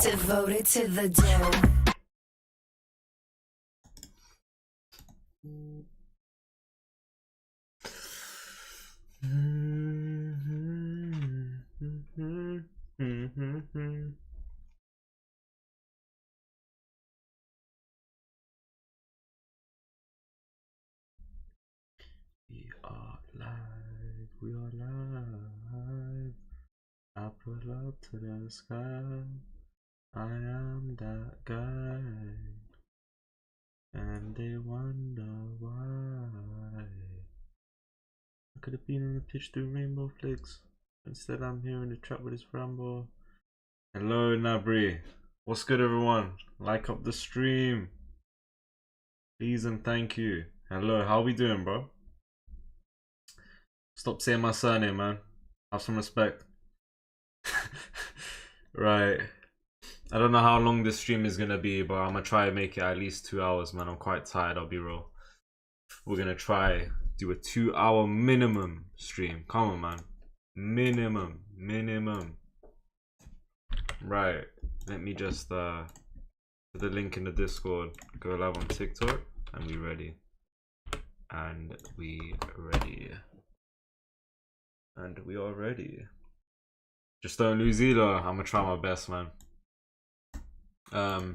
Devoted to the dough. We are live, we are live. I put up to the sky. I am that guy. And they wonder why. I could have been in the pitch through rainbow flicks. Instead I'm here in the trap with this Rambo. Hello Nabri. What's good everyone? Like up the stream. Please and thank you. Hello, how we doing, bro? Stop saying my surname, man. Have some respect. Right. I don't know how long this stream is gonna be, but I'm gonna try and make it at least 2 hours, man. I'm quite tired, I'll be real. We're gonna try do a 2-hour minimum stream. Come on, man. Minimum. Right. Let me just put the link in the Discord. Go live on TikTok, and we ready. And we ready. And we are ready. Just don't lose either. I'm gonna try my best, man. I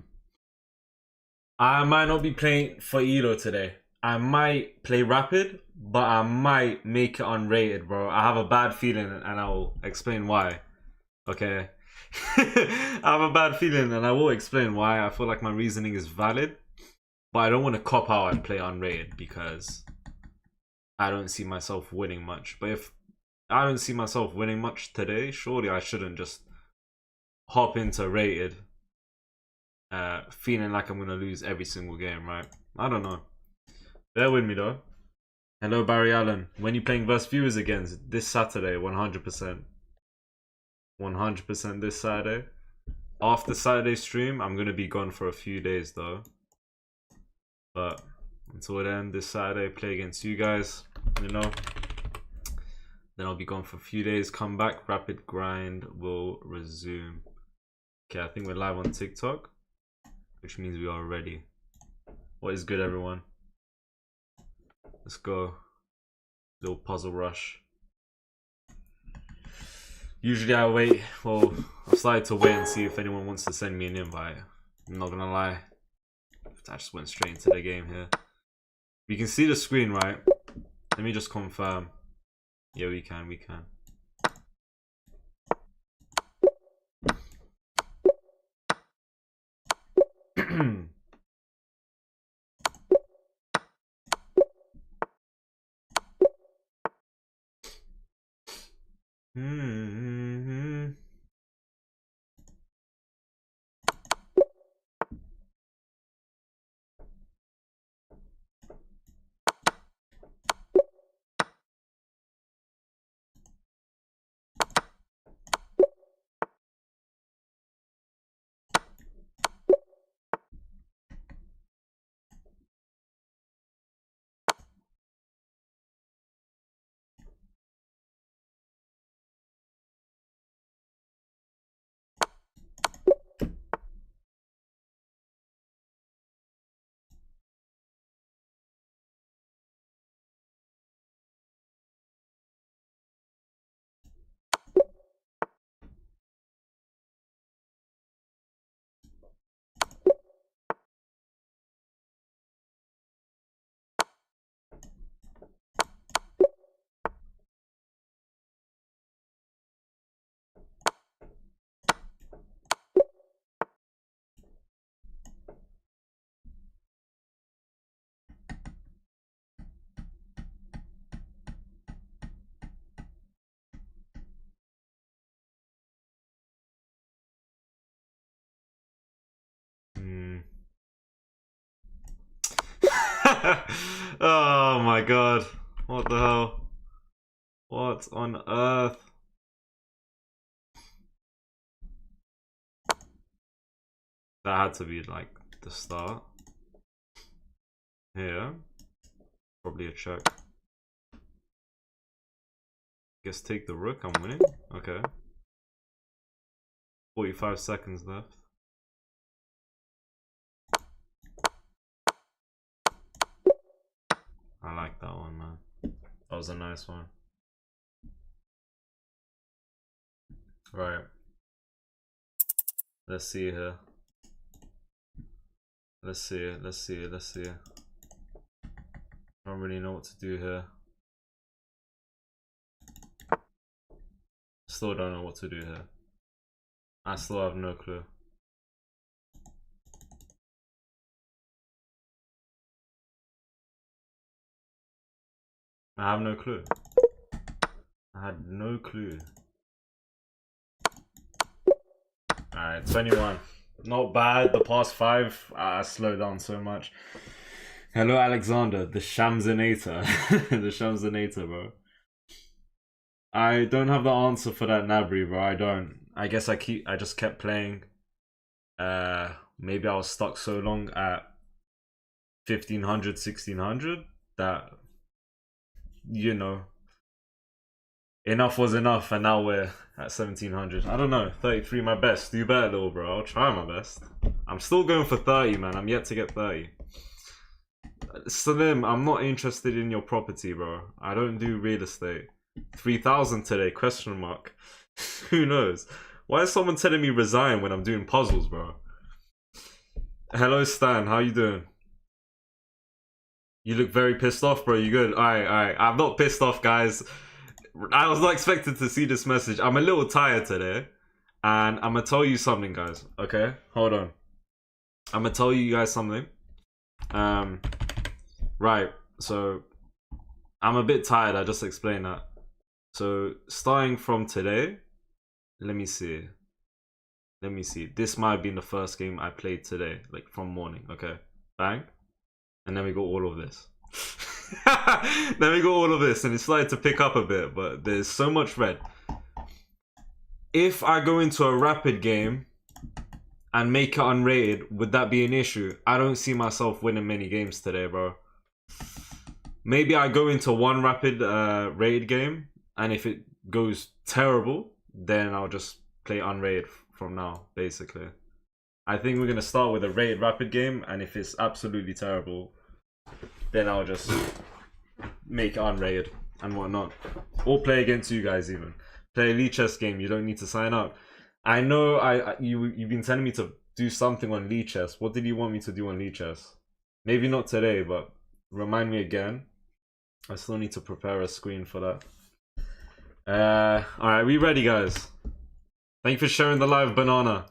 might not be playing for Elo today. I might play rapid, but I might make it unrated, bro. I have a bad feeling, and I'll explain why. Okay. I have a bad feeling, and I will explain why. I feel like my reasoning is valid, but I don't want to cop out and play unrated because I don't see myself winning much. But if I don't see myself winning much today, surely I shouldn't just hop into rated feeling like I'm gonna lose every single game, right? I don't know. Bear with me though. Hello Barry Allen. When you playing versus viewers again? This Saturday, 100%. 100% this Saturday. After Saturday stream, I'm gonna be gone for a few days though. But until then, this Saturday, play against you guys, you know. Then I'll be gone for a few days. Come back, rapid grind will resume. Okay, I think we're live on TikTok, which means we are ready. What is good, everyone? Let's go. Little puzzle rush. Usually I wait. Well, I've started to wait and see if anyone wants to send me an invite. I'm not gonna lie. I just went straight into the game here. We can see the screen, right? Let me just confirm. Yeah, we can. Oh my god. What the hell? What on earth? That had to be like the start. Here. Probably a check. Guess take the rook, I'm winning. Okay. 45 seconds left. I like that one, man. That was a nice one. Right. Let's see here. Let's see. I don't really know what to do here. Still don't know what to do here. I still have no clue. I have no clue. I had no clue. Alright, 21. Not bad. The past 5, I slowed down so much. Hello, Alexander, the Shamzinator. The Shamzinator, bro. I don't have the answer for that Nabri, bro. I don't. I guess I just kept playing. Maybe I was stuck so long at 1500, 1600 that, you know, enough was enough, and now we're at 1700. I don't know. 33, my best. Do better, little bro. I'll try my best. I'm still going for 30, man. I'm yet to get 30. Salim, I'm not interested in your property, bro. I don't do real estate. 3,000 today, question mark. Who knows? Why is someone telling me resign when I'm doing puzzles, bro? Hello, Stan. How you doing? You look very pissed off, bro. You good? Alright. I'm not pissed off, guys. I was not expected to see this message. I'm a little tired today. And I'm gonna tell you something, guys. Okay? Hold on. I'm gonna tell you guys something. Right. So, I'm a bit tired. I just explained that. So, starting from today, let me see. This might have been the first game I played today, like from morning. Okay? Bang. And then we got all of this. Then we got all of this, and it started to pick up a bit, but there's so much red. If I go into a rapid game and make it unrated, would that be an issue? I don't see myself winning many games today, bro. Maybe I go into one rapid raid game, and if it goes terrible, then I'll just play unrated from now, basically. I think we're going to start with a raid rapid game, and if it's absolutely terrible, then I'll just make it unrated and whatnot. Or play against you guys even. Play a Lee Chess game, you don't need to sign up. I know you've been telling me to do something on Lee Chess. What did you want me to do on Lee Chess? Maybe not today, but remind me again. I still need to prepare a screen for that. Alright, we ready, guys? Thank you for sharing the live, Banana.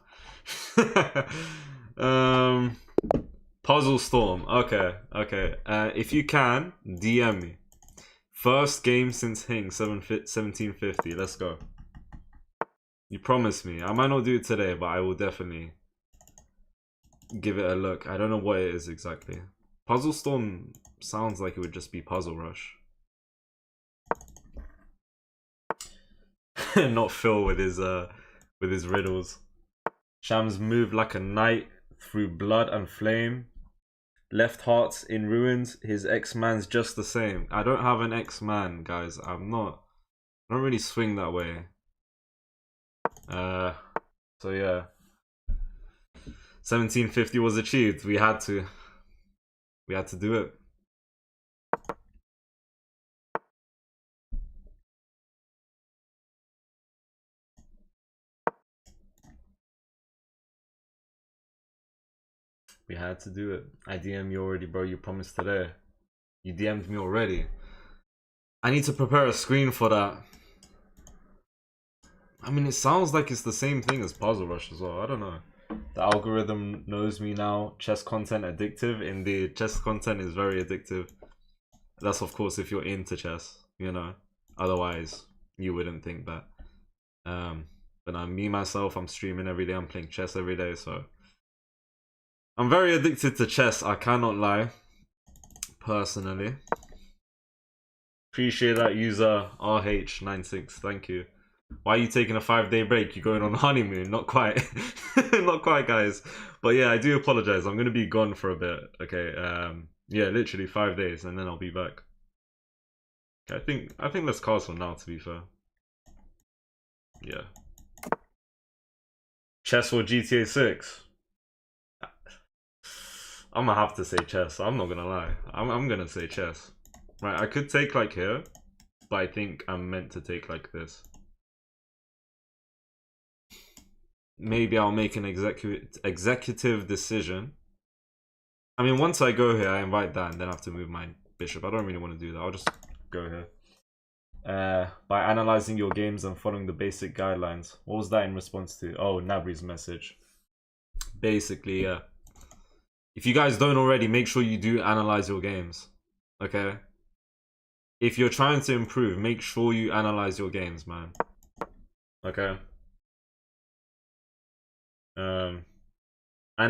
Puzzle Storm. Okay. If you can, DM me. First game since Hing 1750. Let's go. You promised me. I might not do it today, but I will definitely give it a look. I don't know what it is exactly. Puzzle Storm sounds like it would just be Puzzle Rush. Not Phil with his riddles. Shams moved like a knight through blood and flame. Left hearts in ruins. His ex-man's just the same. I don't have an ex-man, guys. I don't really swing that way. So yeah. 1750 was achieved. We had to do it. We had to do it. I DM'd you already, bro. You promised today. You DM'd me already. I need to prepare a screen for that. I mean, it sounds like it's the same thing as Puzzle Rush as well. I don't know. The algorithm knows me now. Chess content addictive. Indeed, chess content is very addictive. That's of course if you're into chess, you know. Otherwise, you wouldn't think that. But me myself, I'm streaming every day. I'm playing chess every day, so I'm very addicted to chess. I cannot lie. Personally. Appreciate that user RH96. Thank you. Why are you taking a 5-day break? You're going on honeymoon? Not quite. Not quite, guys. But yeah, I do apologize. I'm going to be gone for a bit. Okay. Yeah, literally 5 days and then I'll be back. Okay, I think let's castle now, to be fair. Yeah. Chess or GTA 6? I'm gonna have to say chess. I'm not gonna lie. I'm gonna say chess. Right, I could take like here, but I think I'm meant to take like this. Maybe I'll make an executive decision. I mean, once I go here, I invite that and then I have to move my bishop. I don't really want to do that. I'll just go here. By analyzing your games and following the basic guidelines. What was that in response to? Oh, Nabri's message. Basically, yeah. If you guys don't already, make sure you do analyze your games. Okay? If you're trying to improve, make sure you analyze your games, man. Okay? And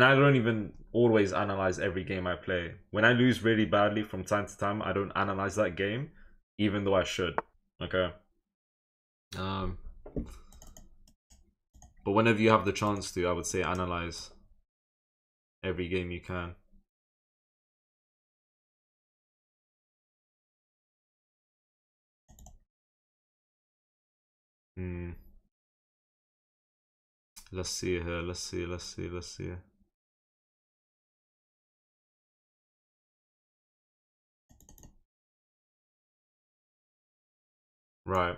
I don't even always analyze every game I play. When I lose really badly from time to time, I don't analyze that game, even though I should. Okay? But whenever you have the chance to, I would say analyze every game you can. Let's see here. Let's see. Right.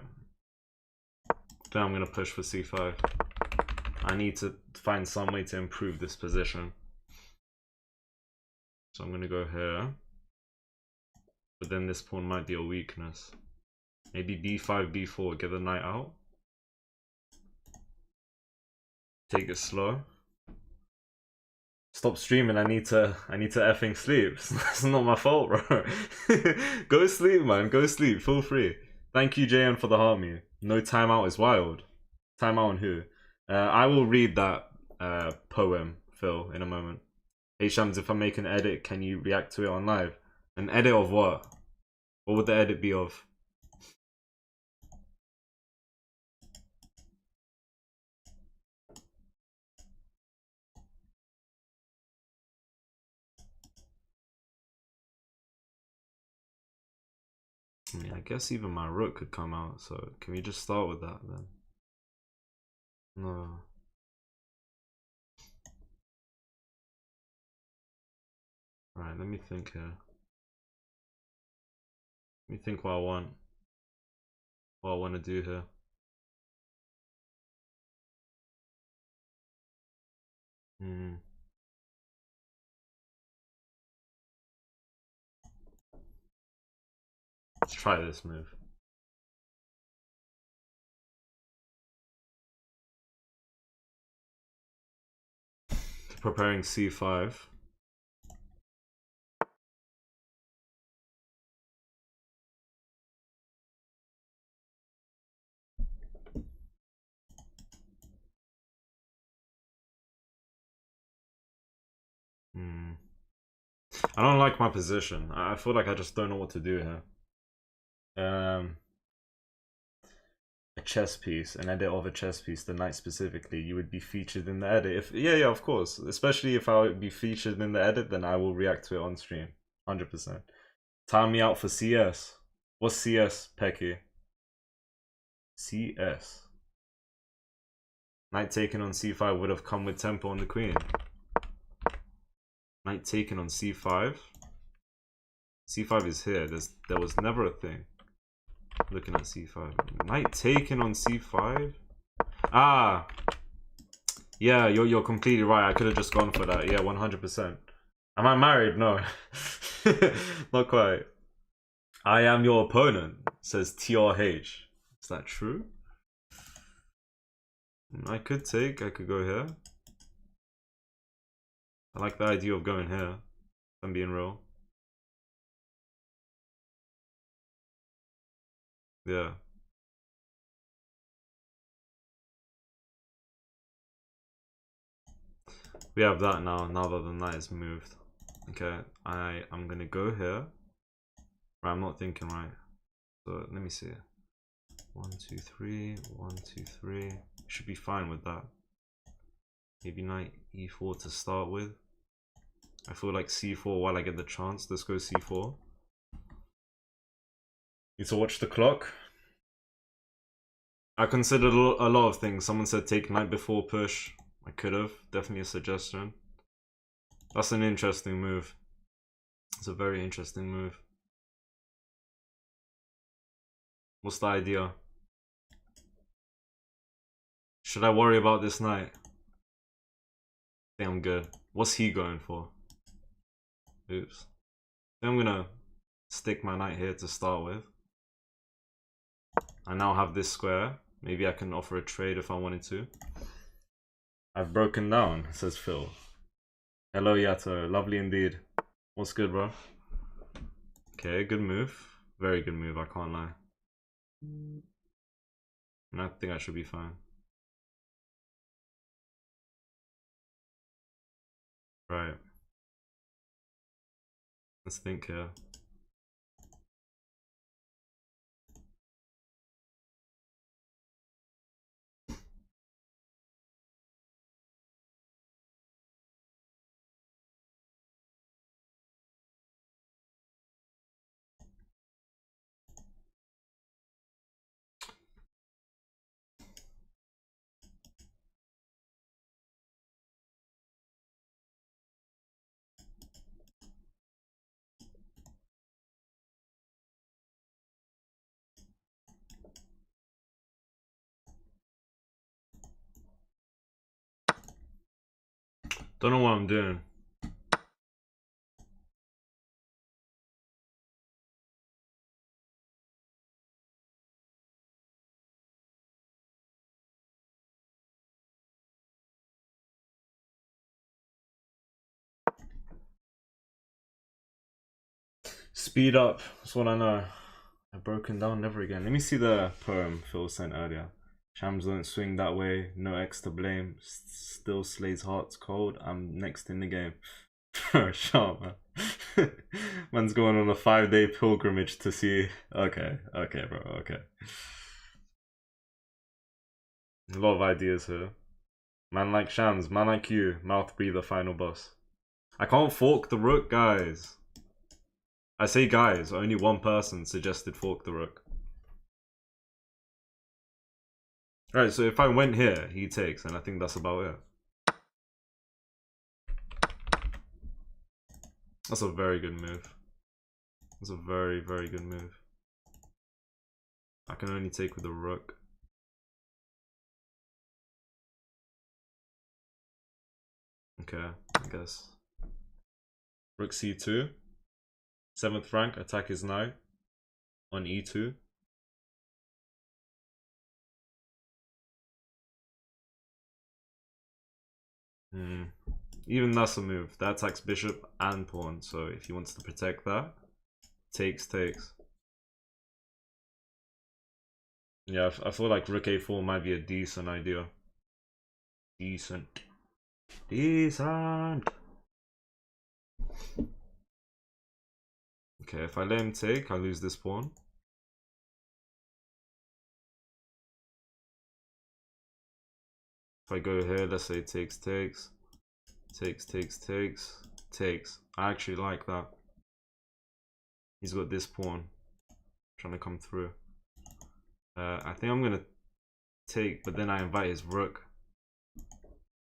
Then I'm gonna push for c5. I need to find some way to improve this position. So I'm gonna go here. But then this pawn might be a weakness. Maybe b5, b4, get the knight out. Take it slow. Stop streaming, I need to effing sleep. It's not my fault, bro. Go sleep, man. Go sleep. Feel free. Thank you, JN, for the harmony. No timeout is wild. Timeout on who? I will read that poem, Phil, in a moment. Hey, Shams, if I make an edit, can you react to it on live? An edit of what? What would the edit be of? I mean, I guess even my rook could come out, so can we just start with that then? No. Right, let me think here. Let me think what I want. What I want to do here. Let's try this move. Preparing c5. I don't like my position. I feel like I just don't know what to do here. A chess piece, an edit of a chess piece, the knight specifically, you would be featured in the edit. If yeah, of course. Especially if I would be featured in the edit, then I will react to it on stream. 100%. Time me out for CS. What's CS, Pecky? CS. Knight taken on c5 would have come with tempo on the queen. Knight taken on c5. c5 is here. There was never a thing. Looking at c5. Knight taken on c5. Ah, yeah, you're completely right. I could have just gone for that. Yeah, 100%. Am I married? No, not quite. I am your opponent, says TRH. Is that true? I could go here. I like the idea of going here, if I'm being real. Yeah. We have that now that the knight is moved. Okay, I'm gonna go here. Right, I'm not thinking right. So let me see. 1, 2, 3, 1, 2, 3. Should be fine with that. Maybe knight e4 to start with. I feel like c4 while I get the chance. Let's go c4. Need to watch the clock. I considered a lot of things. Someone said take knight before push. I could have. Definitely a suggestion. That's an interesting move. It's a very interesting move. What's the idea? Should I worry about this knight? I think I'm good. What's he going for? Oops. I think I'm gonna stick my knight here to start with. I now have this square. Maybe I can offer a trade if I wanted to. I've broken down, says Phil. Hello Yato, lovely indeed. What's good, bro? Okay, good move. Very good move, I can't lie. And I think I should be fine. Right. Let's think here. Don't know what I'm doing. Speed up, that's what I know. I've broken down never again. Let me see the poem Phil sent earlier. Shams don't swing that way, no X to blame. Still slays hearts cold, I'm next in the game. Sharp, man. Man's going on a 5-day pilgrimage to see. Okay, bro, okay. A lot of ideas here. Man like Shams, man like you, mouth breather final boss. I can't fork the rook, guys. I say guys, only one person suggested fork the rook. Alright, so if I went here, he takes, and I think that's about it. That's a very good move. That's a very, very good move. I can only take with the rook. Okay, I guess. Rook c2. 7th rank, attack his knight on e2. Even that's a move. That attacks bishop and pawn, so if he wants to protect that, takes. Yeah, I feel like rook a4 might be a decent idea. Decent. Okay, if I let him take, I lose this pawn. If I go here, let's say takes. I actually like that. He's got this pawn trying to come through. I think I'm gonna take, but then I invite his rook. I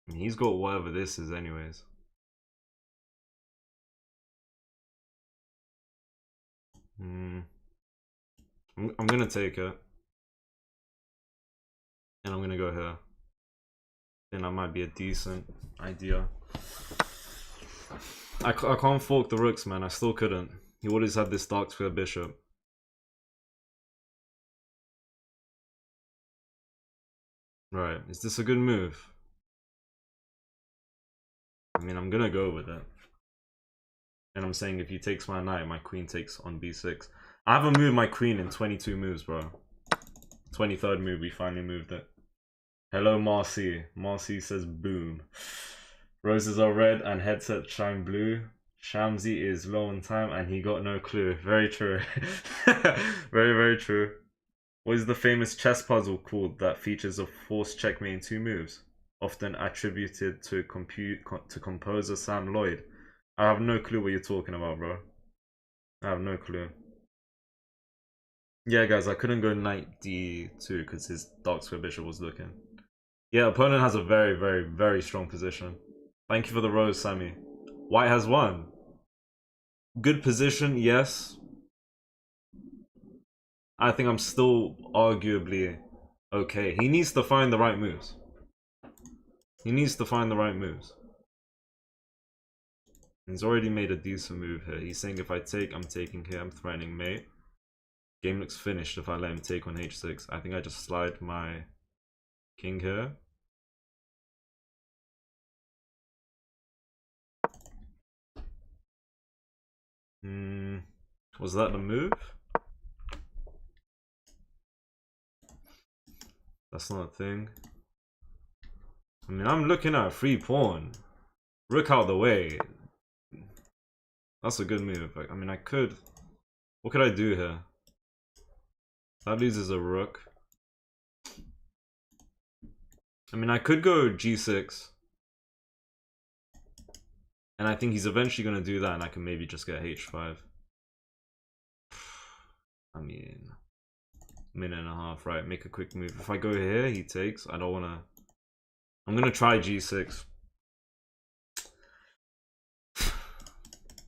mean, he's got whatever this is anyways. I'm gonna take it. And I'm gonna go here. Then that might be a decent idea. I can't fork the rooks, man. I still couldn't. He always had this dark square bishop. Right, is this a good move? I mean, I'm gonna go with it. And I'm saying if he takes my knight, my queen takes on b6. I haven't moved my queen in 22 moves, bro. 23rd move, we finally moved it. Hello, Marcy. Marcy says boom. Roses are red and headsets shine blue. Shamzy is low on time and he got no clue. Very true. Very, very true. What is the famous chess puzzle called that features a forced checkmate in 2 moves? Often attributed to composer Sam Lloyd. I have no clue what you're talking about, bro. I have no clue. Yeah, guys, I couldn't go knight d2 because his dark square bishop was looking. Yeah, opponent has a very, very, very strong position. Thank you for the rose, Sammy. White has won. Good position, yes. I think I'm still arguably okay. He needs to find the right moves. He needs to find the right moves. He's already made a decent move here. He's saying if I take, I'm taking here. I'm threatening mate. Game looks finished if I let him take on h6. I think I just slide my king here. Was that the move? That's not a thing. I mean, I'm looking at a free pawn. Rook out of the way. That's a good move. I mean, I could... What could I do here? That loses a rook. I mean, I could go g6. And I think he's eventually going to do that, and I can maybe just get h5. I mean... Minute and a half, right? Make a quick move. If I go here, he takes. I don't want to... I'm going to try g6.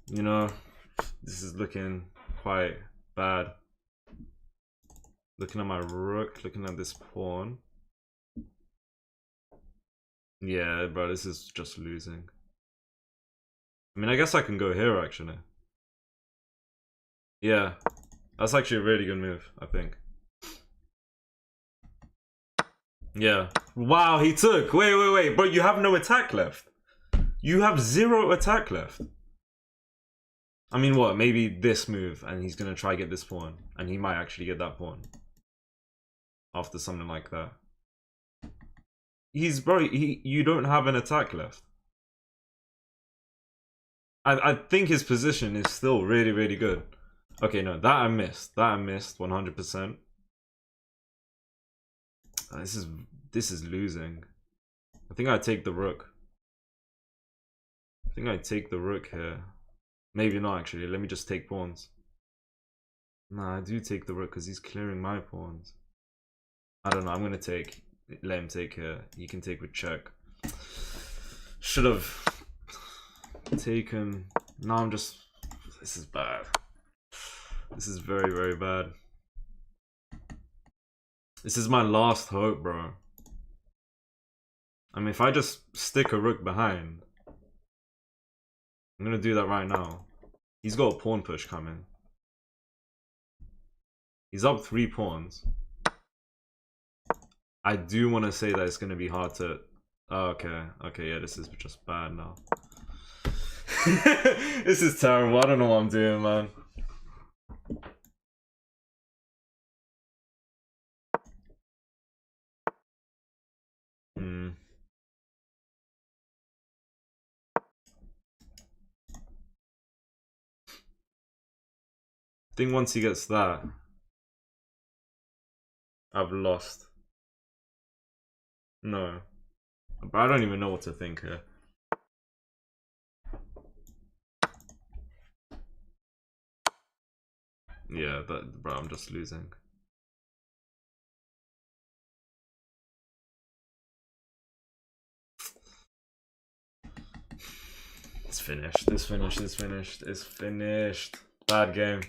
You know, this is looking quite bad. Looking at my rook, looking at this pawn. Yeah, bro, this is just losing. I mean, I guess I can go here, actually. Yeah, that's actually a really good move, I think. Yeah. Wow, he took. Wait. Bro, you have no attack left. You have 0 attack left. I mean, what? Maybe this move, and he's gonna try get this pawn, and he might actually get that pawn after something like that. You don't have an attack left. I think his position is still really, really good. Okay, no, that I missed. 100%. This is losing. I think I take the rook. I think I take the rook here. Maybe not, actually. Let me just take pawns. Nah, I do take the rook because he's clearing my pawns. I don't know. I'm going to let him take here. He can take with check. Should have taken... Now I'm just... This is bad. This is very, very bad. This is my last hope, bro. I mean, if I just stick a rook behind... I'm gonna do that right now. He's got a pawn push coming. He's up 3 pawns. I do want to say that it's gonna be hard to... Oh, okay, yeah, this is just bad now. This is terrible. I don't know what I'm doing, man. I think once he gets that, I've lost. No. But I don't even know what to think here. Yeah, bro, I'm just losing. It's finished. It's finished. Bad game.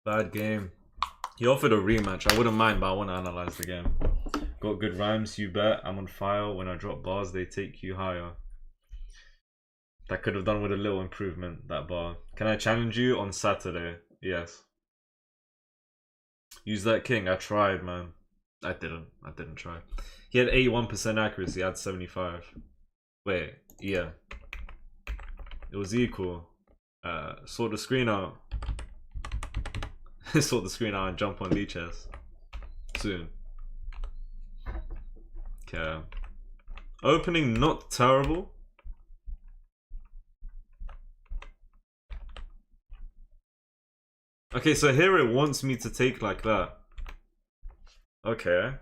Bad game. He offered a rematch. I wouldn't mind, but I want to analyze the game. Got good rhymes, you bet. I'm on fire. When I drop bars, they take you higher. That could have done with a little improvement, that bar. Can I challenge you on Saturday? Yes. Use that king. I tried, man. I didn't try. He had 81% accuracy. I had 75. Wait, yeah. It was equal. Sort the screen out. Sort the screen out and jump on leeches soon. Okay. Opening not terrible. Okay, so here it wants me to take like that. Okay.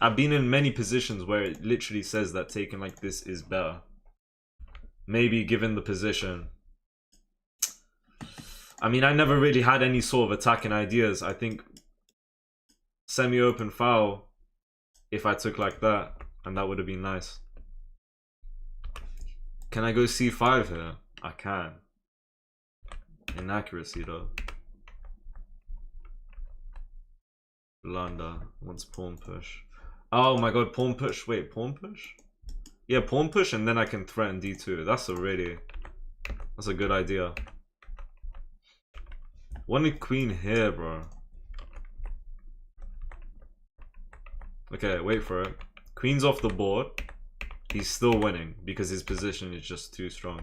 I've been in many positions where it literally says that taking like this is better. Maybe given the position. I mean, I never really had any sort of attacking ideas. I think semi-open foul if I took like that, and that would have been nice. Can I go c5 here? I can. Inaccuracy though. Blunder. Wants pawn push. Oh my god, pawn push. Wait, pawn push? Yeah, pawn push and then I can threaten d2. That's a good idea. Wanted queen here, bro. Okay, wait for it. Queen's off the board. He's still winning because his position is just too strong.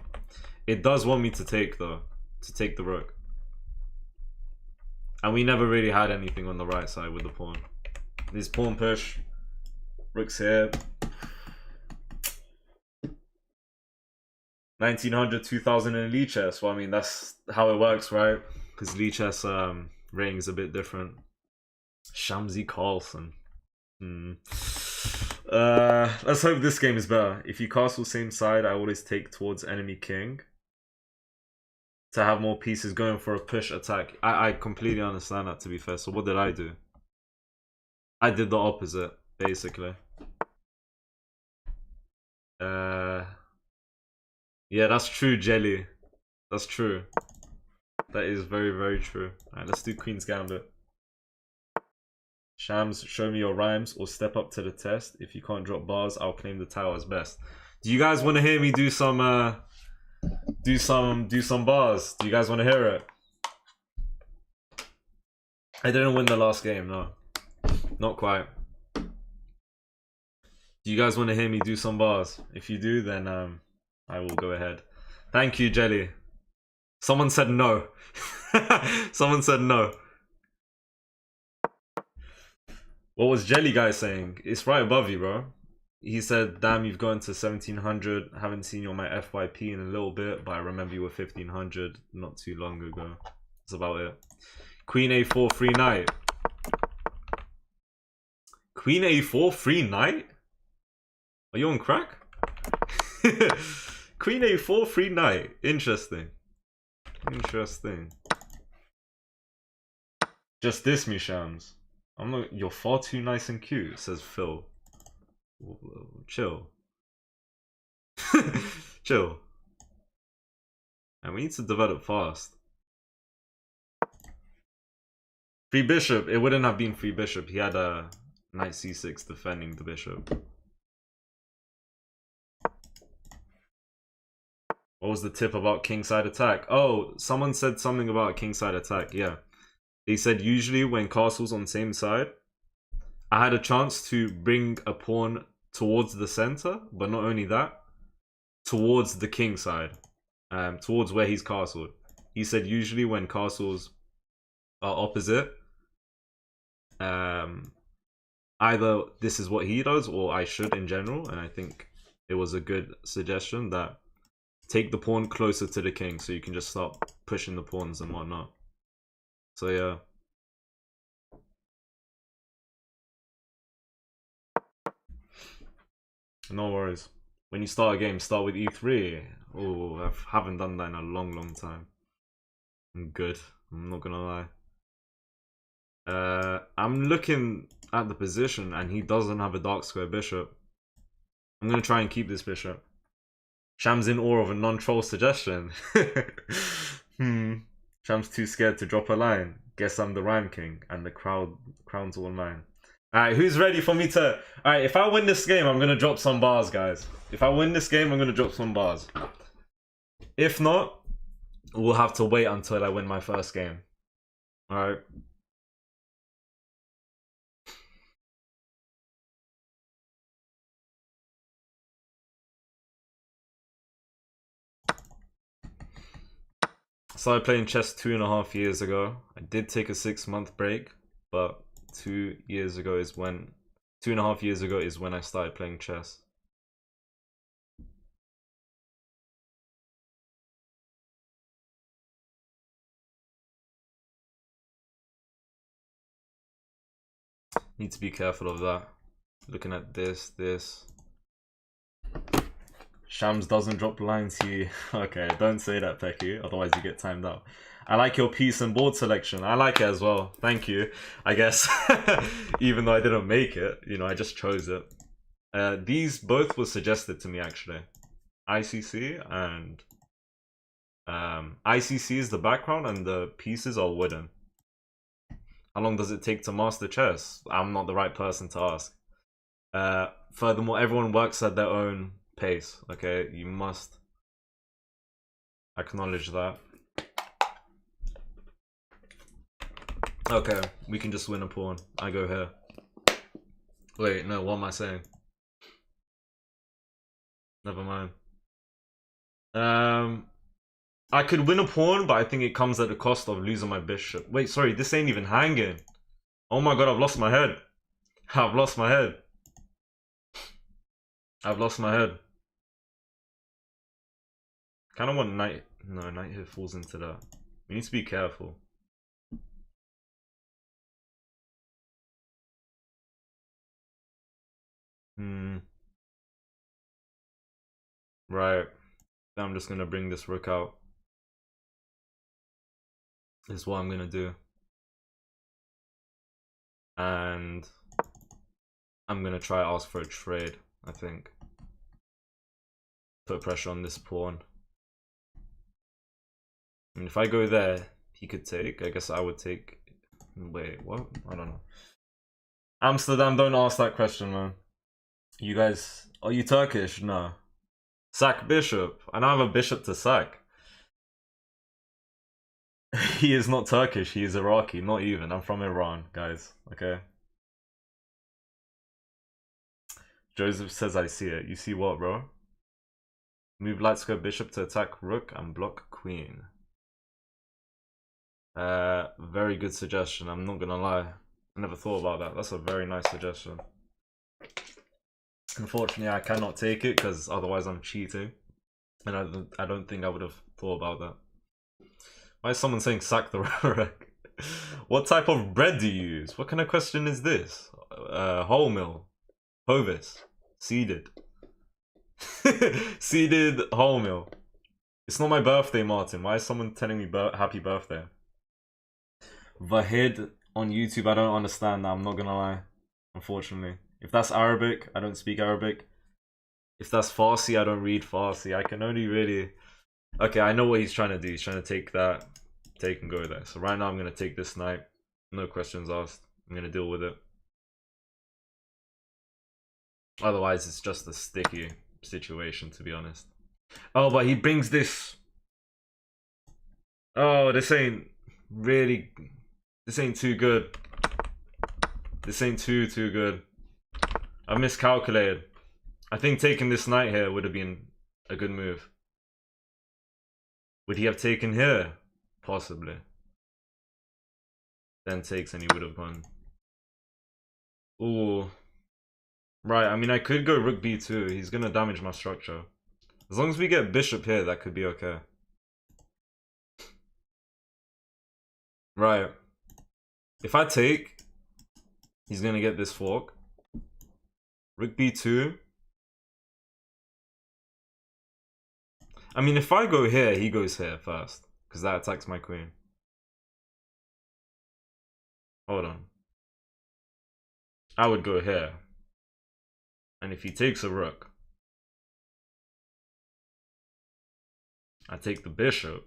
It does want me to take though, to take the rook. And we never really had anything on the right side with the pawn. This pawn push. Rook's here. 1900, 2000 in Elite Chess. Well, I mean, that's how it works, right? Because Elite Chess rating is a bit different. Shamzy Carlson. Let's hope this game is better. If you castle same side, I always take towards enemy king to have more pieces going for a push attack. I completely understand that, to be fair. So what did I do? I did the opposite, basically. Yeah, that's true, Jelly. That's true. That is very, very true. Alright, let's do Queen's Gambit. Shams, show me your rhymes or step up to the test. If you can't drop bars, I'll claim the title as best. Do you guys want to hear me do some bars? Do you guys want to hear it? I didn't win the last game, no. Not quite. Do you guys want to hear me do some bars? If you do, then I will go ahead. Thank you, Jelly. Someone said no. Someone said no. What was Jelly guy saying? It's right above you, bro. He said, damn, you've gone to 1700. Haven't seen you on my FYP in a little bit, but I remember you were 1500 not too long ago. That's about it. Queen a4, free knight. Queen a4, free knight? Are you on crack? Queen a4, free knight. Interesting. Interesting. Just diss me, Shams. I'm not. You're far too nice and cute, says Phil. Chill. Chill. And we need to develop fast. Free bishop. It wouldn't have been free bishop. He had a knight c6 defending the bishop. What was the tip about kingside attack? Oh, someone said something about kingside attack. Yeah. They said usually when castles on the same side, I had a chance to bring a pawn towards the center, but not only that, towards the king side, towards where he's castled. He said usually when castles are opposite, either this is what he does or I should in general, and I think it was a good suggestion that take the pawn closer to the king so you can just start pushing the pawns and whatnot. So yeah. No worries. When you start a game, start with e3. Oh, I haven't done that in a long time. I'm good. I'm not gonna lie. I'm looking at the position and he doesn't have a dark square bishop. I'm gonna try and keep this bishop. Sham's in awe of a non-troll suggestion. Sham's too scared to drop a line. Guess I'm the rhyme king and the crown's all mine. Alright, who's ready for me to... Alright, if I win this game, I'm gonna drop some bars, guys. If I win this game, I'm gonna drop some bars. If not, we'll have to wait until I win my first game. Alright. I started playing chess 2.5 years ago. I did take a 6-month break, but 2 years ago is when 2.5 years ago is when I started playing chess. Need to be careful of that. Looking at this. Shams doesn't drop lines here. Okay, don't say that, Pecky, otherwise you get timed out. I like your piece and board selection. I like it as well. Thank you, I guess. Even though I didn't make it, you know, I just chose it. These both were suggested to me, actually. ICC and... ICC is the background and the pieces are wooden. How long does it take to master chess? I'm not the right person to ask. Furthermore, everyone works at their own pace. Okay, you must acknowledge that. Okay, we can just win a pawn. I go here. Wait, no, what am I saying? Never mind. I could win a pawn, but I think it comes at the cost of losing my bishop. Wait, sorry, this ain't even hanging. Oh my god, I've lost my head. I've lost my head. I've lost my head. Kind of want knight. No, knight here falls into that. We need to be careful. Right. I'm just gonna bring this rook out. This is what I'm gonna do. And I'm gonna try ask for a trade, I think. Put pressure on this pawn. I mean, if I go there, he could take. I guess I would take. Wait, what? I don't know. Amsterdam, don't ask that question, man. You guys, are you Turkish? No. Sack bishop. I don't have a bishop to sack. He is not Turkish, he is Iraqi, not even. I'm from Iran, guys. Okay. Joseph says I see it. You see what, bro? Move light square bishop to attack rook and block queen. Very good suggestion, I'm not gonna lie. I never thought about that. That's a very nice suggestion. Unfortunately, I cannot take it because otherwise I'm cheating. And I don't think I would have thought about that. Why is someone saying sack the rook? What type of bread do you use? What kind of question is this? Wholemeal. Hovis. Seeded. Seeded wholemeal. It's not my birthday, Martin. Why is someone telling me happy birthday? Vahid on YouTube, I don't understand that. I'm not gonna lie. Unfortunately. If that's Arabic, I don't speak Arabic. If that's Farsi, I don't read Farsi. I can only really... Okay, I know what he's trying to do. He's trying to take that, take and go there. So right now I'm going to take this knight. No questions asked. I'm going to deal with it. Otherwise, it's just a sticky situation, to be honest. Oh, but he brings this... Oh, this ain't really... This ain't too good. This ain't too good. I miscalculated. I think taking this knight here would have been a good move. Would he have taken here? Possibly. Then takes and he would have gone. Ooh. Right, I mean I could go rook b2. He's gonna damage my structure. As long as we get bishop here, that could be okay. Right. If I take, he's gonna get this fork. Rook b2. I mean, if I go here, he goes here first. Because that attacks my queen. Hold on. I would go here. And if he takes a rook, I take the bishop.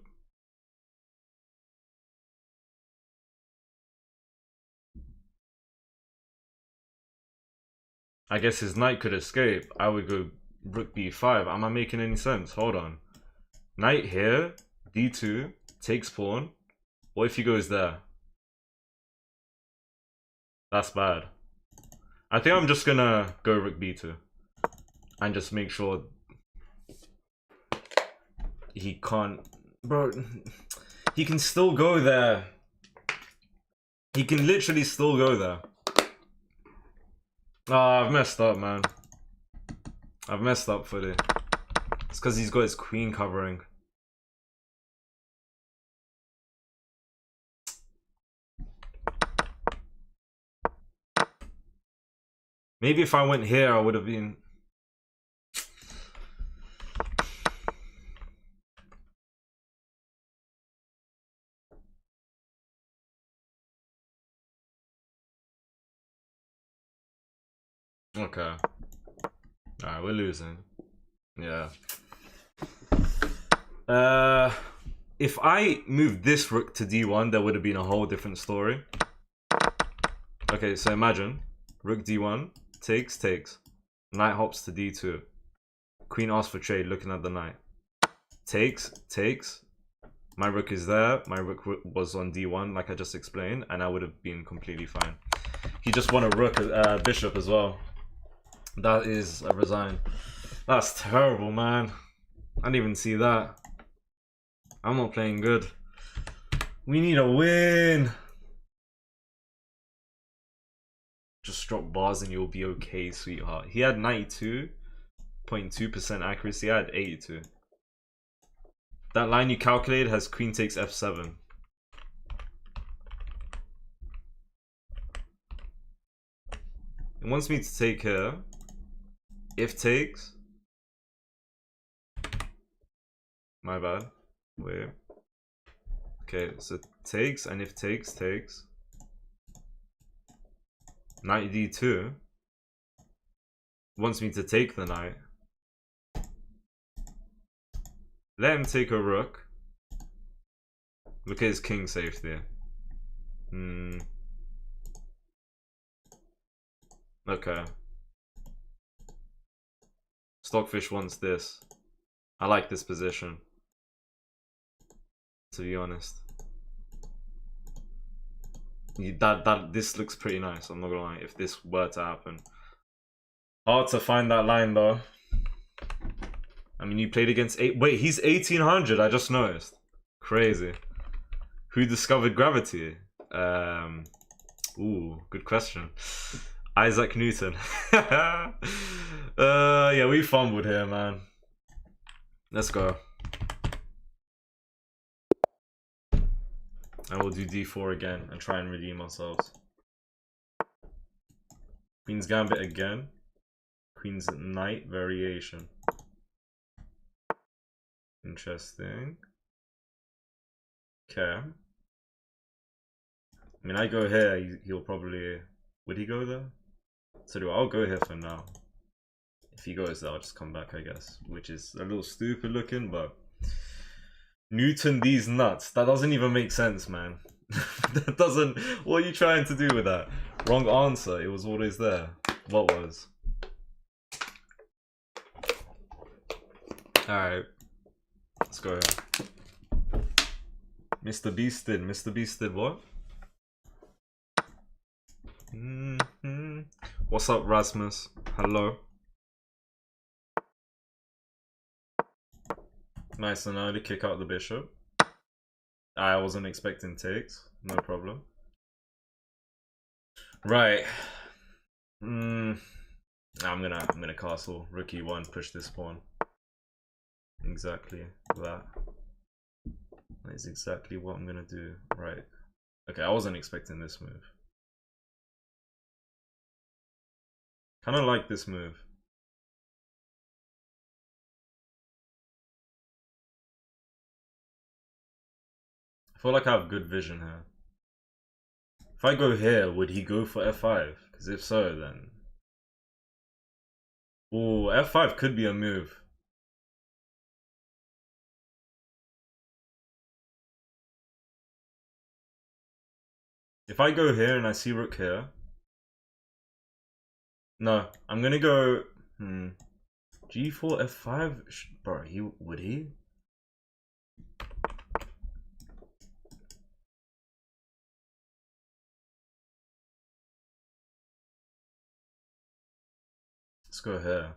I guess his knight could escape. I would go rook b5. Am I making any sense? Hold on. Knight here, d2, takes pawn. What if he goes there? That's bad. I think I'm just gonna go rook b2. And just make sure he can't... Bro, he can still go there. He can literally still go there. Ah, I've messed up, man. I've messed up for it. It's because he's got his queen covering. Maybe if I went here, I would have been... Okay. Alright, we're losing. Yeah. If I moved this rook to d1, there would have been a whole different story. Okay, so imagine rook d1 takes. Knight hops to d2. Queen asks for trade, looking at the knight. Takes. My rook is there. My rook was on d1, like I just explained, and I would have been completely fine. He just won a rook, bishop as well. That is a resign. That's terrible, man. I didn't even see that. I'm not playing good. We need a win. Just drop bars and you'll be okay, sweetheart. He had 92.2% accuracy. I had 82. That line you calculated has queen takes f7. It wants me to take here. If takes. My bad. Wait. Okay, so takes, and if takes. Knight d2 wants me to take the knight. Let him take a rook. Look at his king safety. Okay. Stockfish wants this. I like this position, to be honest. This looks pretty nice, I'm not gonna lie, if this were to happen. Hard to find that line though. I mean, you played against wait, he's 1800, I just noticed. Crazy. Who discovered gravity? Ooh, good question. Isaac Newton. Yeah, we fumbled here, man. Let's go. I will do d4 again and try and redeem ourselves. Queen's Gambit again. Queen's Knight variation. Interesting. Okay. I mean, I go here, he'll probably... Would he go there? So I'll go here for now. If he goes there, I'll just come back, I guess. Which is a little stupid looking, but... Newton these nuts. That doesn't even make sense, man. That doesn't... What are you trying to do with that? Wrong answer. It was always there. What was? Alright. Let's go here. Mr. Beast did. Mr. Beast did what? What's up, Rasmus? Hello. Nice and early kick out the bishop. I wasn't expecting takes. No problem. Right. I'm gonna castle. Rook e1, push this pawn. Exactly that. That is exactly what I'm gonna do. Right. Okay, I wasn't expecting this move. Kinda like this move. I feel like I have good vision here. If I go here, would he go for f5? Because if so, then... Oh, f5 could be a move. If I go here and I see rook here... No, I'm gonna go... G4, f5? Bro, would he? Let's go here.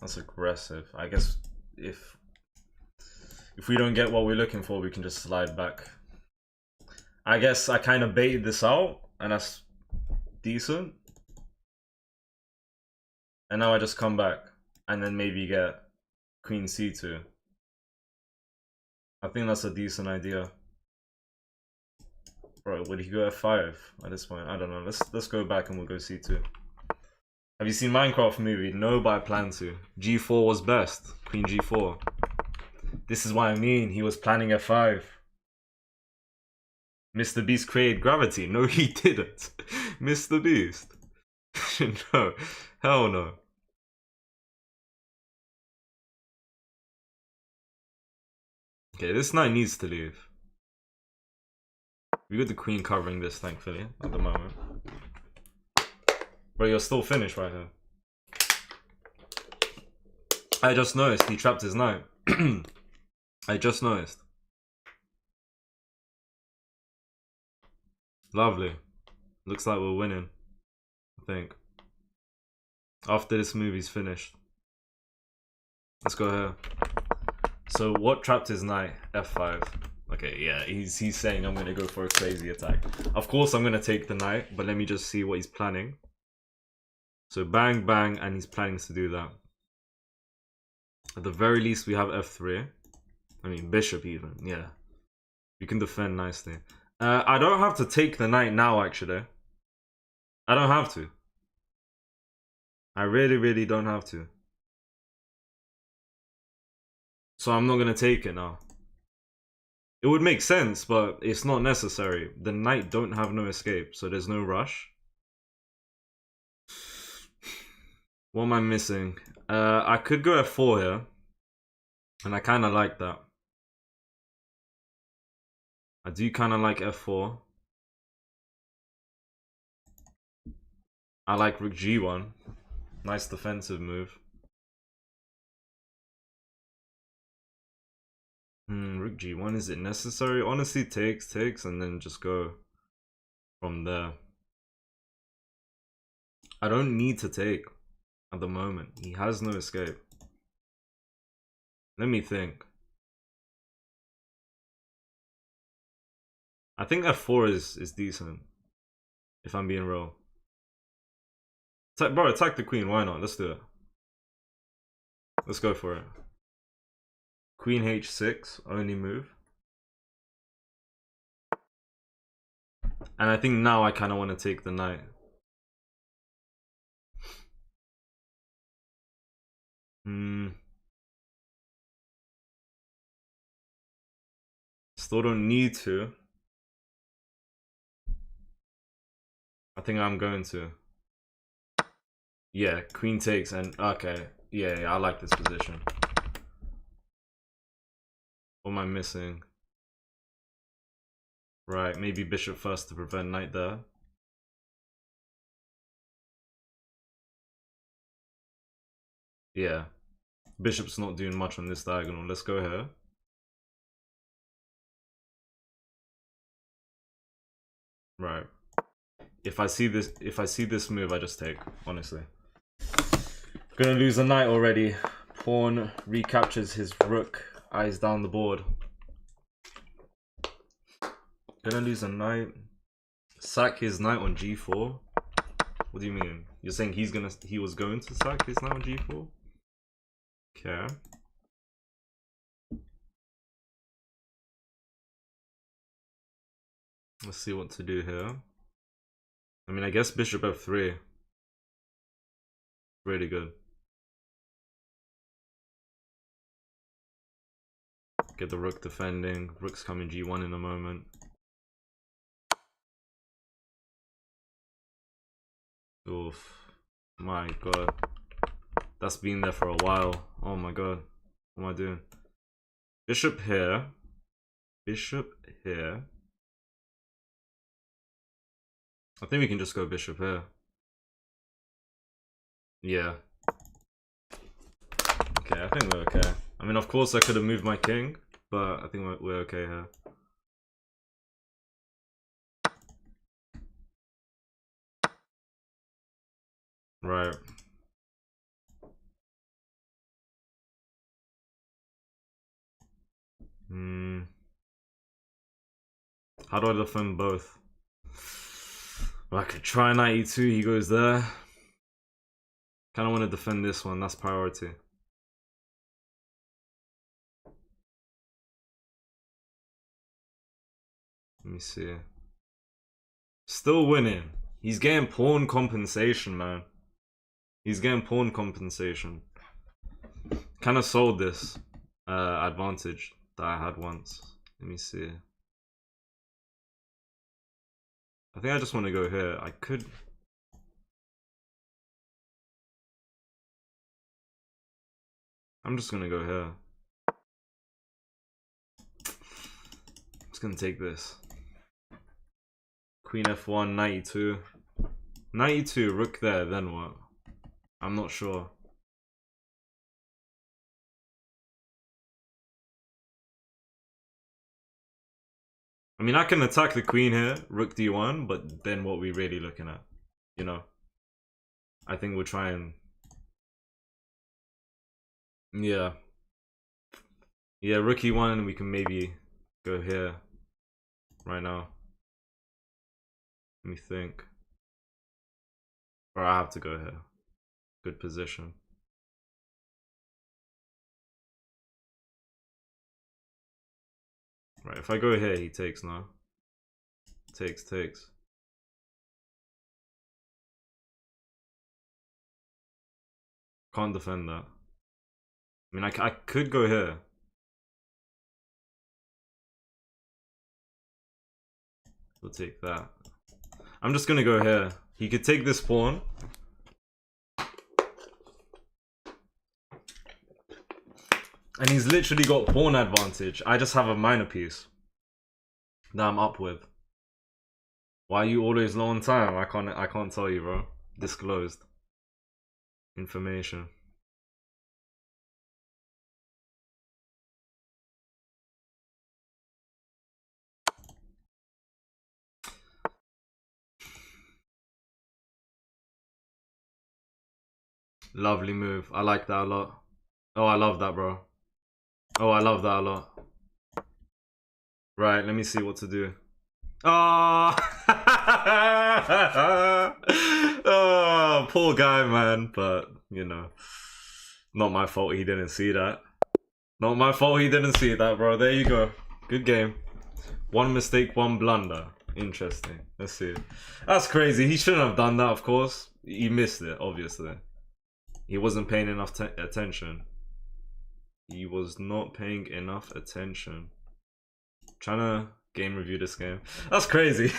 That's aggressive. I guess if we don't get what we're looking for, we can just slide back. I guess I kind of baited this out, and that's decent. And now I just come back, and then maybe get Queen C2. I think that's a decent idea. Bro, would he go F5 at this point? I don't know. Let's go back and we'll go C2. Have you seen Minecraft movie? No, but I plan to. G4 was best. Queen G4. This is what I mean. He was planning F5. Mr. Beast created gravity. No, he didn't. Mr. Beast. No. Hell no. Okay, this knight needs to leave. We got the queen covering this, thankfully, at the moment. But you're still finished right here. I just noticed he trapped his knight. I just noticed. Lovely. Looks like we're winning, I think. After this movie's finished. Let's go here. So what trapped his knight? F5. Okay, yeah, he's saying I'm gonna go for a crazy attack. Of course I'm gonna take the knight, but let me just see what he's planning. So bang, bang, and he's planning to do that. At the very least, we have f3. I mean, bishop even, yeah. You can defend nicely. I don't have to take the knight now, actually. I don't have to. I really, really don't have to. So I'm not gonna take it now. It would make sense, but it's not necessary. The knight don't have no escape, so there's no rush. What am I missing? I could go f4 here. And I kind of like that. I do kind of like f4. I like rook g1. Nice defensive move. Rook g1, is it necessary? Honestly, takes, and then just go from there. I don't need to take at the moment. He has no escape. Let me think. I think f4 is decent. If I'm being real. Bro, attack the queen. Why not? Let's do it. Let's go for it. Queen h6, only move. And I think now I kind of want to take the knight. Still don't need to. I think I'm going to. Yeah, queen takes and okay. Yeah, I like this position. What am I missing? Right, maybe bishop first to prevent knight there. Yeah. Bishop's not doing much on this diagonal. Let's go here. Right. If I see this move, I just take, honestly. Gonna lose a knight already. Pawn recaptures his rook. Eyes down the board. Gonna lose a knight. Sack his knight on g4. What do you mean? You're saying he was going to sack his knight on g4? Okay. Let's see what to do here. I mean, I guess bishop f3. Really good. Get the rook defending. Rook's coming g1 in a moment. Oof. My god. That's been there for a while. Oh my god. What am I doing? Bishop here. Bishop here. I think we can just go bishop here. Yeah. Okay, I think we're okay. I mean, of course I could have moved my king, but I think we're okay here. Right. How do I defend both? Well, I could try knight e2, he goes there. Kind of want to defend this one, that's priority. Let me see. Still winning. He's getting pawn compensation, man. He's getting pawn compensation. Kind of sold this advantage that I had once. Let me see. I think I just want to go here. I could... I'm just gonna go here. I'm just gonna take this. Queen f1, 92. 92, rook there, then what? I'm not sure. I mean, I can attack the queen here, rook d1, but then what we really looking at? You know? I think we'll try and... Yeah. Yeah, rook e1, and we can maybe go here right now. Let me think. Or I have to go here. Good position. Right, if I go here, he takes now. Takes. Can't defend that. I mean, I could go here. We'll take that. I'm just gonna go here. He could take this pawn. And he's literally got pawn advantage. I just have a minor piece that I'm up with. Why are you always low on time? I can't tell you, bro. Disclosed information. Lovely move. I like that a lot. Oh, I love that, bro. Oh, I love that a lot. Right, let me see what to do. Oh, oh, poor guy, man. But, you know, not my fault he didn't see that. Not my fault he didn't see that, bro. There you go. Good game. One mistake, one blunder. Interesting. Let's see. That's crazy. He shouldn't have done that, of course. He missed it, obviously. He wasn't paying enough attention. He was not paying enough attention. Trying to game review this game. That's crazy.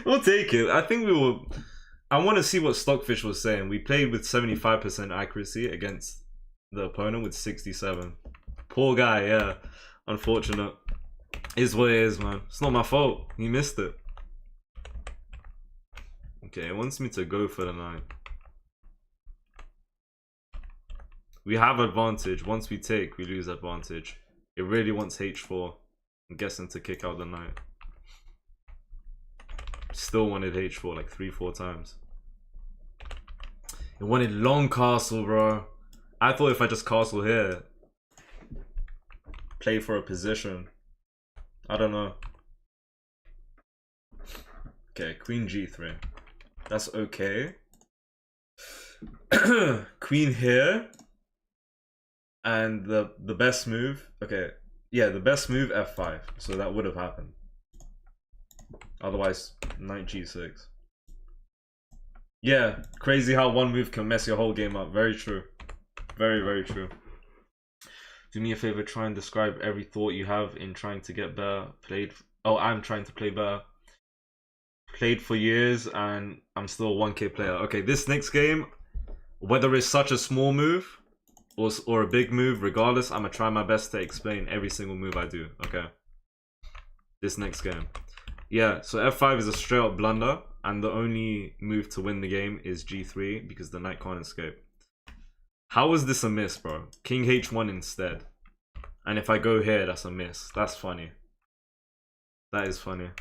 We'll take it. I think we will. I want to see what Stockfish was saying. We played with 75% accuracy against the opponent with 67. Poor guy, yeah. Unfortunate. Is what it is, man. It's not my fault. He missed it. Okay, it wants me to go for the 9. We have advantage. Once we take, we lose advantage. It really wants h4. I'm guessing to kick out the knight. Still wanted h4 like 3-4 times. It wanted long castle, bro. I thought if I just castle here, play for a position. I don't know. Okay, queen g3. That's okay. Queen here. And the best move, okay, yeah, the best move f5, so that would have happened. Otherwise, knight g6. Yeah, crazy how one move can mess your whole game up. Very true. Very, very true. Do me a favor, try and describe every thought you have in trying to get better. I'm trying to play better. Played for years and I'm still a 1K player. Okay, this next game, whether it's such a small move or a big move, regardless, I'm gonna try my best to explain every single move I do, okay? This next game. Yeah, so f5 is a straight up blunder, and the only move to win the game is g3 because the knight can't escape. How is this a miss, bro? King h1 instead. And if I go here, that's a miss. That's funny. That is funny.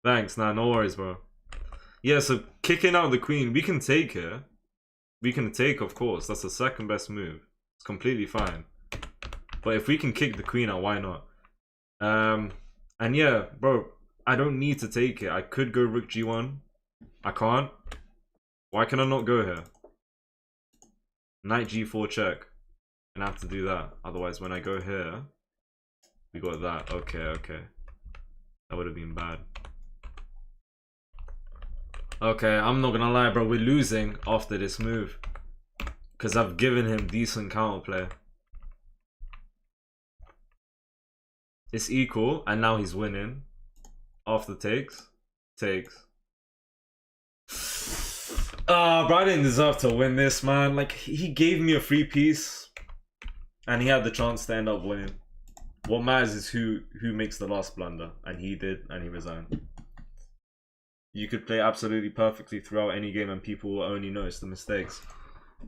Thanks, nah, no worries, bro. Yeah, so kicking out the queen, we can take here. We can take, of course. That's the second best move. It's completely fine. But if we can kick the queen out, why not? And yeah, bro, I don't need to take it. I could go rook g1. I can't. Why can I not go here? Knight g4 check. And I have to do that. Otherwise, when I go here, we got that. Okay, okay. That would have been bad. Okay, I'm not gonna lie, bro. We're losing after this move. Because I've given him decent counterplay. It's equal, and now he's winning. After takes. Takes. Bro, I didn't deserve to win this, man. Like, he gave me a free piece. And he had the chance to end up winning. What matters is who makes the last blunder. And he did, and he resigned. you could play absolutely perfectly throughout any game and people will only notice the mistakes.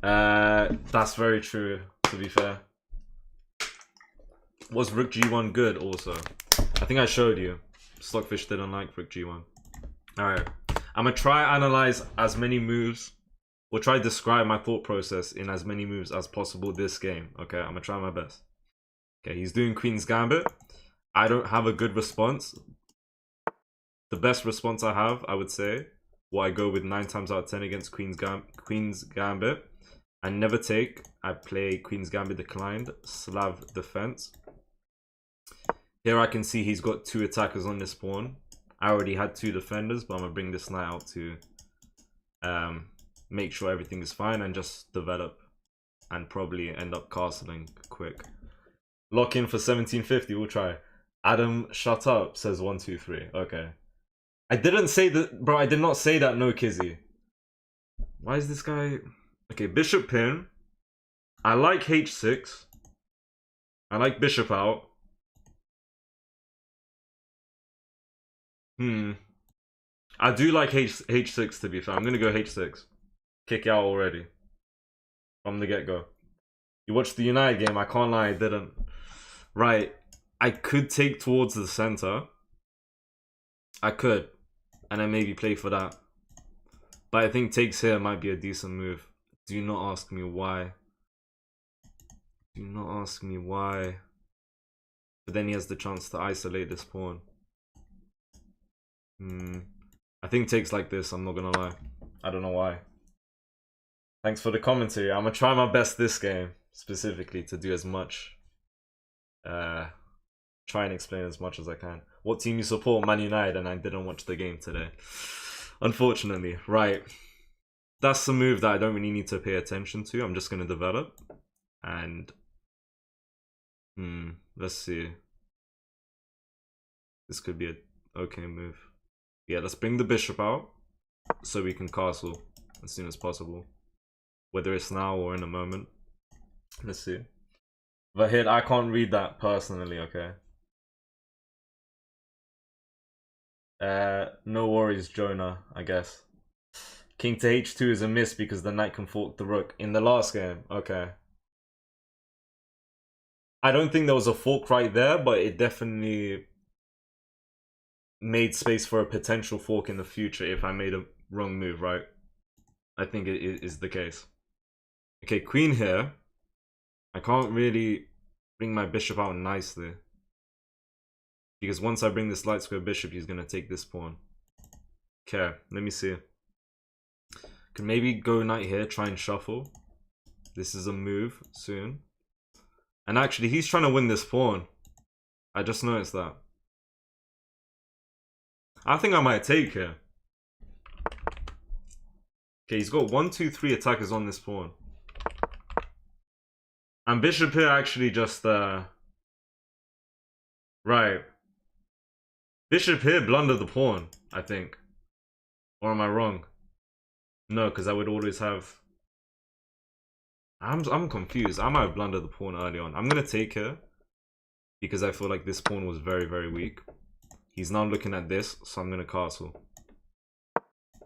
That's very true, to be fair. Was Rook G1 good also? I think I showed you. Stockfish didn't like Rook G1. Alright. I'm gonna try analyze as many moves, or try describe my thought process in as many moves as possible this game. Okay, I'm gonna try my best. Okay, he's doing Queen's Gambit. I don't have a good response. The best response I have, I would say, what I go with 9 times out of 10 against Queen's Gambit. I never take. I play Queen's Gambit declined, Slav defense. Here I can see he's got 2 attackers on this pawn. I already had 2 defenders, but I'm going to bring this knight out to make sure everything is fine and just develop and probably end up castling quick. Lock in for 1750, we'll try. Adam, shut up, says 123. Okay. I didn't say that, bro, I did not say that, no Kizzy. Why is this guy... Okay, bishop pin. I like h6. I like bishop out. I do like h6 to be fair. I'm gonna go h6. Kick out already. From the get-go. You watched the United game, I can't lie, I didn't. Right. I could take towards the center. I could. And then maybe play for that. But I think takes here might be a decent move. Do not ask me why. Do not ask me why. But then he has the chance to isolate this pawn. I think takes like this, I'm not gonna lie. I don't know why. Thanks for the commentary. I'm gonna try my best this game, specifically, to do as much. Try and explain as much as I can. What team you support? Man United, and I didn't watch the game today. Unfortunately. Right. That's the move that I don't really need to pay attention to. I'm just gonna develop. And... let's see. This could be a okay move. Yeah, let's bring the bishop out so we can castle as soon as possible. Whether it's now or in a moment. Let's see. But here, I can't read that personally, okay? No worries, Jonah, I guess. King to h2 is a miss because the knight can fork the rook. In the last game, okay. I don't think there was a fork right there, but it definitely made space for a potential fork in the future if I made a wrong move, right? I think it is the case. Okay, queen here. I can't really bring my bishop out nicely. Because once I bring this light square bishop, he's going to take this pawn. Okay, let me see. Can maybe go knight here, try and shuffle. This is a move soon. And actually, he's trying to win this pawn. I just noticed that. I think I might take here. Okay, he's got 1, 2, 3 attackers on this pawn. And bishop here actually just... Right. Bishop here blundered the pawn, I think. Or am I wrong? No, because I would always have... I'm confused. I might have blundered the pawn early on. I'm going to take here. Because I feel like this pawn was very, very weak. He's now looking at this, so I'm going to castle.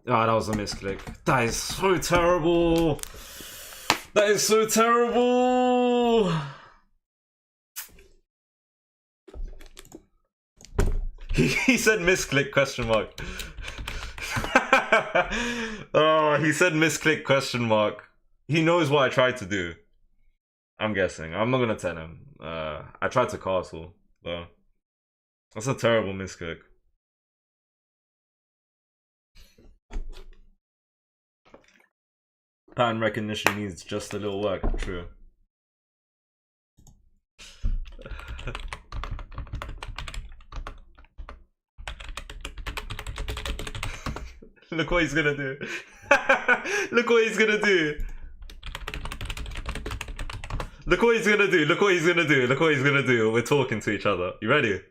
Ah, that was a misclick. That is so terrible! That is so terrible! He said misclick question mark. Oh, he said misclick question mark. He knows what I tried to do. I'm guessing. I'm not gonna tell him. I tried to castle, though. That's a terrible misclick. Pattern recognition needs just a little work. True. Look what he's gonna do. Look what he's gonna do. Look what he's gonna do. Look what he's gonna do. Look what he's gonna do. We're talking to each other. You ready?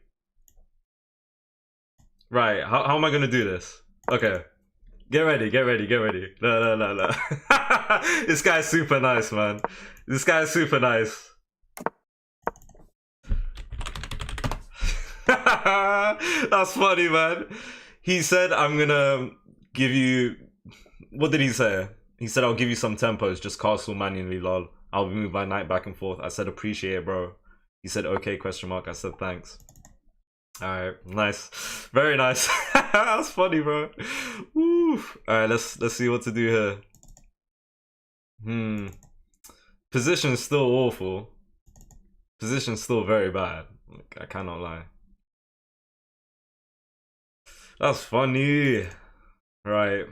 Right. How am I gonna do this? Okay. Get ready. Get ready. Get ready. No. This guy's super nice, man. This guy's super nice. That's funny, man. He said, I'm gonna give you... What did he say? He said, I'll give you some tempos, just castle manually, lol. I'll move my knight back and forth. I said, appreciate it, bro. He said, okay, question mark. I said, thanks. Alright, nice. Very nice. That's funny, bro. Woo. Alright, let's see what to do here. Position's still awful. Position's still very bad. I cannot lie. That's funny. Right.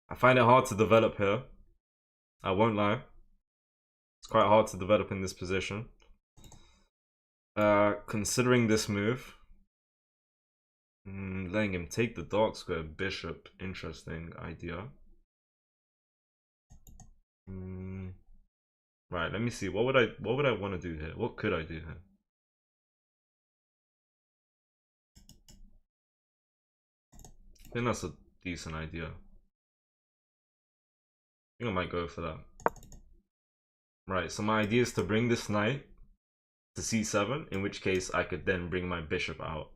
I find it hard to develop here. I won't lie. It's quite hard to develop in this position. Considering this move. Letting him take the dark square bishop. Interesting idea. Right, let me see. What would I want to do here? What could I do here? I think that's a decent idea. I think I might go for that. Right, so my idea is to bring this knight to c7, in which case I could then bring my bishop out.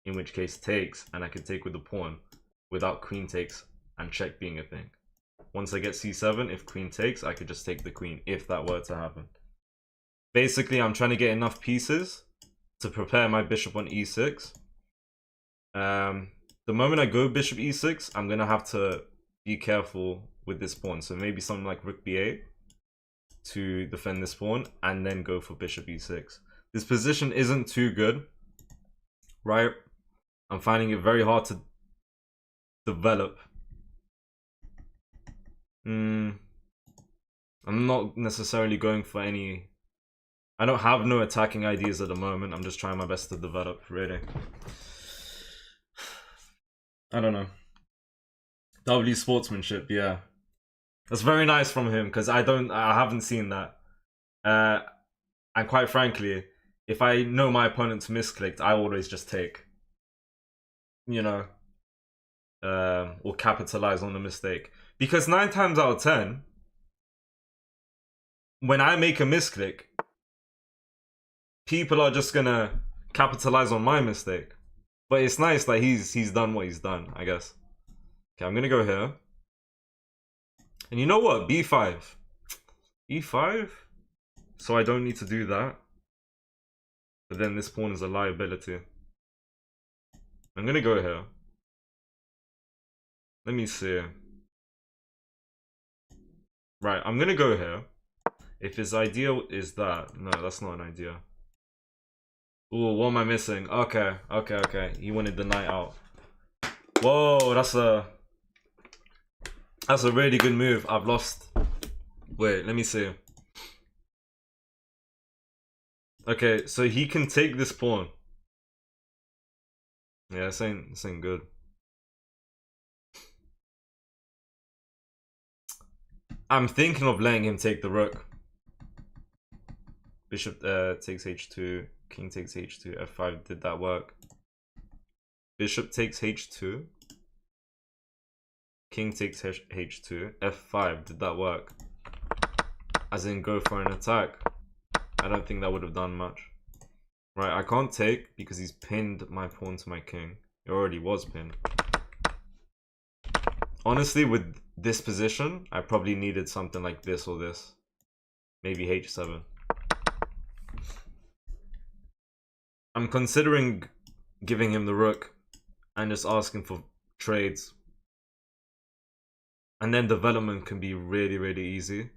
In which case takes, and I could take with the pawn without queen takes and check being a thing. Once I get c7, if queen takes, I could just take the queen, if that were to happen. Basically, I'm trying to get enough pieces to prepare my bishop on e6. The moment I go bishop e6, I'm going to have to be careful with this pawn. So maybe something like rook b8 to defend this pawn, and then go for bishop e6. This position isn't too good, right? I'm finding it very hard to develop. I'm not necessarily going for any... I don't have no attacking ideas at the moment. I'm just trying my best to develop, really. I don't know. W sportsmanship, yeah. That's very nice from him, because I haven't seen that. And quite frankly, if I know my opponent's misclicked, I always just take. You know, or capitalize on the mistake. Because 9 times out of 10, when I make a misclick, people are just gonna capitalize on my mistake. But it's nice that he's done what he's done, I guess. Okay, I'm gonna go here. And you know what? b5. e5? So I don't need to do that. But then this pawn is a liability. I'm gonna go here. Let me see. Right, I'm gonna go here. If his idea is that... No, that's not an idea. Ooh, what am I missing? Okay. He wanted the knight out. Whoa, that's a really good move. I've lost. Wait, let me see. Okay, so he can take this pawn. Yeah, this ain't good. I'm thinking of letting him take the rook. Bishop takes h2. King takes h2. f5. Did that work? Bishop takes h2. King takes h2. f5. Did that work? As in go for an attack. I don't think that would have done much. Right, I can't take because he's pinned my pawn to my king. It already was pinned. Honestly, with this position, I probably needed something like this or this. Maybe h7. I'm considering giving him the rook and just asking for trades. And then development can be really, really easy.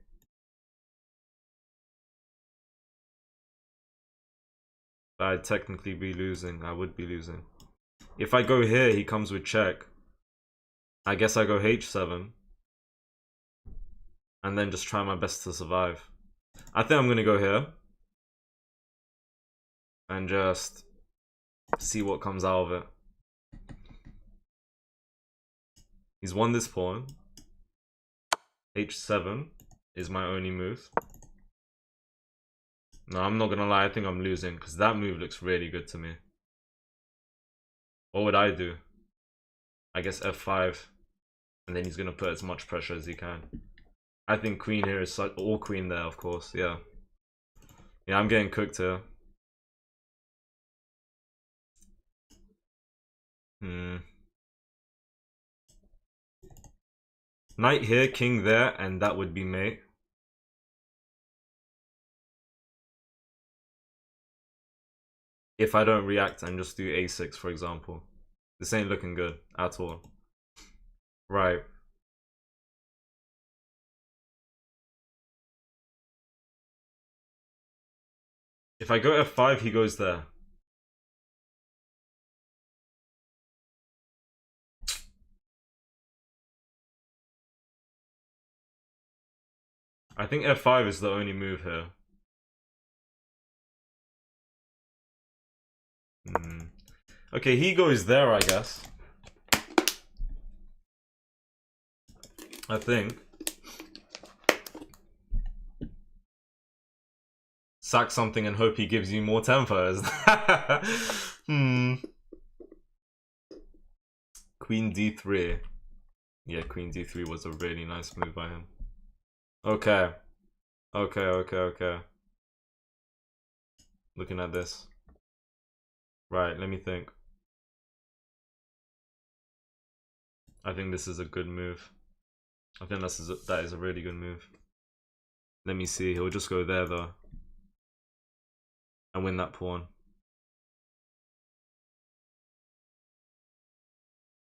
But I'd technically be losing. I would be losing. If I go here, he comes with check. I guess I go h7. And then just try my best to survive. I think I'm going to go here. And just see what comes out of it. He's won this pawn. h7 is my only move. No, I'm not gonna lie, I think I'm losing because that move looks really good to me. What would I do? I guess f5. And then he's gonna put as much pressure as he can. I think queen here is such... All queen there, of course, yeah. Yeah, I'm getting cooked here. Knight here, king there, and that would be mate. If I don't react and just do a6, for example. This ain't looking good at all. Right. If I go f5, he goes there. I think f5 is the only move here. Okay, he goes there, I guess. I think. Sack something and hope he gives you more tempos. Queen d3. Yeah, queen d3 was a really nice move by him. Okay. Okay. Looking at this. Right, let me think. I think this is a good move. I think that is a really good move. Let me see. He'll just go there though. And win that pawn.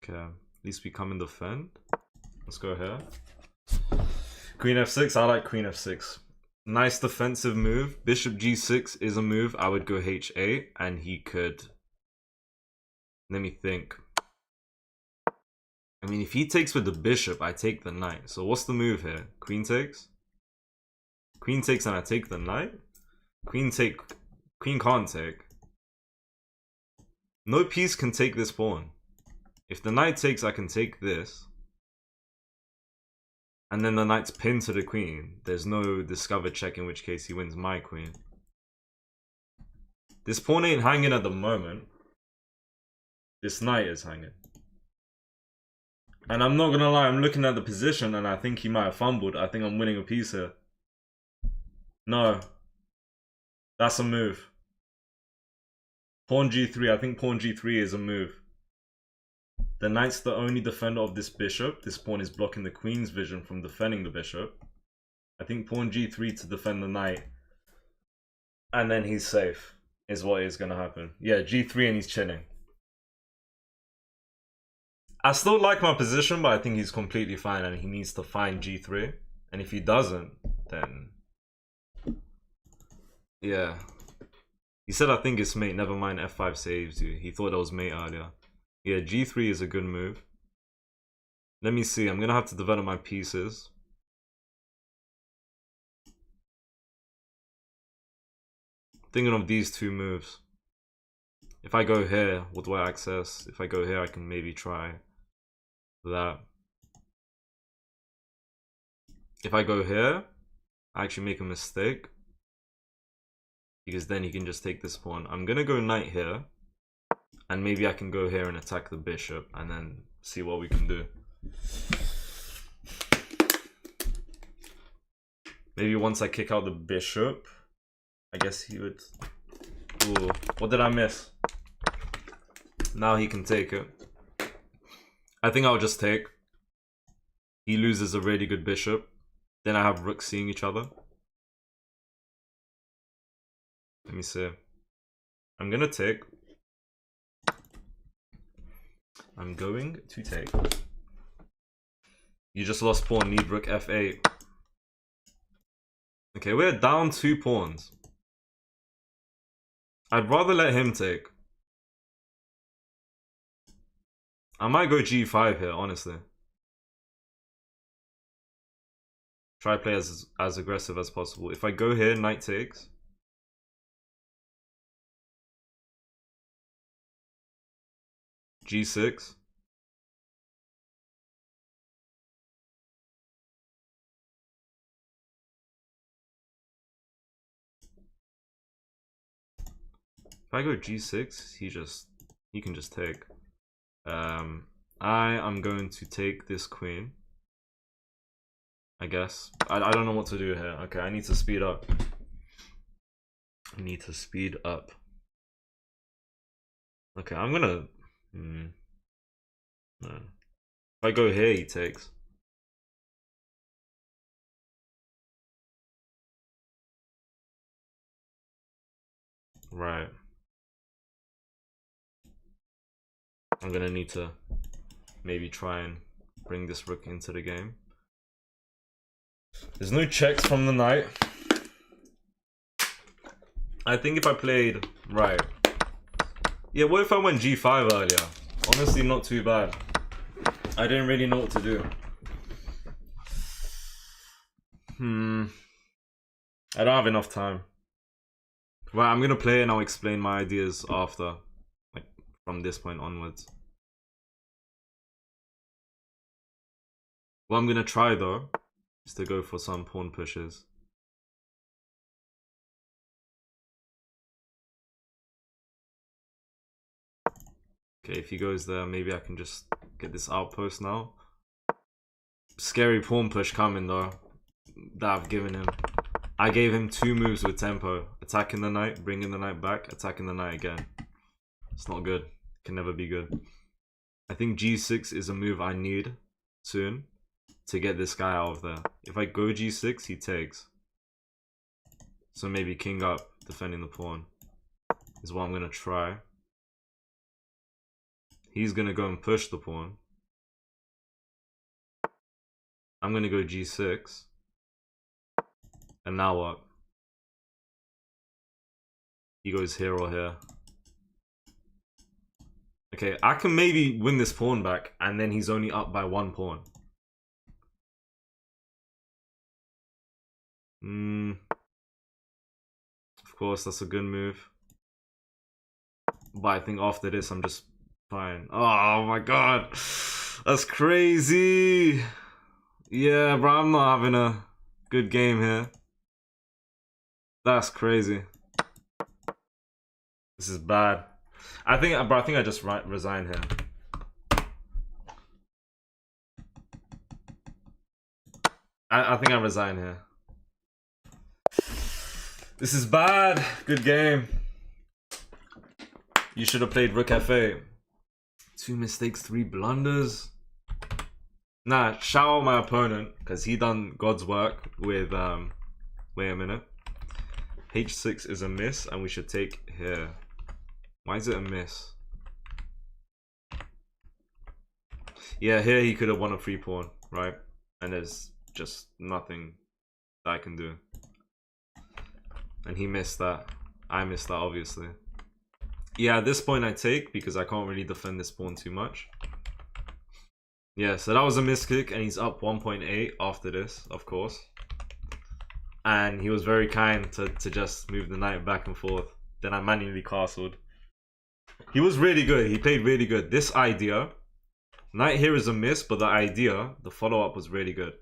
Okay. At least we come and defend. Let's go here. Queen f6. I like queen f6. Nice defensive move. Bishop g6 is a move. I would go h8 and he could... Let me think. I mean, if he takes with the bishop, I take the knight. So what's the move here? Queen takes? Queen takes and I take the knight? Queen can't take. No piece can take this pawn. If the knight takes, I can take this. And then the knight's pinned to the queen. There's no discovered check, in which case he wins my queen. This pawn ain't hanging at the moment. This knight is hanging. And I'm not gonna lie, I'm looking at the position and I think he might have fumbled. I think I'm winning a piece here. No. That's a move. Pawn g3, I think pawn g3 is a move. The knight's the only defender of this bishop. This pawn is blocking the queen's vision from defending the bishop. I think pawn g3 to defend the knight. And then he's safe, is what is gonna happen. Yeah, g3 and he's chilling. I still like my position, but I think he's completely fine and he needs to find g3. And if he doesn't, then... Yeah. He said, I think it's mate. Never mind, f5 saves you. He thought that was mate earlier. Yeah, g3 is a good move. Let me see. I'm going to have to develop my pieces. Thinking of these two moves. If I go here, what do I access? If I go here, I can maybe try that. If I go here, I actually make a mistake. Because then he can just take this pawn. I'm going to go knight here. And maybe I can go here and attack the bishop. And then see what we can do. Maybe once I kick out the bishop, I guess he would... Ooh, what did I miss? Now he can take it. I think I'll just take. He loses a really good bishop. Then I have rooks seeing each other. Let me see. I'm gonna take. I'm going to take. You just lost pawn, need rook f8. Okay, we're down 2 pawns. I'd rather let him take. I might go g5 here, honestly. Try play as aggressive as possible. If I go here, knight takes. g6. If I go g6, he can just take. I am going to take this queen. I guess. I don't know what to do here. Okay, I need to speed up. I need to speed up. Okay, I'm gonna... No. If I go here, he takes. Right. I'm gonna need to maybe try and bring this rook into the game. There's no checks from the knight. I think if I played... Right. Yeah, what if I went g5 earlier? Honestly, not too bad. I didn't really know what to do. I don't have enough time. Right, I'm gonna play and I'll explain my ideas after. Like, from this point onwards. What I'm gonna try though is to go for some pawn pushes. Okay, if he goes there, maybe I can just get this outpost now. Scary pawn push coming though, that I've given him. I gave him 2 moves with tempo. Attacking the knight, bringing the knight back, attacking the knight again. It's not good. Can never be good. I think g6 is a move I need soon to get this guy out of there. If I go g6, he takes. So maybe king up, defending the pawn, is what I'm going to try. He's going to go and push the pawn. I'm going to go g6. And now what? He goes here or here. Okay, I can maybe win this pawn back, and then he's only up by 1 pawn. Of course, that's a good move. But I think after this, I'm just fine. Oh my god. That's crazy. Yeah, bro, I'm not having a good game here. That's crazy. This is bad. I think I just resign here. I think I resign here. This is bad. Good game. You should have played Rook F8. 2 mistakes, 3 blunders. Nah, shout out my opponent, because he done God's work with, wait a minute. H6 is a miss, and we should take here. Why is it a miss? Yeah, here he could have won a free pawn, right? And there's just nothing that I can do. And he missed that. I missed that, obviously. Yeah, at this point I take, because I can't really defend this pawn too much. Yeah, so that was a miskick, and he's up 1.8 after this, of course. And he was very kind to just move the knight back and forth. Then I manually castled. He was really good. He played really good. This idea, knight here is a miss, but the idea, the follow-up was really good.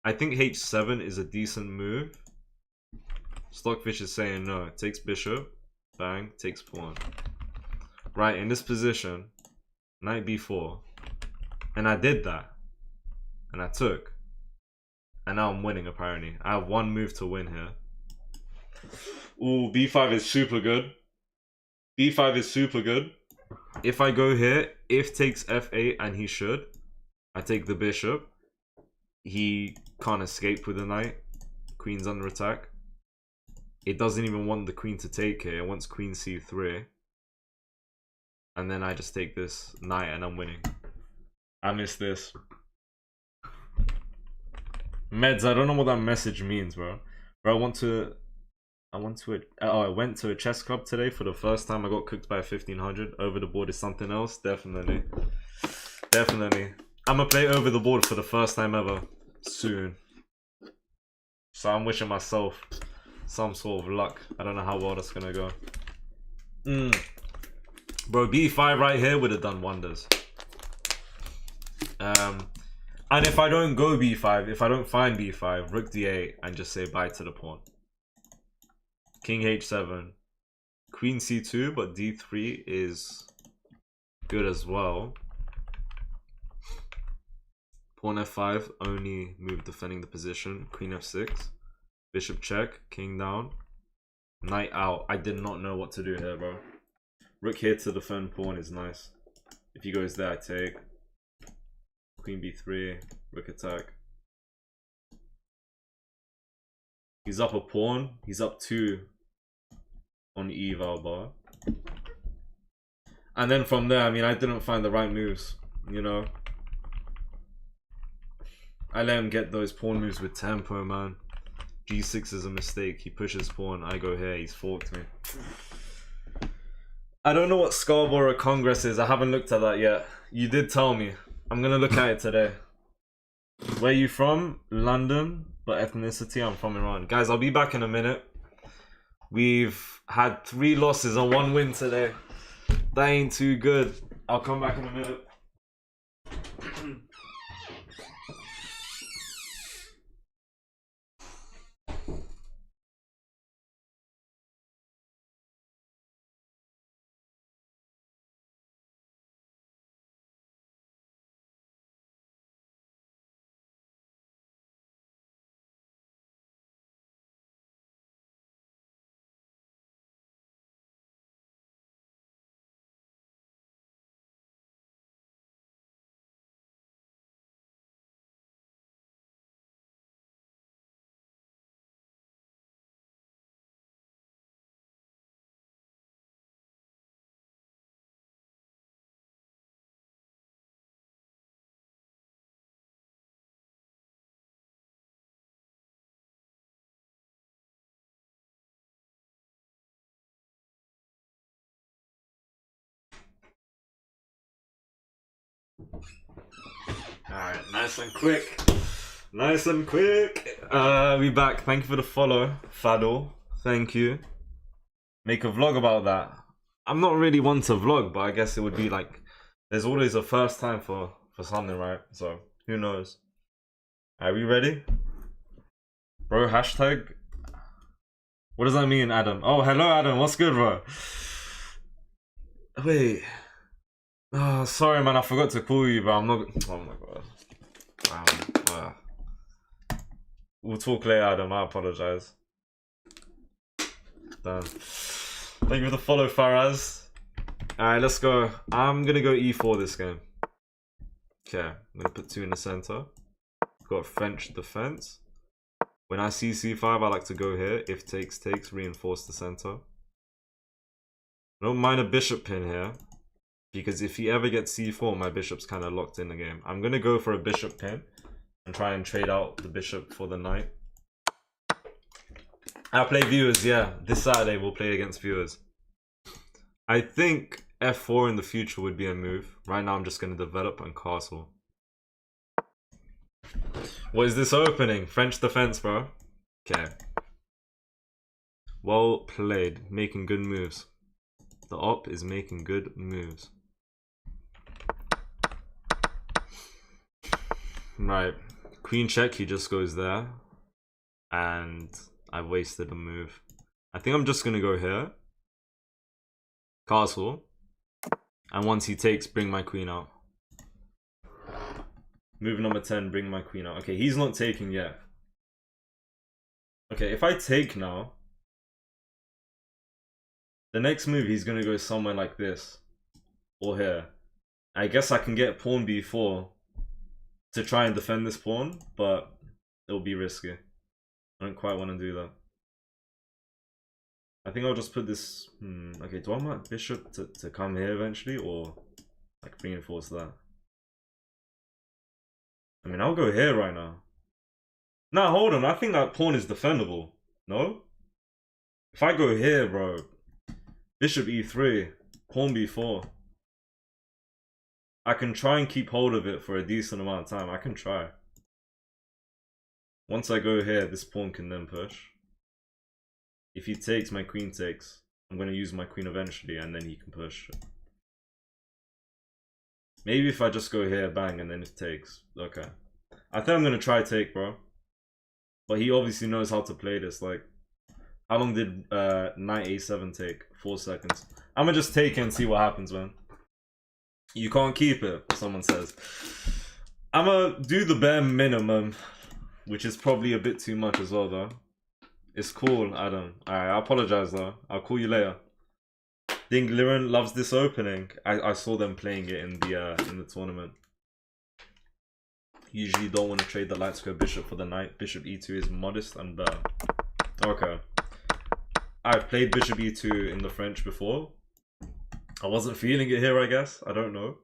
I think h7 is a decent move. Stockfish is saying no. Takes bishop. Bang. Takes pawn. Right, in this position, knight b4. And I did that. And I took. And now I'm winning, apparently. I have 1 move to win here. Ooh, b5 is super good. b5 is super good. If I go here, if takes f8, and he should, I take the bishop. He can't escape with the knight. Queen's under attack. It doesn't even want the queen to take here. It wants queen c3. And then I just take this knight and I'm winning. I missed this. Meds, I don't know what that message means, bro. Bro, I went to a chess club today for the first time. I got cooked by a 1500. Over the board is something else. Definitely. Definitely. I'm gonna play over the board for the first time ever soon. So I'm wishing myself some sort of luck. I don't know how well that's gonna go. Bro, b5 right here would have done wonders. And if I don't go b5, if I don't find b5, rook d8 and just say bye to the pawn. King h7. Queen c2, but d3 is good as well. Pawn f5, only move defending the position. Queen f6. Bishop check, king down. Knight out. I did not know what to do here, bro. Rook here to defend pawn is nice. If he goes there, I take. Queen b3, rook attack. He's up a pawn. He's up 2. on eval bar. And then from there, I mean, I didn't find the right moves, you know. I let him get those pawn moves with tempo, man. G6 is a mistake. He pushes pawn. I go here. He's forked me. I don't know what Scarborough Congress is. I haven't looked at that yet. You did tell me. I'm gonna look at it today. Where you from? London, but ethnicity, I'm from Iran. Guys, I'll be back in a minute. We've had 3 losses and 1 win today. That ain't too good. I'll come back in a minute. Alright, nice and quick. Nice and quick. We back. Thank you for the follow, Fadol. Thank you. Make a vlog about that. I'm not really one to vlog, but I guess it would be like, there's always a first time for something, right? So, who knows? Are we ready? Bro, hashtag. What does that mean, Adam? Oh, hello, Adam. What's good, bro? Wait. Oh, sorry, man. I forgot to call you, but I'm not. Oh my god. Wow. We'll talk later, Adam. I apologize. Damn. Thank you for the follow, Faraz. Alright, let's go. I'm gonna go e4 this game. Okay, I'm gonna put 2 in the center. Got French defense. When I see c5, I like to go here. If takes, reinforce the center. I don't mind a bishop pin here, because if he ever gets c4, my bishop's kind of locked in the game. I'm gonna go for a bishop pin and try and trade out the bishop for the knight. I'll play viewers, yeah. This Saturday we'll play against viewers. I think f4 in the future would be a move. Right now I'm just gonna develop and castle. What is this opening? French defense, bro. Okay. Well played. Making good moves. The op is making good moves. Right. Queen check, he just goes there. And I wasted a move. I think I'm just gonna go here. Castle. And once he takes, bring my queen out. Move number 10, bring my queen out. Okay, he's not taking yet. Okay, if I take now, the next move he's gonna go somewhere like this. Or here. I guess I can get pawn b4 to try and defend this pawn, but it'll be risky. I don't quite want to do that. I think I'll just put this... Okay, do I want my bishop to come here eventually, or like reinforce that? I mean, I'll go here right now. Nah, hold on. I think that pawn is defendable. No? If I go here, bro. Bishop e3. Pawn b4. I can try and keep hold of it for a decent amount of time. I can try. Once I go here, this pawn can then push. If he takes, my queen takes. I'm going to use my queen eventually, and then he can push. Maybe if I just go here, bang, and then it takes. Okay. I think I'm going to try take, bro. But he obviously knows how to play this. Like, how long did knight a7 take? 4 seconds. I'm going to just take it and see what happens, man. You can't keep it, someone says. I'm going to do the bare minimum, which is probably a bit too much as well, though. It's cool, Adam. Alright, I apologize, though. I'll call you later. Ding Liren loves this opening. I saw them playing it in the tournament. Usually don't want to trade the light square bishop for the knight. Bishop e2 is modest and okay. I've played bishop e2 in the French before. I wasn't feeling it here, I guess. I don't know.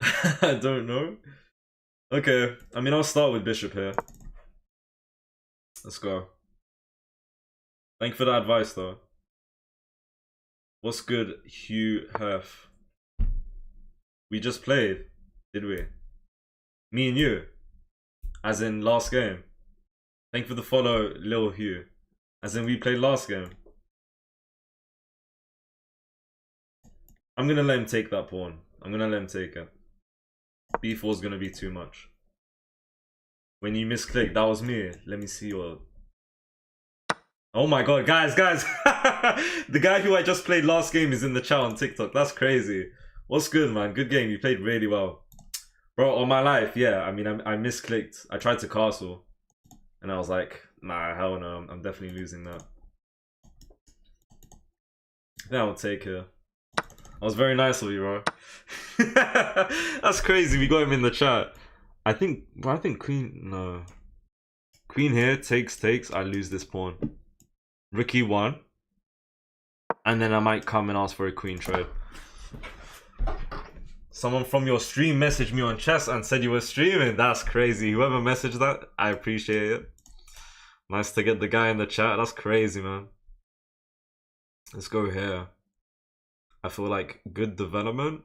I don't know. Okay, I mean, I'll start with bishop here. Let's go. Thank you for the advice, though. What's good, Hugh Herf? We just played, did we? Me and you. As in last game. Thank you for the follow, Lil Hugh. As in we played last game. I'm gonna let him take that pawn. I'm gonna let him take it. B4 is gonna be too much. When you misclick, that was me. Let me see your... Oh my god, guys. The guy who I just played last game is in the chat on TikTok. That's crazy. What's good, man? Good game. You played really well. Bro, on my life, yeah. I mean, I misclicked. I tried to castle. And I was like, nah, hell no. I'm definitely losing that. Then I'll take her. I was very nice of you, bro. That's crazy. We got him in the chat. I think queen... No. Queen here, takes. I lose this pawn. Ricky won. And then I might come and ask for a queen trade. Someone from your stream messaged me on chess and said you were streaming. That's crazy. Whoever messaged that, I appreciate it. Nice to get the guy in the chat. That's crazy, man. Let's go here. I feel like good development,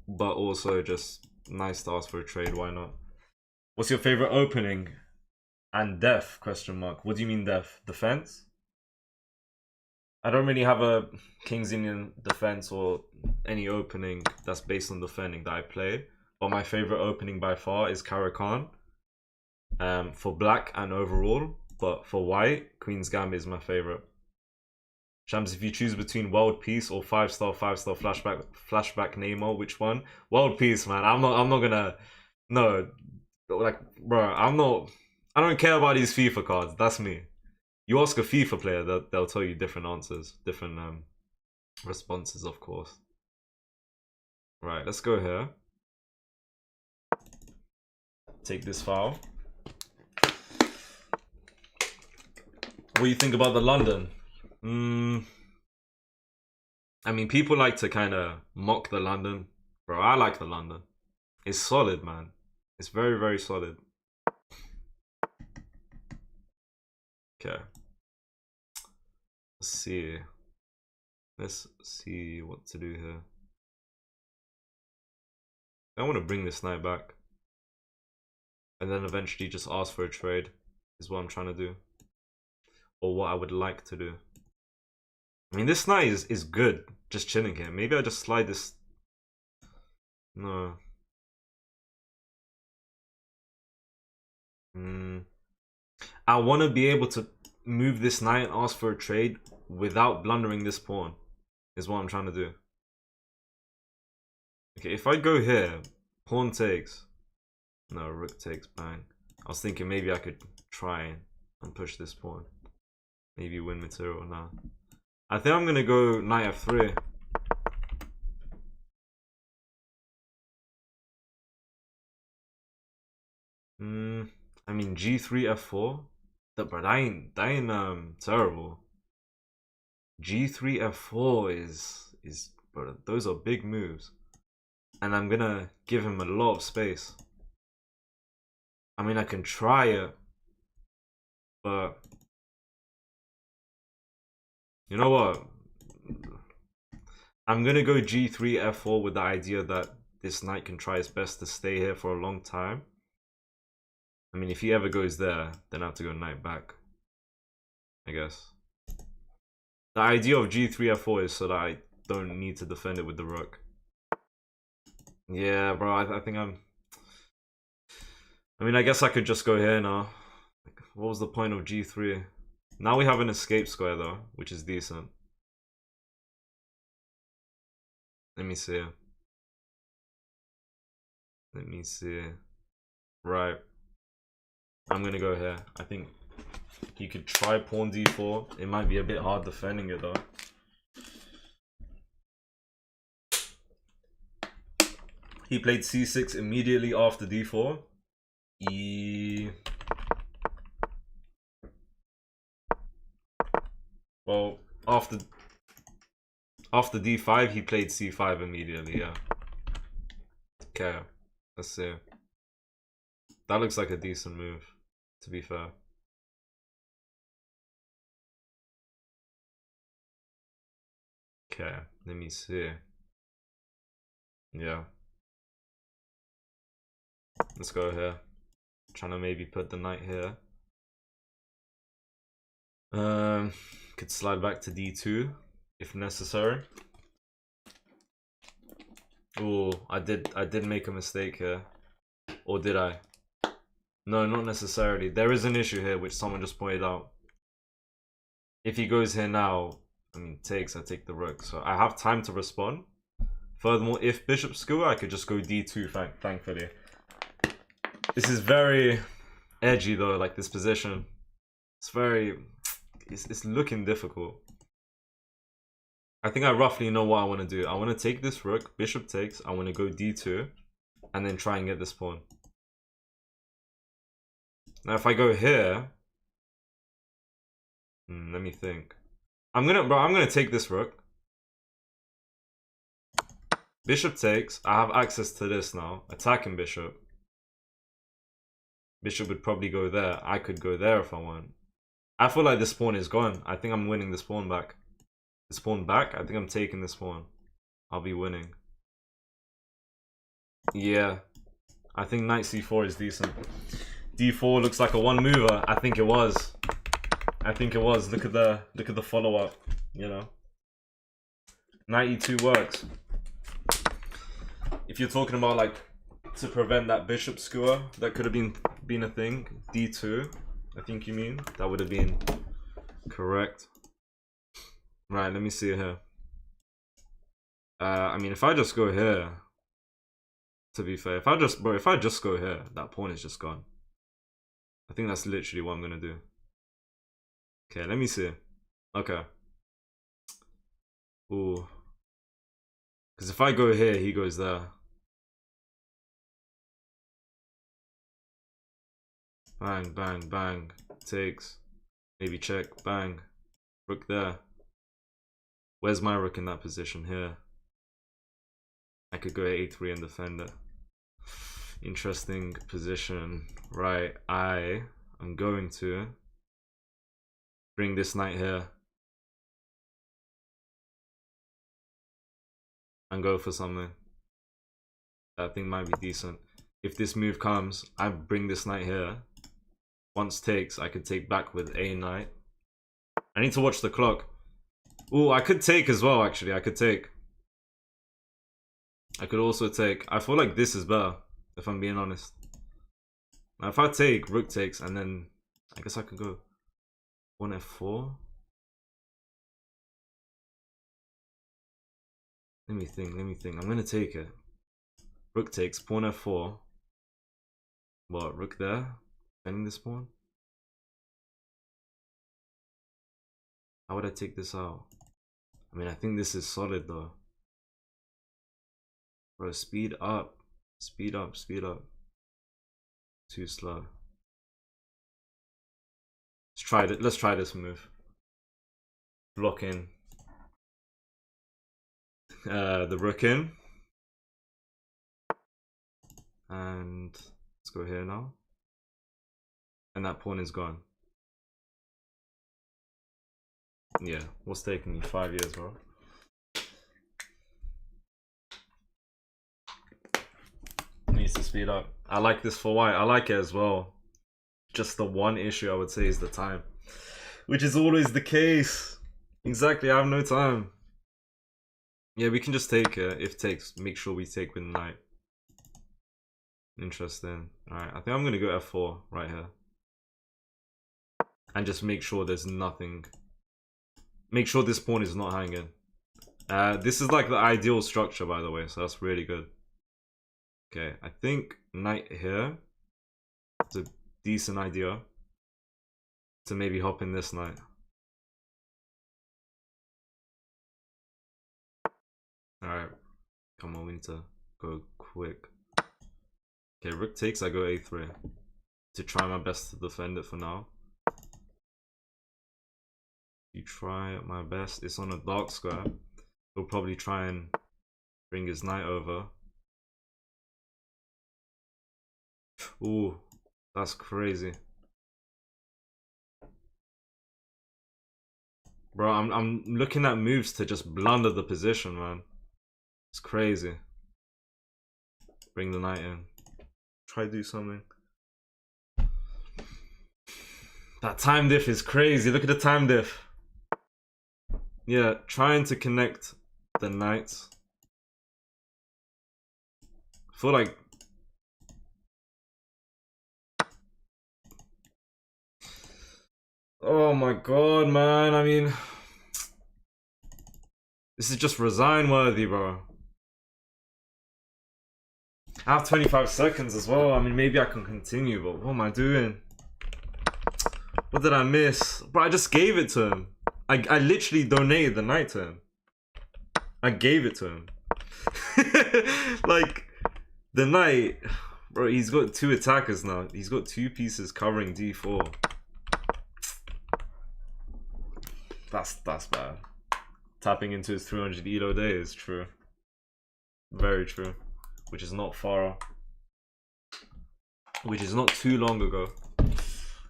but also just nice to ask for a trade. Why not? What's your favorite opening? And def, question mark. What do you mean def? Defense? I don't really have a King's Indian defense or any opening that's based on defending that I play. But my favorite opening by far is Karakan. For black and overall. But for white, Queen's Gambit is my favorite. Shams, if you choose between World Peace or 5-star flashback Neymar, which one? World Peace, man. I'm not gonna... No. Like, bro, I don't care about these FIFA cards. That's me. You ask a FIFA player, they'll tell you different answers, different responses, of course. Right, let's go here. Take this file. What do you think about the London? I mean, people like to kind of mock the London. Bro, I like the London. It's solid, man. It's very, very solid. Okay. Let's see. Let's see what to do here. I want to bring this knight back. And then eventually just ask for a trade. Is what I'm trying to do. Or what I would like to do. I mean, this knight is good. Just chilling here. Maybe I just slide this. No. I want to be able to move this knight and ask for a trade without blundering this pawn. Is what I'm trying to do. Okay, if I go here, pawn takes. No, rook takes, bang. I was thinking maybe I could try and push this pawn. Maybe win material now. I think I'm going to go knight f3. I mean g3 f4. But that ain't terrible. G3 f4 is bro, those are big moves. And I'm gonna give him a lot of space. I mean, I can try it, but you know what? I'm gonna go g3 f4 with the idea that this knight can try his best to stay here for a long time. I mean, if he ever goes there, then I have to go knight back, I guess. The idea of g3 f4 is so that I don't need to defend it with the rook. Yeah, bro, I think I mean, I guess I could just go here now. What was the point of g3? Now we have an escape square, though, which is decent. Let me see. Let me see. Right. I'm gonna go here. I think you could try pawn d4. It might be a bit hard defending it though. He played c6 immediately after d4. Well, after d5, he played c5 immediately. Yeah. Okay, let's see. That looks like a decent move, to be fair. Okay, let me see. Yeah. Let's go here. Trying to maybe put the knight here. Could slide back to d2 if necessary. Oh, I did make a mistake here. Or did I? No, not necessarily. There is an issue here which someone just pointed out. If he goes here now, I mean takes, I take the rook. So I have time to respond. Furthermore, if bishop skewer, I could just go d2, thankfully. This is very edgy though, like this position. It's very... It's looking difficult. I think I roughly know what I want to do. I want to take this rook, bishop takes, I want to go d2, and then try and get this pawn. Now if I go here... let me think. I'm gonna take this rook. Bishop takes, I have access to this now. Attacking bishop. Bishop would probably go there. I could go there if I want. I feel like this pawn is gone. I think I'm winning this pawn back. This pawn back? I think I'm taking this pawn. I'll be winning. Yeah. I think knight c4 is decent. d4 looks like a one mover. I think it was. I think it was. Look at the follow-up, you know. Knight e2 works. If you're talking about like to prevent that bishop skewer, that could have been a thing. d2, I think you mean. That would have been correct. Right, let me see here. I mean, if I just go here, to be fair, if I just go here, that pawn is just gone. I think that's literally what I'm gonna do. Okay, let me see. Okay. Ooh. Because if I go here, he goes there. Bang, bang, bang. Takes. Maybe check. Bang. Rook there. Where's my rook in that position? Here. I could go a3 and defend it. Interesting position. Right. I am going to bring this knight here. And go for something that I think might be decent. If this move comes, I bring this knight here. Once takes, I could take back with a knight. I need to watch the clock. Ooh, I could take as well, actually. I could take. I could also take. I feel like this is better, if I'm being honest. Now, if I take, rook takes, and then I guess I could go pawn f4. Let me think. I'm going to take it. Rook takes, pawn f4. What, rook there? Defending this pawn? How would I take this out? I mean, I think this is solid though. Bro, speed up. Speed up. Too slow. Let's try this move. Block in. The rook in. And let's go here now. And that pawn is gone. Yeah, what's taking me 5 years, bro? Needs to speed up. I like this for white. I like it as well. Just the one issue I would say is the time, which is always the case. Exactly, I have no time. Yeah, we can just take it. If takes, make sure we take with knight. Interesting. Alright, I think I'm gonna go f4 right here. And just make sure there's nothing. Make sure this pawn is not hanging. This is like the ideal structure, by the way, so that's really good. Okay, I think knight here is a decent idea to maybe hop in this knight. Alright, come on, we need to go quick. Okay, rook takes, I go a3 to try my best to defend it for now. You try my best. It's on a dark square. He'll probably try and bring his knight over. Ooh, that's crazy. Bro, I'm looking at moves to just blunder the position, man. It's crazy. Bring the knight in. Try to do something. That time diff is crazy. Look at the time diff. Yeah, trying to connect the knights. I feel like oh my god, man. I mean, this is just resign worthy, bro. I have 25 seconds as well. I mean, maybe I can continue, but what am I doing? What did I miss? Bro, I just gave it to him. I literally donated the knight to him. I gave it to him. Like, the knight... Bro, he's got 2 attackers now. He's got 2 pieces covering d4. That's bad. Tapping into his 300 elo day is true. Very true. Which is not far off. Which is not too long ago.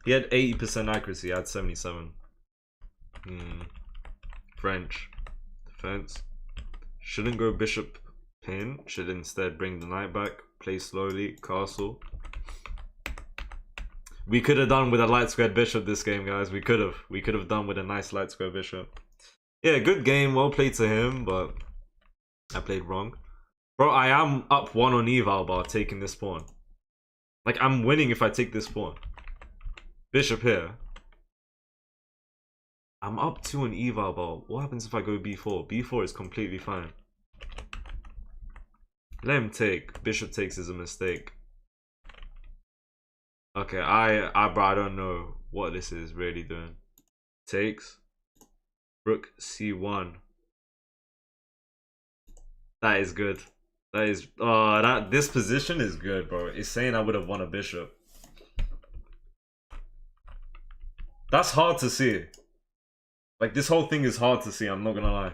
He had 80% accuracy, I had 77. French. Defense. Shouldn't go bishop pin. Should instead bring the knight back. Play slowly. Castle. We could have done with a light squared bishop this game, guys. We could have done with a nice light square bishop. Yeah, good game. Well played to him, but I played wrong. Bro, I am up 1 on eval bar taking this pawn. Like, I'm winning if I take this pawn. Bishop here. I'm up 2 on eval bar. What happens if I go b4? b4 is completely fine. Let him take. Bishop takes is a mistake. Okay, bro, I don't know what this is really doing. Takes. Rook c1. That is good. That is this position is good, bro. It's saying I would have won a bishop. That's hard to see. Like, this whole thing is hard to see, I'm not gonna lie.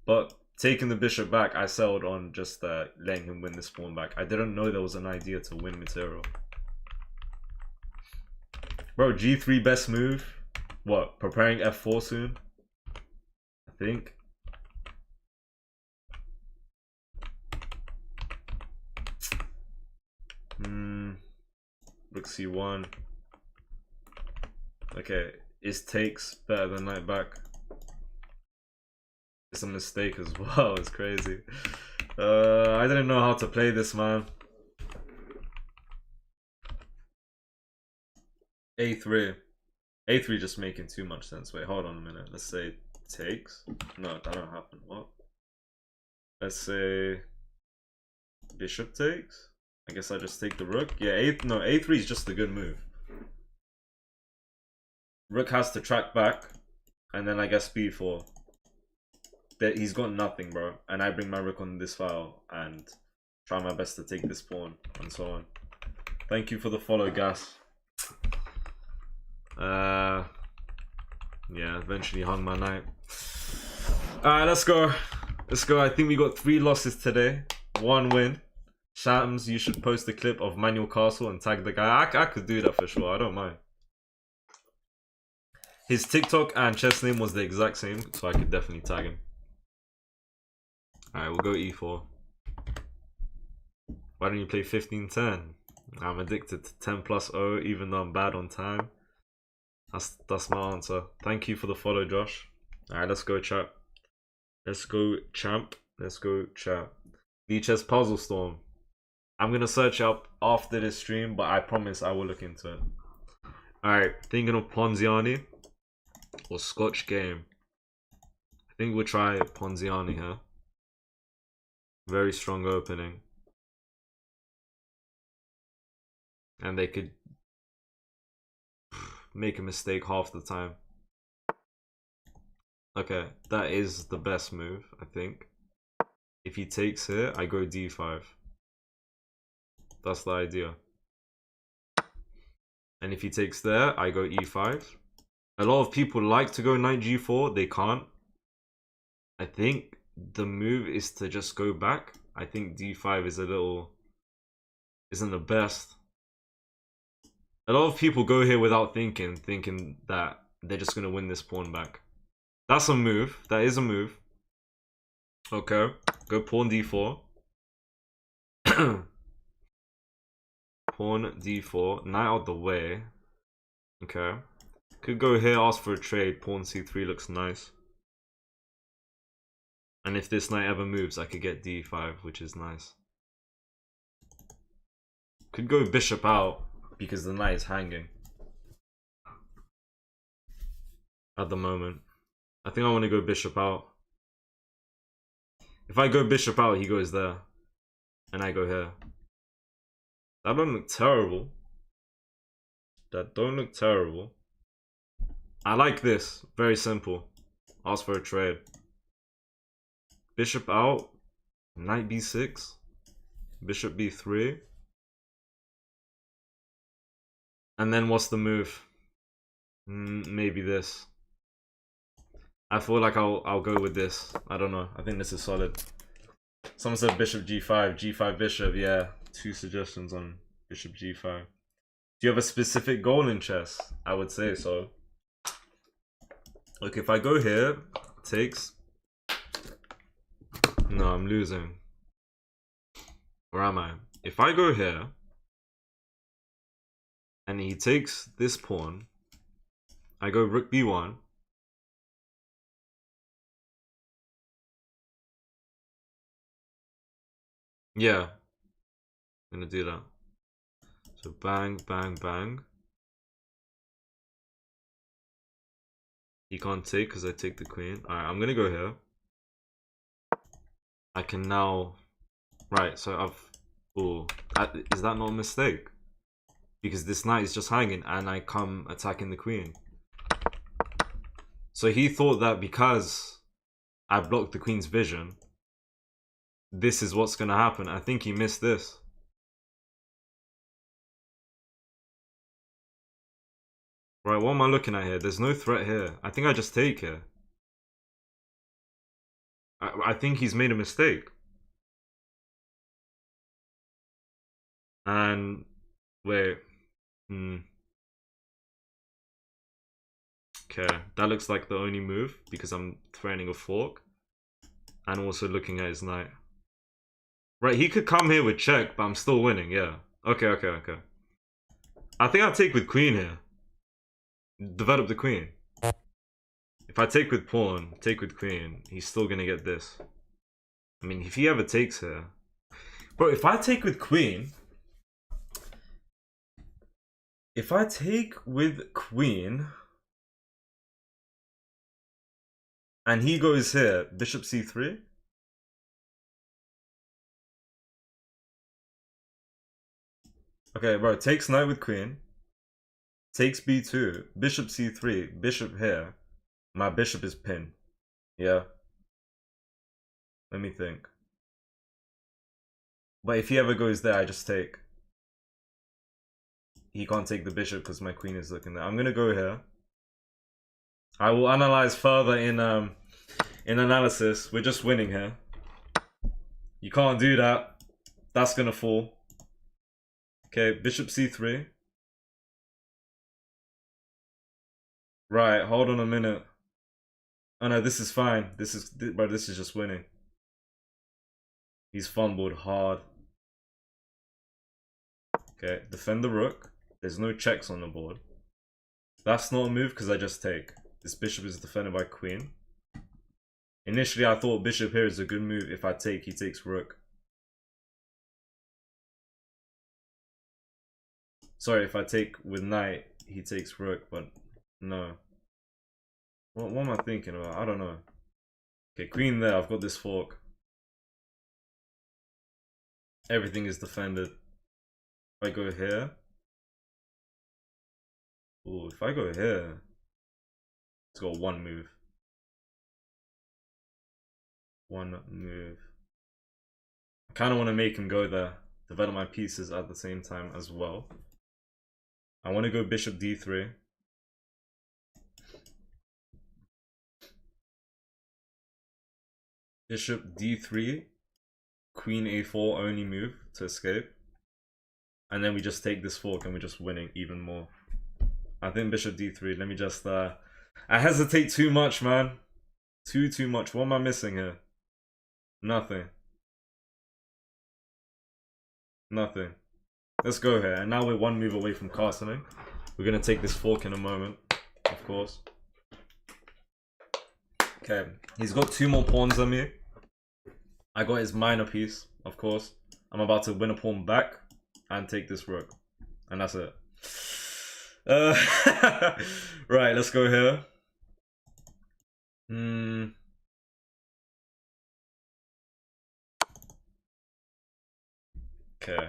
But taking the bishop back, I settled on just letting him win this pawn back. I didn't know there was an idea to win material. Bro, g3 best move. What? Preparing f4 soon? I think. Rook c1. Okay, is takes better than knight back? It's a mistake as well. It's crazy. I didn't know how to play this, man. a3. a3 just making too much sense. Wait, hold on a minute. Let's say takes. No, that don't happen. What? Let's say bishop takes. I guess I just take the rook. Yeah, a3 is just a good move. Rook has to track back, and then I guess b4. He's got nothing, bro. And I bring my rook on this file and try my best to take this pawn and so on. Thank you for the follow, Gas. Yeah, eventually hung my knight. Alright, let's go. Let's go. I think we got 3 losses today. 1 win. Shams, you should post a clip of Manuel Castle and tag the guy. I could do that for sure. I don't mind. His TikTok and chess name was the exact same, so I could definitely tag him. Alright, we'll go e4. Why don't you play 15-10? I'm addicted to 10 plus 0, even though I'm bad on time. That's my answer. Thank you for the follow, Josh. Alright, let's go, chat. Let's go, champ. Let's go, chat. Chess Puzzle Storm. I'm gonna search up after this stream, but I promise I will look into it. Alright, thinking of Ponziani or Scotch Game. I think we'll try Ponziani here. Very strong opening. And they could make a mistake half the time. Okay, that is the best move, I think. If he takes here, I go d5. That's the idea. And if he takes there, I go e5. A lot of people like to go knight g4. They can't. I think the move is to just go back. I think d5 is isn't the best. A lot of people go here without thinking that they're just going to win this pawn back. That's a move. That is a move. Okay. Go pawn d4. Pawn d4. Knight out the way. Okay. Could go here, ask for a trade. Pawn c3 looks nice. And if this knight ever moves, I could get d5, which is nice. Could go bishop out because the knight is hanging at the moment. I think I want to go bishop out. If I go bishop out, he goes there. And I go here. That don't look terrible. That don't look terrible. I like this. Very simple. Ask for a trade. Bishop out. Knight b6. Bishop b3. And then what's the move? Maybe this. I feel like I'll go with this. I don't know. I think this is solid. Someone said bishop g5. G5 bishop. Yeah. 2 suggestions on bishop g5. Do you have a specific goal in chess? I would say so. Look, if I go here, takes. No, I'm losing. Where am I? If I go here, and he takes this pawn, I go rook b1. Yeah, I'm gonna do that. So bang, bang, bang. He can't take because I take the queen. Alright, I'm gonna go here. I can now... Right, so I've... Oh, is that not a mistake? Because this knight is just hanging and I come attacking the queen. So he thought that because I blocked the queen's vision, this is what's gonna happen. I think he missed this. Right, what am I looking at here? There's no threat here. I think I just take here. I think he's made a mistake. And... Wait. Okay, that looks like the only move because I'm threatening a fork. And also looking at his knight. Right, he could come here with check, but I'm still winning, yeah. Okay. I think I'll take with queen here. Develop the queen. If I take with pawn, take with queen, he's still gonna get this. I mean, if he ever takes here... Bro, if I take with queen... If I take with queen... And he goes here, bishop c3... Okay, bro, takes knight with queen. Takes b2, bishop c3, bishop here. My bishop is pinned. Yeah. Let me think. But if he ever goes there, I just take. He can't take the bishop because my queen is looking there. I'm gonna go here. I will analyze further in analysis. We're just winning here. You can't do that. That's gonna fall. Okay, bishop c3. Right, hold on a minute. Oh no, this is fine. This is just winning. He's fumbled hard. Okay, defend the rook. There's no checks on the board. That's not a move because I just take. This bishop is defended by queen. Initially, I thought bishop here is a good move. If I take, he takes rook. Sorry, if I take with knight, he takes rook, but no. What am I thinking about? I don't know. Okay, queen there. I've got this fork. Everything is defended. If I go here. Ooh, if I go here. It's got one move. One move. I kind of want to make him go there. Develop my pieces at the same time as well. I want to go bishop d3. Bishop d3, queen a4 only move to escape. And then we just take this fork and we're just winning even more. I think bishop d3. Let me just I hesitate too much, man. Too much. What am I missing here? Nothing. Nothing. Let's go here. And now we're one move away from castling. We're gonna take this fork in a moment, of course. Okay, he's got 2 more pawns than me. I got his minor piece, of course. I'm about to win a pawn back and take this rook. And that's it. Right, let's go here. Okay.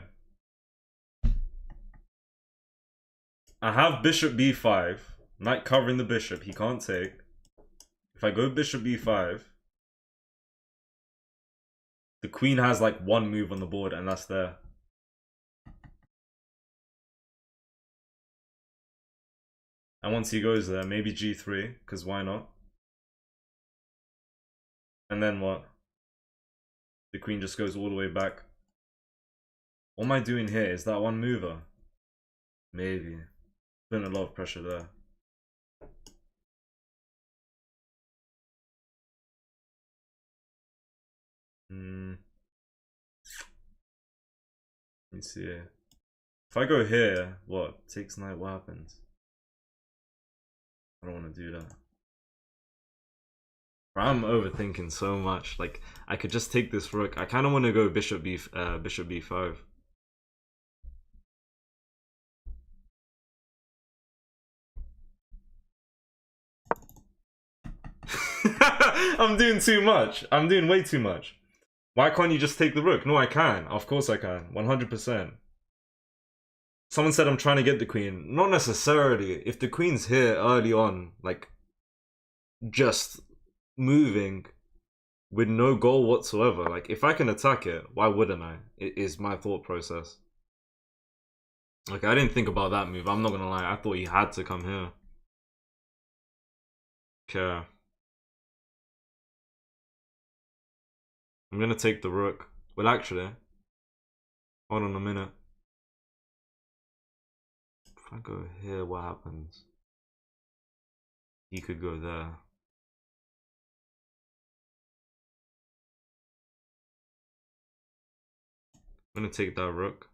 I have bishop b5. Knight covering the bishop. He can't take. If I go bishop b5, the queen has like 1 move on the board and that's there. And once he goes there, maybe g3, because why not? And then what? The queen just goes all the way back. What am I doing here? Is that 1 mover? Maybe. Been a lot of pressure there. Let me see here. If I go here, what? Takes knight, what happens? I don't want to do that. I'm overthinking so much. Like, I could just take this rook. I kind of want to go bishop b5. I'm doing too much. I'm doing way too much. Why can't you just take the rook? No, I can. Of course I can. 100%. Someone said I'm trying to get the queen. Not necessarily. If the queen's here early on, like, just moving with no goal whatsoever, like, if I can attack it, why wouldn't I? It is my thought process. Like, I didn't think about that move. I'm not gonna lie. I thought he had to come here. Okay. I'm gonna take the rook. Well, actually, hold on a minute. If I go here, what happens? He could go there. I'm gonna take that rook.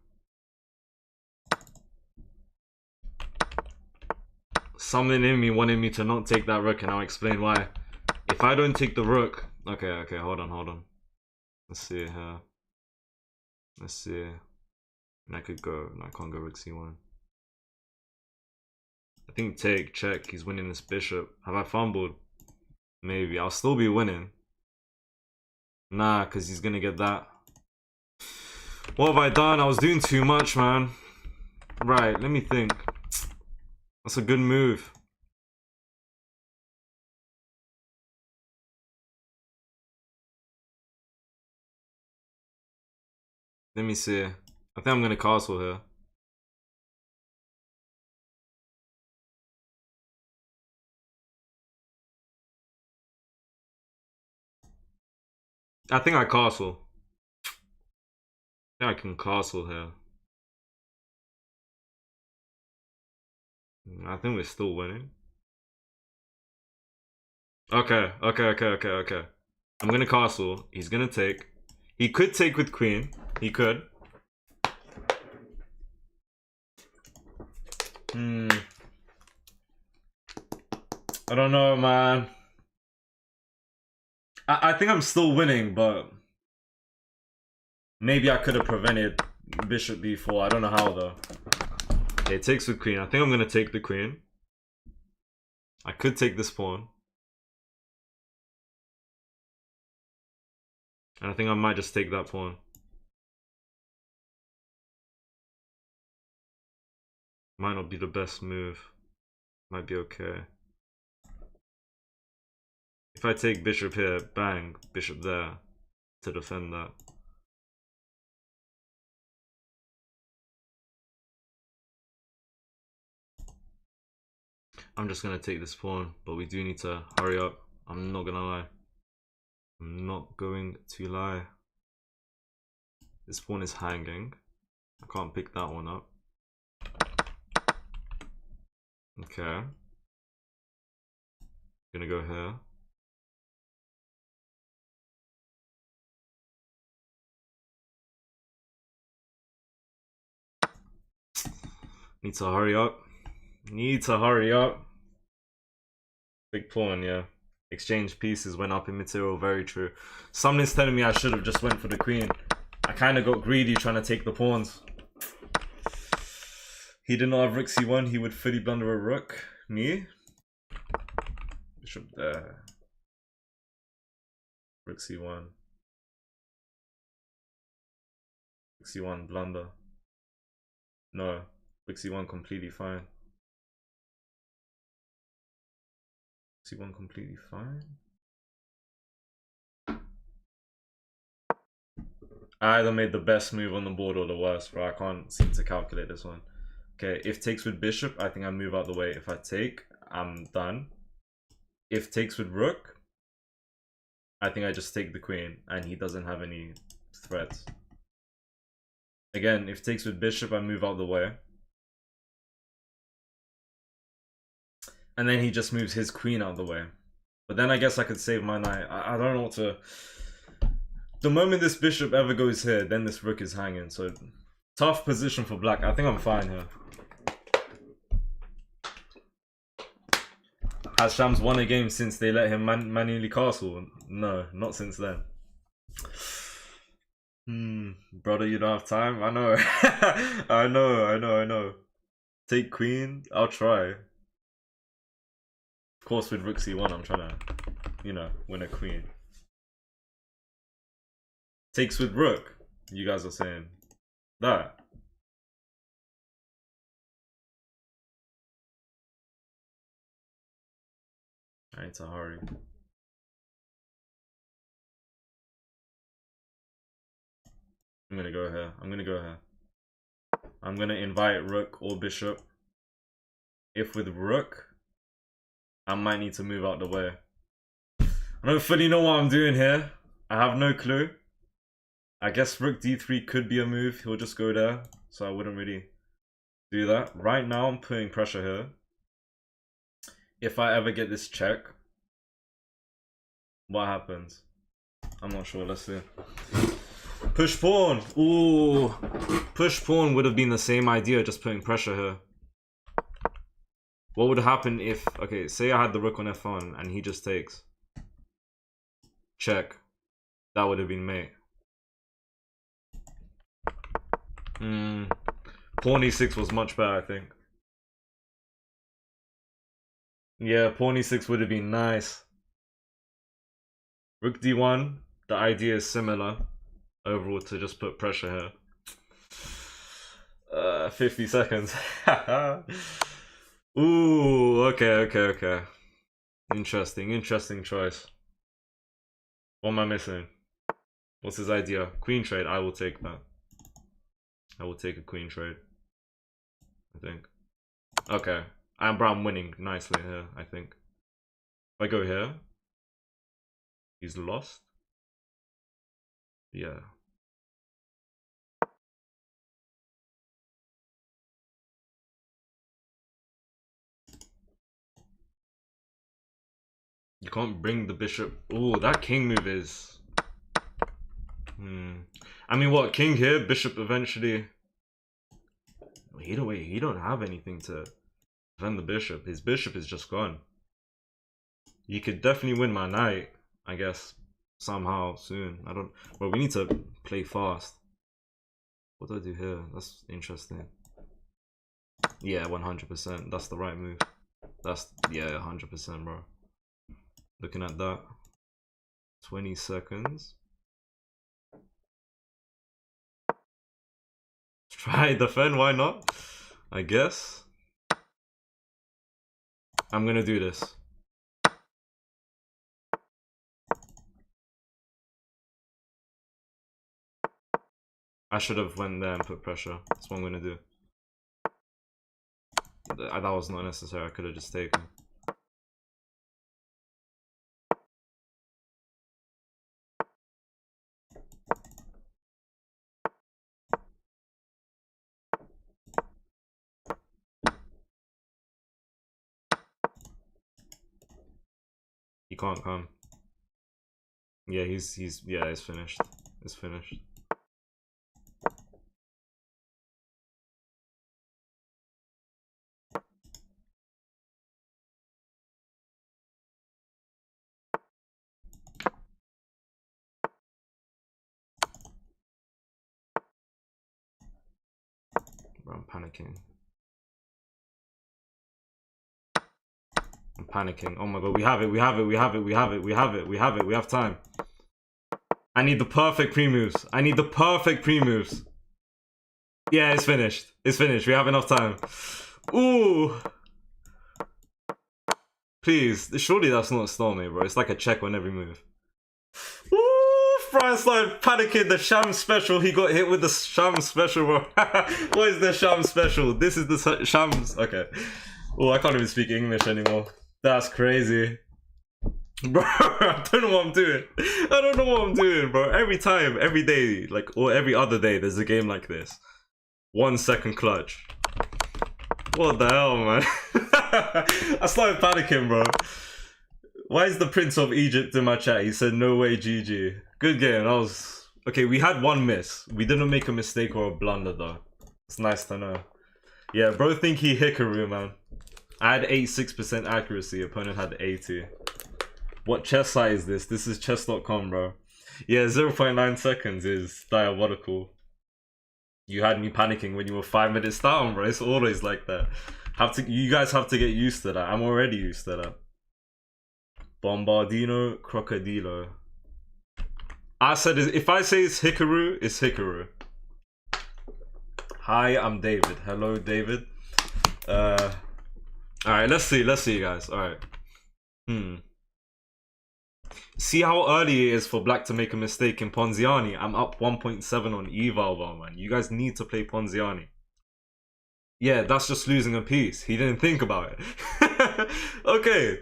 Something in me wanted me to not take that rook, and I'll explain why. If I don't take the rook... Okay, hold on. Let's see here. Let's see. And I could go... No, I can't go rook c1. I think take, check. He's winning this bishop. Have I fumbled? Maybe. I'll still be winning. Nah, because he's gonna get that. What have I done? I was doing too much, man. Right, let me think. That's a good move. Let me see. I think I'm gonna castle here. I think I castle. I think I can castle here. I think we're still winning. Okay. I'm gonna castle. He's gonna take. He could take with queen. He could. I don't know, man. I think I'm still winning, but maybe I could have prevented bishop b4. I don't know how though. Okay, it takes with queen. I think I'm gonna take the queen. I could take this pawn. And I think I might just take that pawn. Might not be the best move. Might be okay. If I take bishop here, bang, bishop there to defend that. I'm just gonna take this pawn, but we do need to hurry up. I'm not gonna lie. I'm not going to lie. This pawn is hanging. I can't pick that one up. Okay. Gonna go here. Need to hurry up. Need to hurry up. Big pawn, yeah. Exchange pieces went up in material, very true. Something's telling me I should have just went for the queen. I kind of got greedy trying to take the pawns. He did not have rook c1, he would fully blunder a rook. Me? Bishop there. Rook c1. Rook c1 blunder. No. Rook c1 completely fine. C1 completely fine. I either made the best move on the board or the worst, bro. I can't seem to calculate this one. Okay, if takes with bishop, I think I move out the way. If I take, I'm done. If takes with rook, I think I just take the queen and he doesn't have any threats. Again, if takes with bishop, I move out the way. And then he just moves his queen out the way. But then I guess I could save my knight. I don't know what to... The moment this bishop ever goes here, then this rook is hanging. So, tough position for black. I think I'm fine here. Has Shams won a game since they let him manually castle? No, not since then. Brother, you don't have time? I know. I know. Take queen? I'll try. Of course, with rook c1, I'm trying to, you know, win a queen. Takes with rook. You guys are saying that. I need to hurry. I'm gonna go here. I'm gonna invite rook or bishop. If with rook, I might need to move out the way. I don't fully know what I'm doing here. I have no clue. I guess rook d3 could be a move. He'll just go there. So I wouldn't really do that. Right now, I'm putting pressure here. If I ever get this check, what happens? I'm not sure. Let's see. Push pawn. Ooh. Push pawn would have been the same idea, just putting pressure here. What would happen if... Okay, say I had the rook on f1 and he just takes. Check. That would have been mate. Pawn e6 was much better, I think. Yeah, pawn e6 would have been nice. Rook d1, the idea is similar. Overall, to just put pressure here. 50 seconds. Ooh, okay. Interesting choice. What am I missing? What's his idea? Queen trade, I will take that. I will take a queen trade, I think. Okay, I'm winning nicely here, I think. If I go here, he's lost. Yeah. You can't bring the bishop. Ooh, that king move is... I mean, what, king here, bishop eventually... Wait, he don't have anything to defend the bishop. His bishop is just gone. You could definitely win my knight, I guess, somehow, soon. I don't... Well, we need to play fast. What do I do here? That's interesting. Yeah, 100%. That's the right move. That's... Yeah, 100%, bro. Looking at that. 20 seconds. Try defend, why not? I guess. I'm gonna do this. I should have went there and put pressure. That's what I'm gonna do. That was not necessary. I could have just taken. He can't come. Yeah, he's finished. It's finished. Bro, I'm panicking. I'm panicking. Oh my god, we have it, we have it, we have it, we have it, we have it, we have it, we have time. I need the perfect pre-moves. I need the perfect pre-moves. Yeah, it's finished. It's finished. We have enough time. Ooh. Please. Surely that's not a stalemate, bro. It's like a check on every move. Ooh, Brian started panicking. The Shams special. He got hit with the Shams special, bro. What is the Shams special? This is the Shams. Okay. Oh, I can't even speak English anymore. That's crazy. Bro, I don't know what I'm doing. I don't know what I'm doing, bro. Every time, every day, like, or every other day, there's a game like this. 1 second clutch. What the hell, man? I started panicking, bro. Why is the Prince of Egypt in my chat? He said, no way, GG. Good game. That was... Okay, we had one miss. We didn't make a mistake or a blunder, though. It's nice to know. Yeah, bro think he Hikaru, man. I had 86% accuracy. Opponent had 80. What chess site is this? This is chess.com, bro. Yeah, 0.9 seconds is diabolical. You had me panicking when you were 5 minutes down, bro. It's always like that. You guys have to get used to that. I'm already used to that. Bombardino Crocodilo. I said, if I say it's Hikaru, it's Hikaru. Hi, I'm David. Hello, David. Alright, let's see, guys. Alright. See how early it is for Black to make a mistake in Ponziani. I'm up 1.7 on eval, man. You guys need to play Ponziani. Yeah, that's just losing a piece. He didn't think about it. Okay.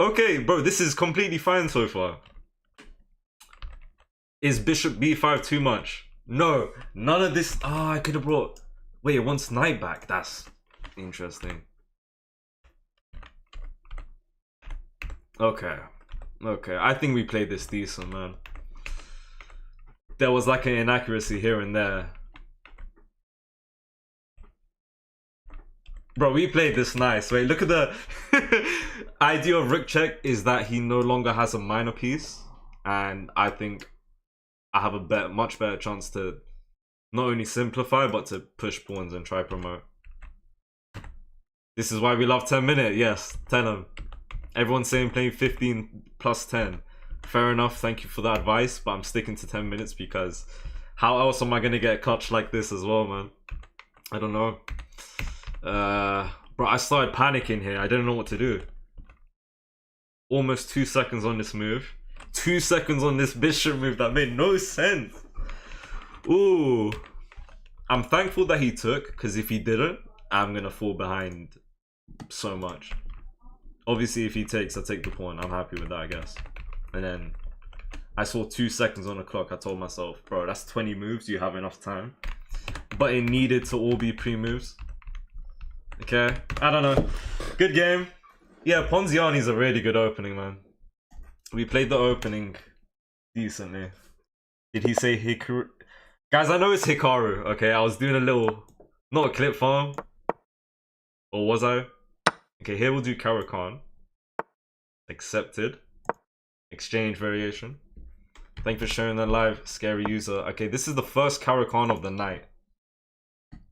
Okay, bro, this is completely fine so far. Is Bishop B5 too much? No, none of this. Ah, I could have brought... Wait, it wants knight back. That's interesting. Okay. Okay, I think we played this decent, man. There was like an inaccuracy here and there. Bro, we played this nice. Wait, look at the idea of rook check is that he no longer has a minor piece. And I think I have a much better chance to not only simplify, but to push pawns and try promote. This is why we love 10 minute. Yes, 10 them. Everyone's saying playing 15 plus 10. Fair enough, thank you for the advice, but I'm sticking to 10 minutes because how else am I going to get a clutch like this as well, man? I don't know. Bro, I started panicking here. I didn't know what to do. Almost 2 seconds on this move. 2 seconds on this bishop move that made no sense. Ooh. I'm thankful that he took, because if he didn't, I'm going to fall behind so much. Obviously, if he takes, I take the pawn. I'm happy with that, I guess. And then I saw 2 seconds on the clock. I told myself, bro, that's 20 moves. You have enough time. But it needed to all be pre-moves. Okay, I don't know. Good game. Yeah, Ponziani's a really good opening, man. We played the opening decently. Did he say Hikaru? Guys, I know it's Hikaru, okay? I was doing a little... Not a clip farm. Or was I? Okay, here we'll do Caracan. Accepted. Exchange variation. Thank you for sharing that live, scary user. Okay, this is the first Caracan of the night.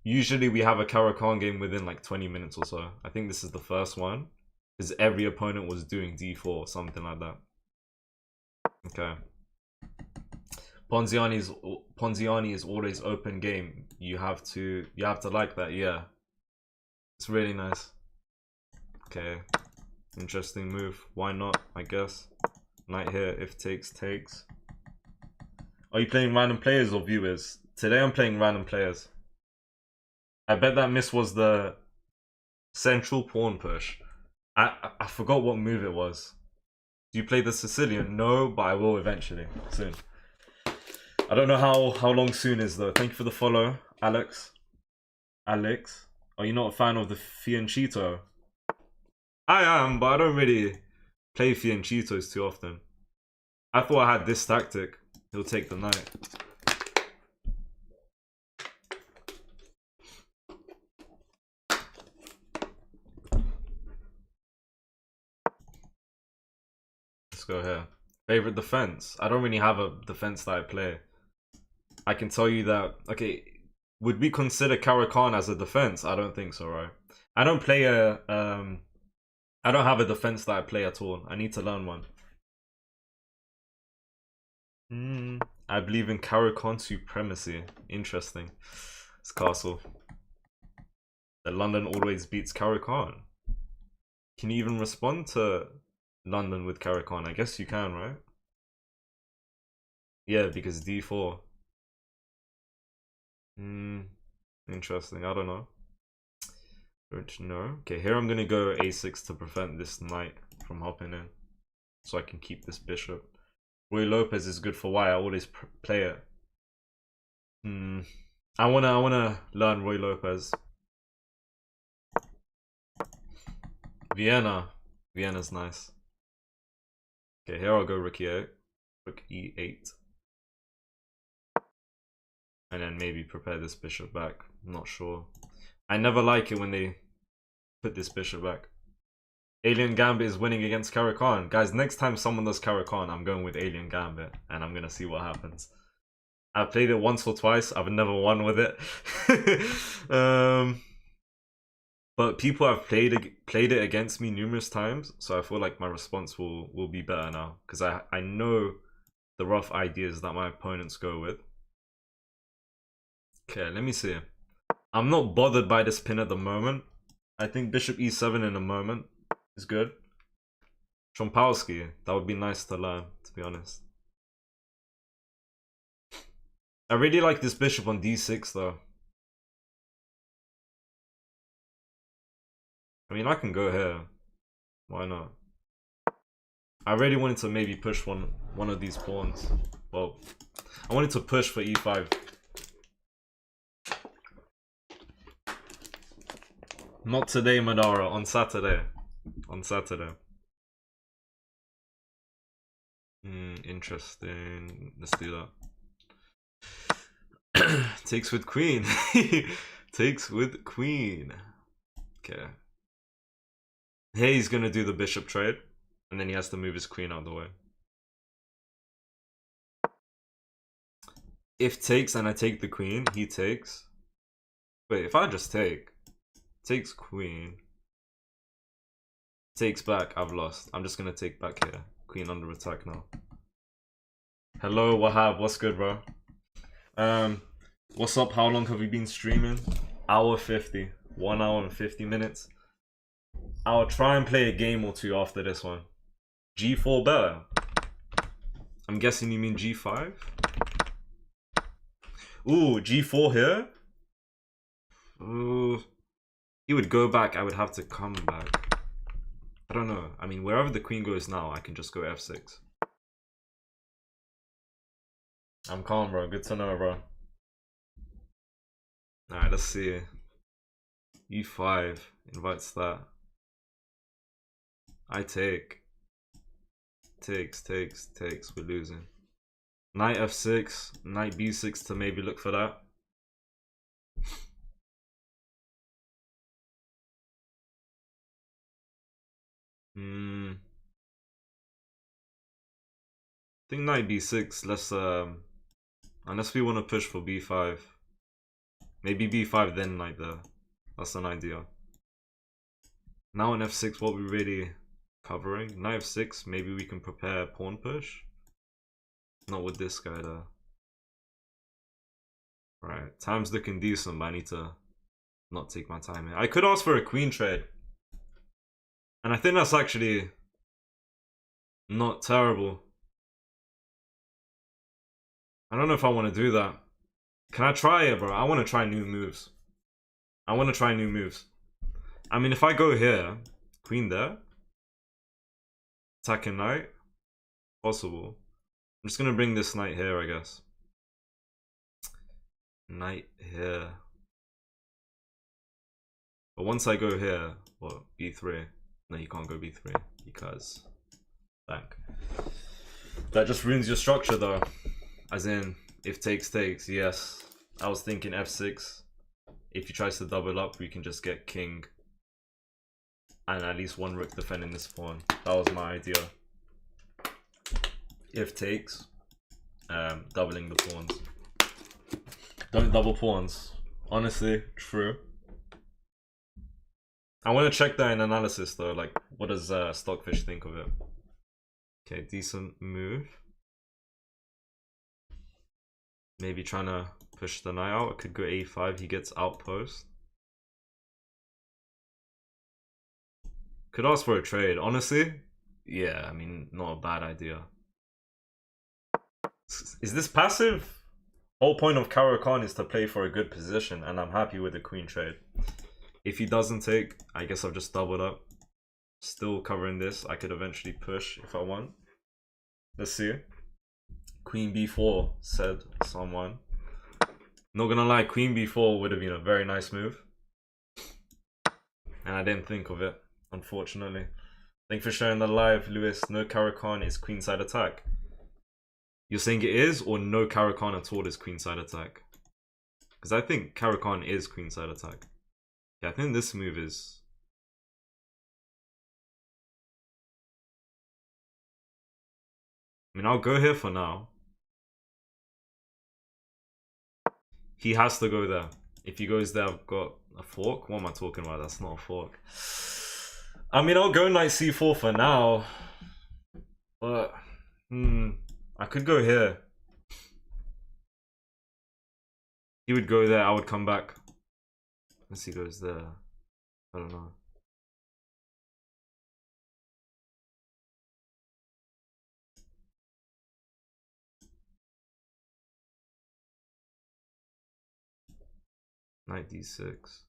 Usually we have a Caracan game within like 20 minutes or so. I think this is the first one. Because every opponent was doing d4 or something like that. Okay. Ponziani is always open game. You have to like that, yeah. It's really nice. Okay. Interesting move. Why not, I guess. Knight here, if takes. Are you playing random players or viewers? Today I'm playing random players. I bet that miss was the Central pawn push. I forgot what move it was. Do you play the Sicilian? No, but I will eventually. Soon. I don't know how long soon is though. Thank you for the follow, Alex. Alex. Are you not a fan of the Fianchetto? I am, but I don't really play Fianchettos too often. I thought I had this tactic. He'll take the knight. Let's go here. Favorite defense? I don't really have a defense that I play. I can tell you that, okay, would we consider Caro-Kann as a defense? I don't think so, right? I don't play a, I don't have a defense that I play at all. I need to learn one. I believe in Caro-Kann supremacy. Interesting. It's castle. The London always beats Caro-Kann. Can you even respond to London with Caro-Kann? I guess you can, right? Yeah, because d4. Interesting. I don't know. Don't know. Okay, here I'm gonna go a6 to prevent this knight from hopping in, so I can keep this bishop. Roy Lopez is good for why I always play it. I wanna learn Roy Lopez. Vienna's nice. Okay, here I'll go rook e8, rook e8, and then maybe prepare this bishop back. I'm not sure. I never like it when they put this bishop back. Alien Gambit is winning against Caro-Kann. Guys, next time someone does Caro-Kann, I'm going with Alien Gambit, and I'm gonna see what happens. I've played it once or twice. I've never won with it. But people have played it against me numerous times, so I feel like my response will be better now, because I know the rough ideas that my opponents go with. Okay, let me see. I'm not bothered by this pin at the moment. I think bishop e7 in a moment is good. Trompowski, that would be nice to learn, to be honest. I really like this bishop on d6 though. I mean, I can go here. Why not? I really wanted to maybe push one of these pawns. Well, I wanted to push for e5. Not today, Madara. On Saturday. On Saturday. Interesting. Let's do that. Takes with queen. Takes with queen. Okay. Here he's gonna do the bishop trade, and then he has to move his queen out of the way. If takes and I take the queen, he takes. Wait, if I just take, takes queen, takes back, I've lost. I'm just gonna take back here. Queen under attack now. Hello, Wahab, what's good, bro? What's up? How long have we been streaming? Hour 50. 1 hour and 50 minutes. I'll try and play a game or two after this one. G4 better. I'm guessing you mean G5? Ooh, G4 here? Ooh. He would go back, I would have to come back. I don't know. I mean, wherever the queen goes now, I can just go F6. I'm calm, bro. Good to know, bro. Alright, let's see. E5 invites that. I take. Takes. We're losing. Knight F6, Knight B6 to maybe look for that. I think Knight B6, let's unless we want to push for B5. Maybe B5 then Knight there. That's an idea. Now on F6, what we really covering? Knight F6, maybe we can prepare pawn push. Not with this guy there. Right, time's looking decent, but I need to not take my time here. I could ask for a queen trade. And I think that's actually not terrible. I don't know if I want to do that. Can I try it, bro? I want to try new moves. I mean, if I go here, queen there, attacking knight, possible. I'm just gonna bring this knight here, I guess. Knight here. But once I go here, what, b3? No, you can't go b3 because bank. That just ruins your structure though. As in, if takes takes, yes. I was thinking f6. If he tries to double up, we can just get king. And at least one rook defending this pawn. That was my idea. If takes, doubling the pawns. Don't double pawns. Honestly, true. I want to check that in analysis though. Like, what does Stockfish think of it? Okay, decent move. Maybe trying to push the knight out. It could go a5. He gets outpost. Could ask for a trade. Honestly, yeah, I mean, not a bad idea. Is this passive? Whole point of Caro-Kann is to play for a good position, and I'm happy with the queen trade. If he doesn't take, I guess I've just doubled up. Still covering this. I could eventually push if I want. Let's see. Queen b4, said someone. Not gonna lie, queen b4 would have been a very nice move. And I didn't think of it, unfortunately. Thanks for sharing the live, Lewis. No Caro-Kann is queenside attack. You're saying it is, or no Caro-Kann at all is queenside attack? Because I think Caro-Kann is queenside attack. Yeah, I think this move is... I mean, I'll go here for now. He has to go there. If he goes there, I've got a fork. What am I talking about? That's not a fork. I mean, I'll go knight c4 for now. But, I could go here. He would go there, I would come back. Unless he goes there. I don't know. Knight d6.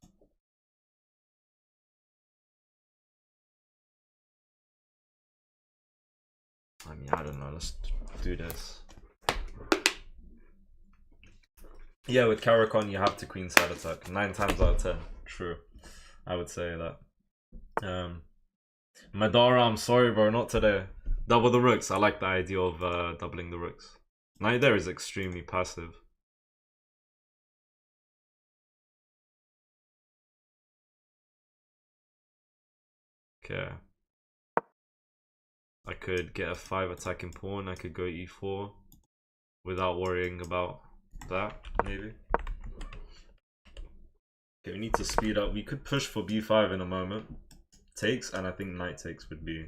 I mean, I don't know. Let's do this. Yeah, with Caro-Kann, you have to queenside attack. 9 times out of 10. True. I would say that. Madara, I'm sorry, bro. Not today. Double the rooks. I like the idea of doubling the rooks. Knight there is extremely passive. Okay. I could get a 5 attacking pawn. I could go e4 without worrying about that, maybe. Okay, we need to speed up. We could push for b5 in a moment. Takes, and I think knight takes would be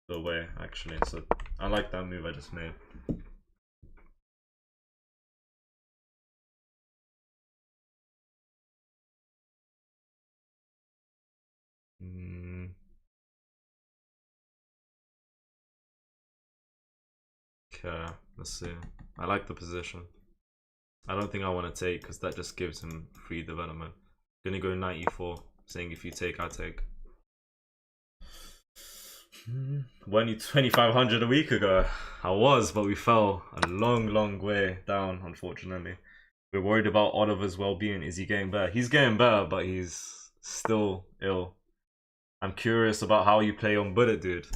the way, actually. So I like that move I just made. Okay, let's see. I like the position. I don't think I want to take because that just gives him free development. Gonna go knight e4, saying if you take, I take. Weren't you 2,500 a week ago? I was, but we fell a long way down, unfortunately. We're worried about Oliver's well-being. Is he getting better? He's getting better, but he's still ill. I'm curious about how you play on bullet, dude.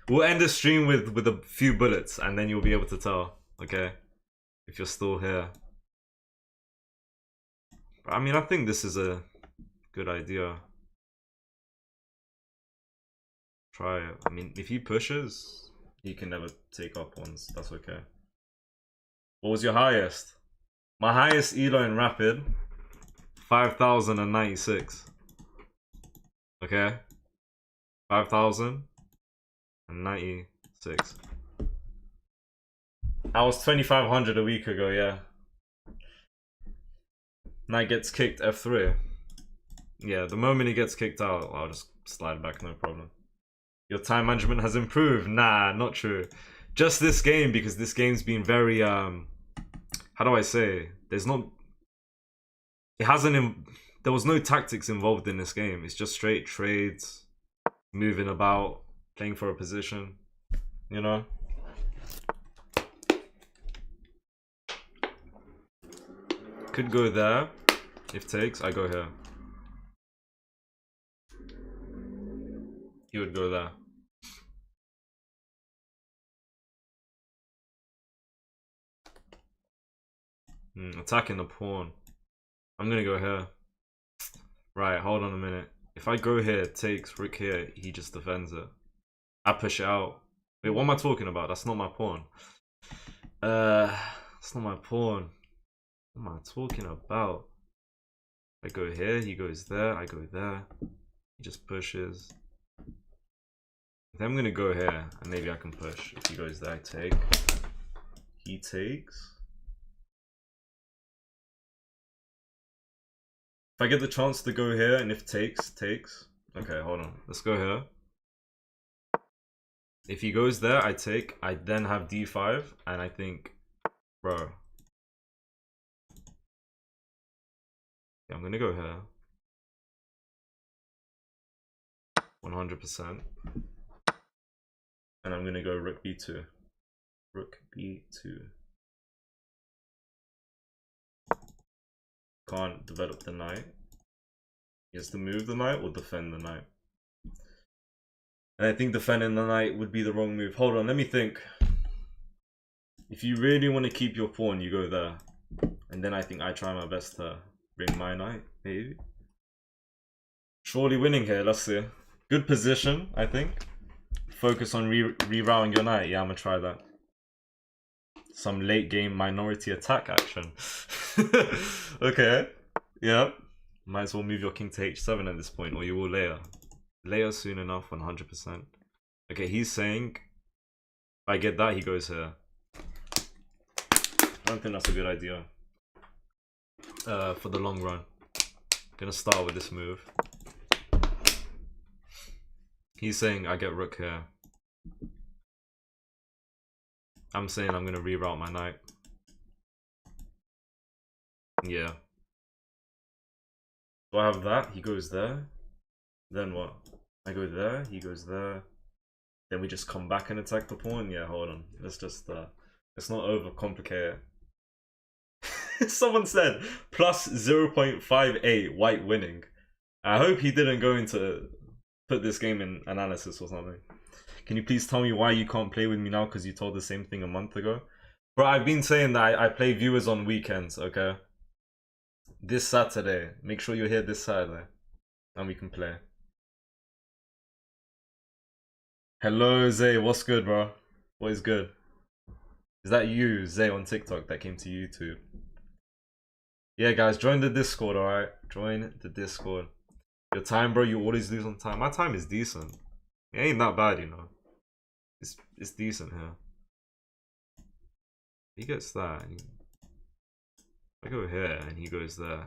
We'll end the stream with a few bullets, and then you'll be able to tell, okay? If you're still here. But, I mean, I think this is a good idea. Try it. I mean, if he pushes, he can never take up ones. That's okay. What was your highest? My highest elo in Rapid, 5,096. Okay? 5,096. I was 2,500 a week ago, yeah. Knight gets kicked, f3. Yeah, the moment he gets kicked out, I'll just slide back, no problem. Your time management has improved. Nah, not true. Just this game, because this game's been very, how do I say? There's not... It hasn't there was no tactics involved in this game. It's just straight trades, moving about, playing for a position, you know? Could go there. If takes, I go here. He would go there. Attacking the pawn. I'm gonna go here. Right, hold on a minute. If I go here, takes, rook here, he just defends it. I push it out. Wait, what am I talking about? That's not my pawn. That's not my pawn. What am I talking about? I go here, he goes there, I go there. He just pushes. Then I'm gonna go here, and maybe I can push. If he goes there, I take. He takes. If I get the chance to go here, and if takes, takes. Okay, hold on. Let's go here. If he goes there, I take. I then have d5, and I think, bro. Yeah, I'm gonna go here. 100%. And I'm gonna go rook b2. Rook b2. Can't develop the knight. He has to move the knight or defend the knight. And I think defending the knight would be the wrong move. Hold on, let me think. If you really want to keep your pawn, you go there. And then I think I try my best to bring my knight, maybe. Surely winning here, let's see. Good position, I think. Focus on rerouting your knight. Yeah, I'm gonna try that. Some late game minority attack action. Okay. Yeah. Might as well move your king to h7 at this point, or you will layer. Layer soon enough, 100%. Okay, he's saying if I get that, he goes here. I don't think that's a good idea. For the long run. Gonna start with this move. He's saying I get rook here. I'm saying I'm gonna reroute my knight. Yeah. Do I have that? He goes there. Then what? I go there, he goes there. Then we just come back and attack the pawn? Yeah, hold on. Let's just let's not overcomplicate it. Someone said plus 0.58 white winning. I hope he didn't go into put this game in analysis or something. Can you please tell me why you can't play with me now? Because you told the same thing a month ago. Bro, I've been saying that I play viewers on weekends, okay? This Saturday. Make sure you're here this Saturday. And we can play. Hello, Zay. What's good, bro? What is good? Is that you, Zay, on TikTok that came to YouTube? Yeah, guys, join the Discord, alright? Join the Discord. Your time, bro, you always lose on time. My time is decent. It ain't that bad, you know. It's decent here. He gets that. I go here and he goes there.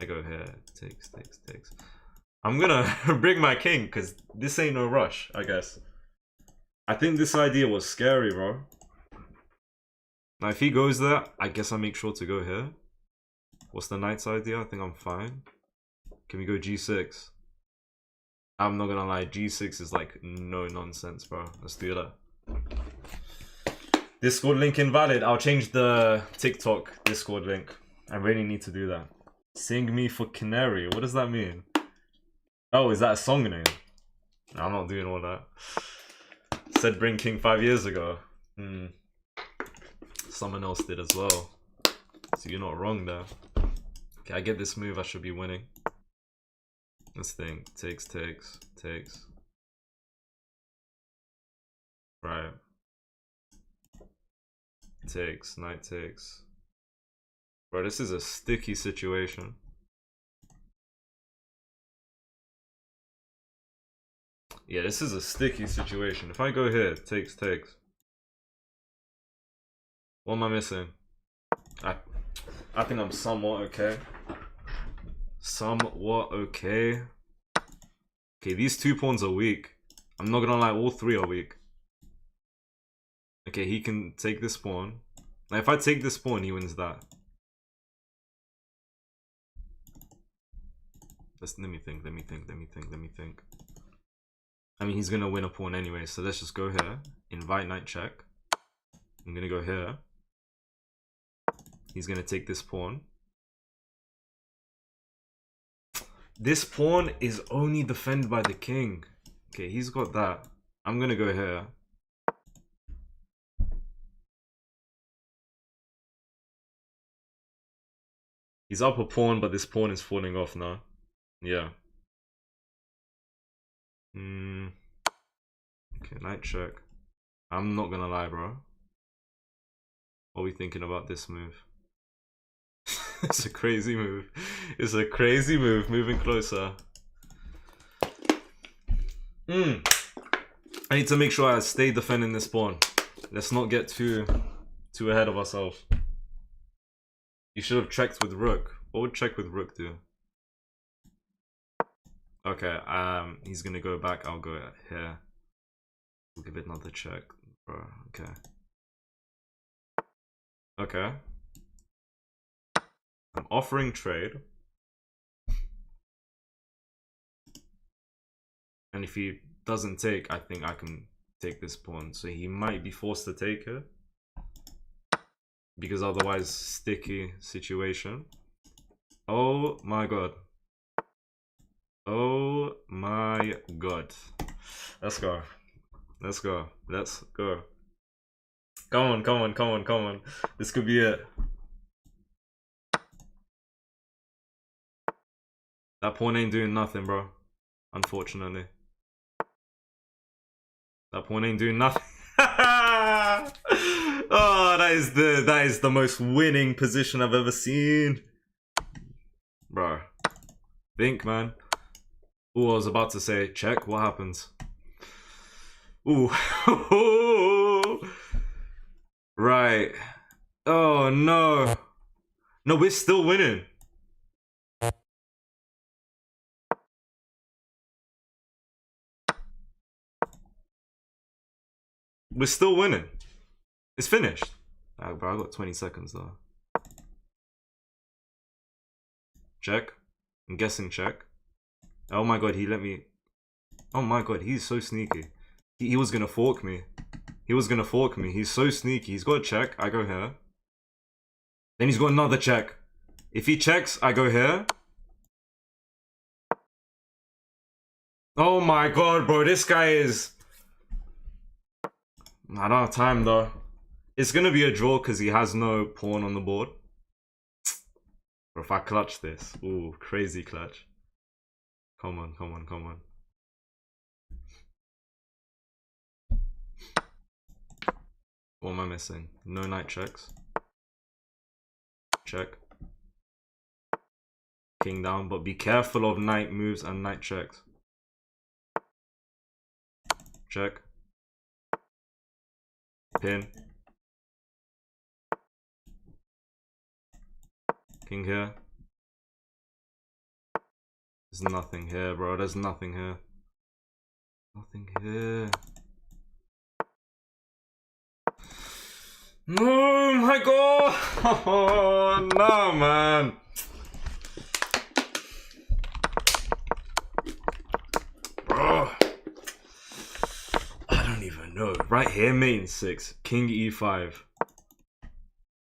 I go here. Takes. I'm gonna bring my king because this ain't no rush, I guess. I think this idea was scary, bro. Now if he goes there, I guess I make sure to go here. What's the knight's idea? I think I'm fine. Can we go g6? I'm not gonna lie, g6 is like no nonsense, bro. Let's do that. Discord link invalid. I'll change the TikTok Discord link. I really need to do that. Sing me for canary. What does that mean? Oh, is that a song name? No, I'm not doing all that. Said bring king 5 years ago. Someone else did as well. So you're not wrong there. Okay, I get this move, I should be winning. Let's think. Takes. Right. Takes, knight takes. Bro, this is a sticky situation. Yeah, this is a sticky situation. If I go here, takes. What am I missing? I think I'm somewhat okay. Somewhat okay. Okay, these two pawns are weak. I'm not gonna lie, all three are weak. Okay, he can take this pawn. Now, if I take this pawn, he wins that. Let me think. I mean, he's gonna win a pawn anyway, so let's just go here. Invite knight check. I'm gonna go here. He's gonna take this pawn. This pawn is only defended by the king. Okay, he's got that. I'm gonna go here. He's up a pawn, but this pawn is falling off now. Yeah. Okay, knight check. I'm not gonna lie, bro. What are we thinking about this move? It's a crazy move. It's a crazy move. Moving closer. I need to make sure I stay defending this pawn. Let's not get too ahead of ourselves. You should have checked with rook. What would check with rook do? Okay, he's gonna go back. I'll go here. We'll give it another check, bro. Okay. Okay. I'm offering trade. And if he doesn't take, I think I can take this pawn. So he might be forced to take it. Because otherwise, sticky situation. Oh my god. Oh my god. Let's go. Let's go. Let's go. Come on, come on, come on, come on. This could be it. That pawn ain't doing nothing, bro. Unfortunately. That pawn ain't doing nothing. Oh, that is the most winning position I've ever seen. Bro. Think, man. Ooh, I was about to say, check, what happens? Ooh. Right. Oh, no. No, we're still winning. We're still winning. It's finished. Bro, I got 20 seconds though. Check. I'm guessing check. Oh my god, he let me... Oh my god, he's so sneaky. He was gonna fork me. He was gonna fork me. He's so sneaky. He's got a check. I go here. Then he's got another check. If he checks, I go here. Oh my god, bro. This guy is... I don't have time though. It's gonna be a draw because he has no pawn on the board. Or if I clutch this. Ooh, crazy clutch. Come on, come on, come on. What am I missing? No knight checks. Check. King down, but be careful of knight moves and knight checks. Check. Pin. King here. There's nothing here, bro. There's nothing here. Nothing here. Oh my god! Oh, no, man. Bro. I don't even know. Right here, main 6. King e5.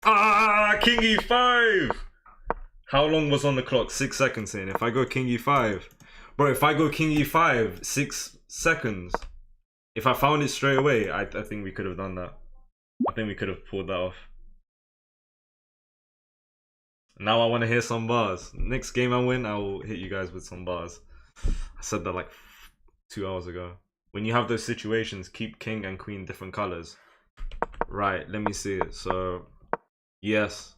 Ah, King e5! How long was on the clock? 6 seconds in. If I go King e5. Bro, if I go King e5, 6 seconds. If I found it straight away, I think we could have done that. I think we could have pulled that off. Now I want to hear some bars. Next game I win, I will hit you guys with some bars. I said that like 2 hours ago. When you have those situations, keep king and queen different colors. Right, let me see it. So, yes.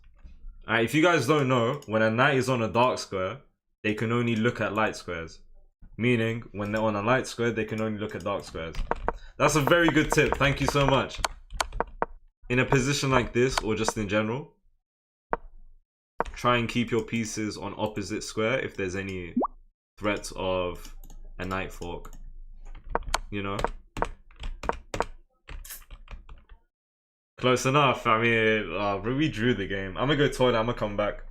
If you guys don't know, when a knight is on a dark square, they can only look at light squares. Meaning, when they're on a light square, they can only look at dark squares. That's a very good tip. Thank you so much. In a position like this, or just in general, try and keep your pieces on opposite square if there's any threats of a knight fork. You know? Close enough. I mean, we drew the game. I'm gonna go toilet. I'm gonna come back.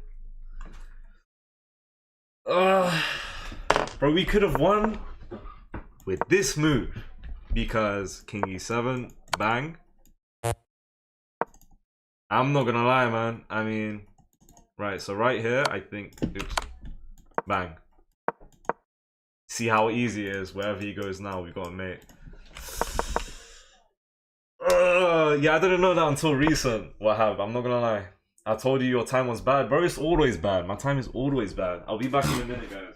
Bro, we could have won with this move. Because King E7, bang. I'm not gonna lie, man. I mean, right, so right here, I think, oops, bang. See how easy it is. Wherever he goes now, we got a mate. Yeah, I didn't know that until recent. What happened? I'm not gonna lie. I told you your time was bad. Bro, it's always bad. My time is always bad. I'll be back in a minute, guys.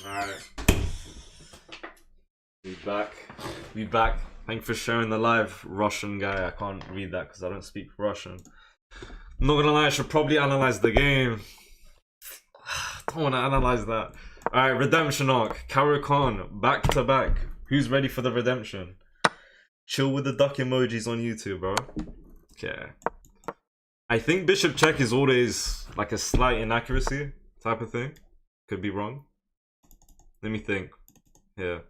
Alright. We back. We back. Thank you for sharing the live, Russian guy. I can't read that because I don't speak Russian. I'm not gonna lie, I should probably analyze the game. Don't wanna analyze that. Alright, redemption arc. Karo Khan, back to back. Who's ready for the redemption? Chill with the duck emojis on YouTube, bro. Okay. I think bishop check is always like a slight inaccuracy type of thing. Could be wrong. Let me think. Here.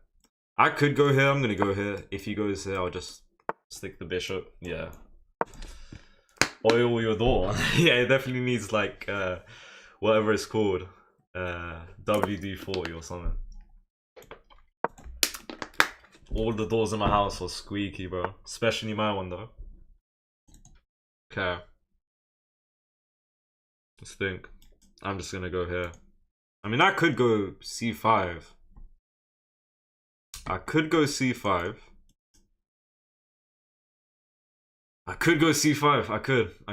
I could go here. I'm gonna go here. If he goes here, I'll just stick the bishop. Yeah. Oil your door. Yeah, it definitely needs like whatever it's called. WD-40 or something. All the doors in my house are squeaky, bro. Especially my one though. Okay. Let's think. I'm just gonna go here. I mean, I could go c5. I could go c5. I could go c5. I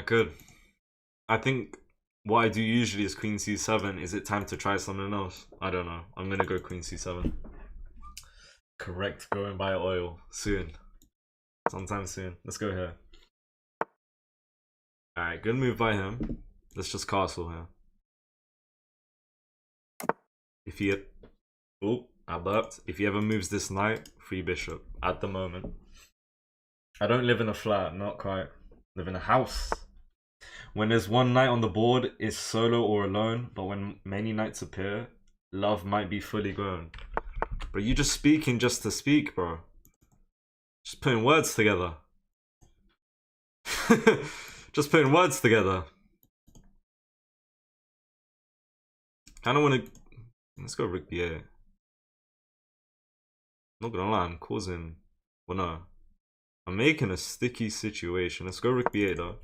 could. I think what I do usually is queen c7. Is it time to try something else? I don't know. I'm gonna go queen c7. Correct, going by oil. Soon. Sometime soon. Let's go here. Alright, good move by him. Let's just castle here. If he... Oh, I burped. If he ever moves this knight, free bishop. At the moment. I don't live in a flat, not quite. Live in a house. When there's one knight on the board, it's solo or alone. But when many knights appear, love might be fully grown. But you just speaking just to speak, bro. Just putting words together. Just putting words together. Kinda wanna... Let's go Rick B8. Not gonna lie, I'm causing... Well, no. I'm making a sticky situation. Let's go Rick B8 though.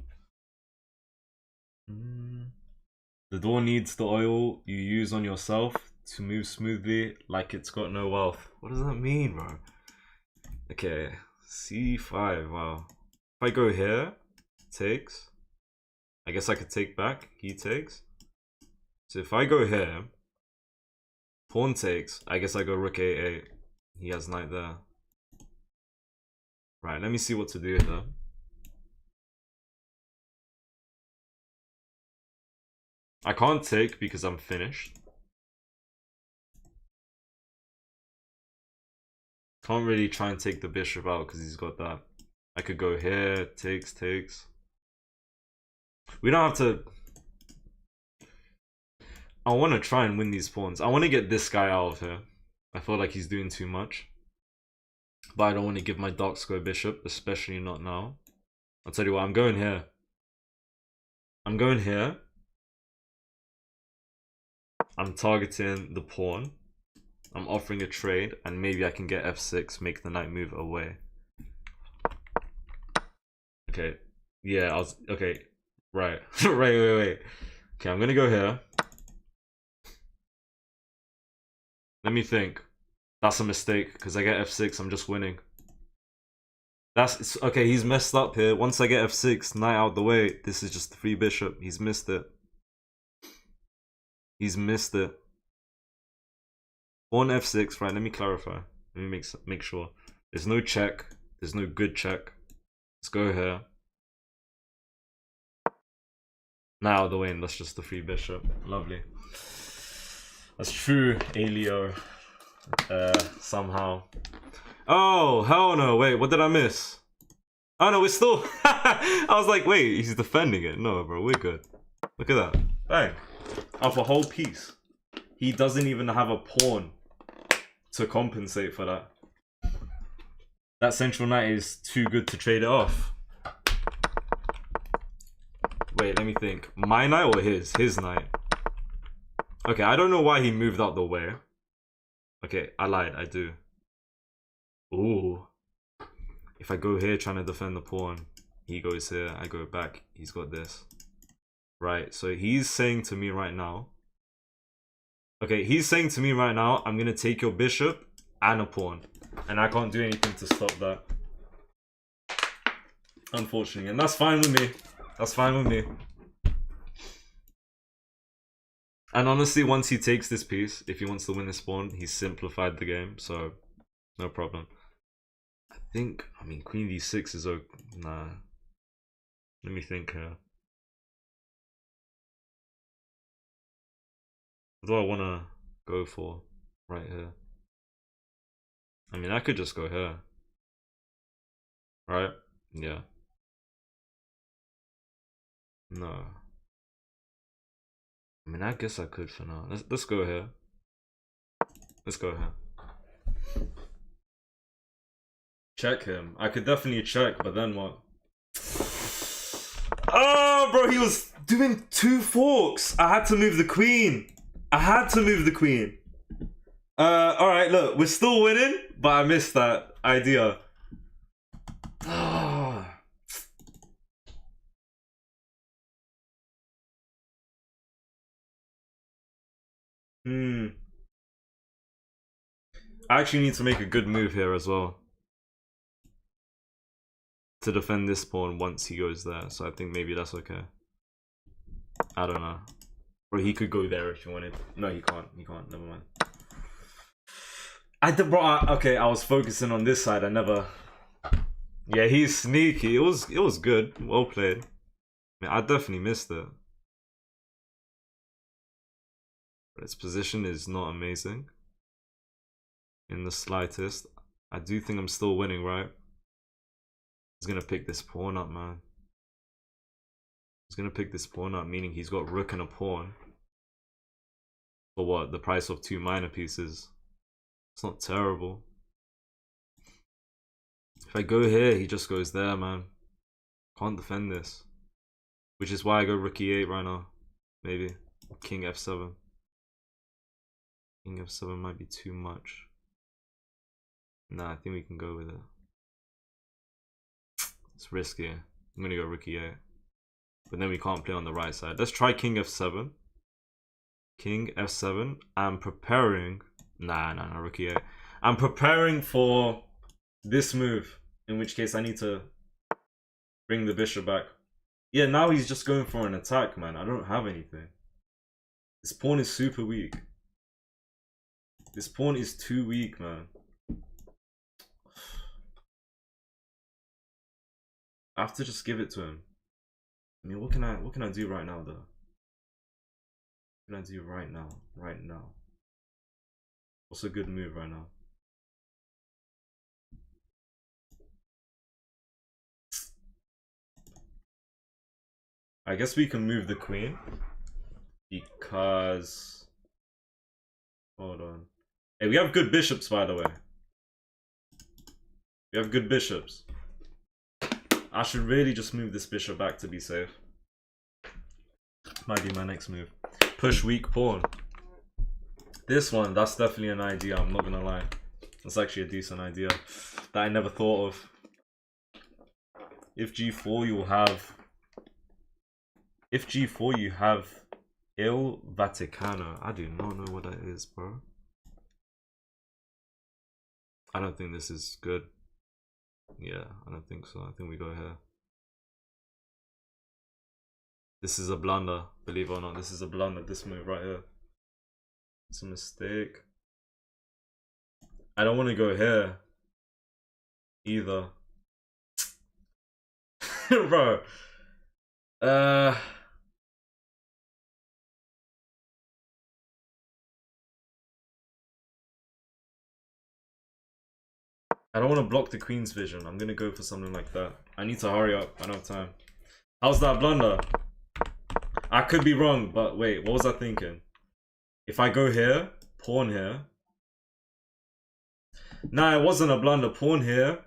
The door needs the oil you use on yourself to move smoothly like it's got no wealth. What does that mean, bro? Okay, c5. Wow. If I go here, takes. I guess I could take back. He takes. So if I go here, pawn takes. I guess I go rook a8. He has knight there. Right, let me see what to do here. I can't take because I'm finished. Can't really try and take the bishop out because he's got that. I could go here, takes. We don't have to... I want to try and win these pawns. I want to get this guy out of here. I feel like he's doing too much. But I don't want to give my dark square bishop, especially not now. I'll tell you what, I'm going here. I'm going here. I'm targeting the pawn. I'm offering a trade, and maybe I can get f6, make the knight move away. Okay. Yeah, I was okay. Right. Wait. Okay, I'm gonna go here. Let me think. That's a mistake, because I get f6, I'm just winning. That's okay, he's messed up here. Once I get f6, knight out the way, this is just the free bishop. He's missed it. He's missed it. Pawn f6, right, let me clarify. Let me make sure. There's no check. There's no good check. Let's go here. Now the way, and that's just the free bishop. Lovely. That's true, Alio. Somehow. Oh, hell no. Wait, what did I miss? Oh no, we're still... I was like, wait, he's defending it. No, bro, we're good. Look at that. Bang. Off a whole piece. He doesn't even have a pawn to compensate for that. That central knight is too good to trade it off. Wait, let me think. My knight or his? His knight. Okay, I don't know why he moved out the way. Okay, I lied. I do. Ooh. If I go here trying to defend the pawn, he goes here, I go back. He's got this. Right, so he's saying to me right now... Okay, he's saying to me right now, I'm going to take your bishop and a pawn. And I can't do anything to stop that. Unfortunately. And that's fine with me. That's fine with me. And honestly, once he takes this piece, if he wants to win this pawn, he's simplified the game. So, no problem. I think, I mean, queen d6 is okay. Nah. Let me think here. What do I want to go for right here? I mean, I could just go here. Right? Yeah. No. I mean, I guess I could for now. Let's go here. Let's go here. Check him. I could definitely check, but then what? Oh, bro, he was doing 2 forks. I had to move the queen. I had to move the queen. Alright, look, we're still winning, but I missed that idea. I actually need to make a good move here as well. To defend this pawn once he goes there, so I think maybe that's okay. I don't know. Or he could go there if you wanted. No, he can't. He can't. Never mind. Okay, I was focusing on this side. I never. Yeah, he's sneaky. It was good. Well played. I mean, I definitely missed it. But its position is not amazing. In the slightest. I do think I'm still winning, right? He's gonna pick this pawn up, man. He's gonna pick this pawn up, meaning he's got rook and a pawn. For what? The price of 2 minor pieces. It's not terrible. If I go here, he just goes there, man. Can't defend this. Which is why I go rook e8 right now. Maybe. King f7. King f7 might be too much. Nah, I think we can go with it. It's risky. I'm gonna go rook e8. But then we can't play on the right side. Let's try king f7. King f7. I'm preparing... Nah, rook e8. I'm preparing for this move. In which case I need to bring the bishop back. Yeah, now he's just going for an attack, man. I don't have anything. This pawn is super weak. This pawn is too weak, man. I have to just give it to him. I mean, what can I do right now, though? What can I do right now? Right now. What's a good move right now? I guess we can move the queen. Because... Hold on. Hey, we have good bishops, by the way. We have good bishops. I should really just move this bishop back to be safe. Might be my next move. Push weak pawn. This one, that's definitely an idea, I'm not gonna lie. That's actually a decent idea that I never thought of. If g4, you'll have... If g4, you have Il Vaticano. I do not know what that is, bro. I don't think this is good. Yeah, I don't think so. I think we go here. This is a blunder, believe it or not. This is a blunder, this move right here. It's a mistake. I don't want to go here either. Bro. I don't want to block the queen's vision. I'm gonna go for something like that. I need to hurry up. I don't have time. How's that blunder? I could be wrong, but wait, what was I thinking? If I go here, pawn here. Nah, it wasn't a blunder. Pawn here.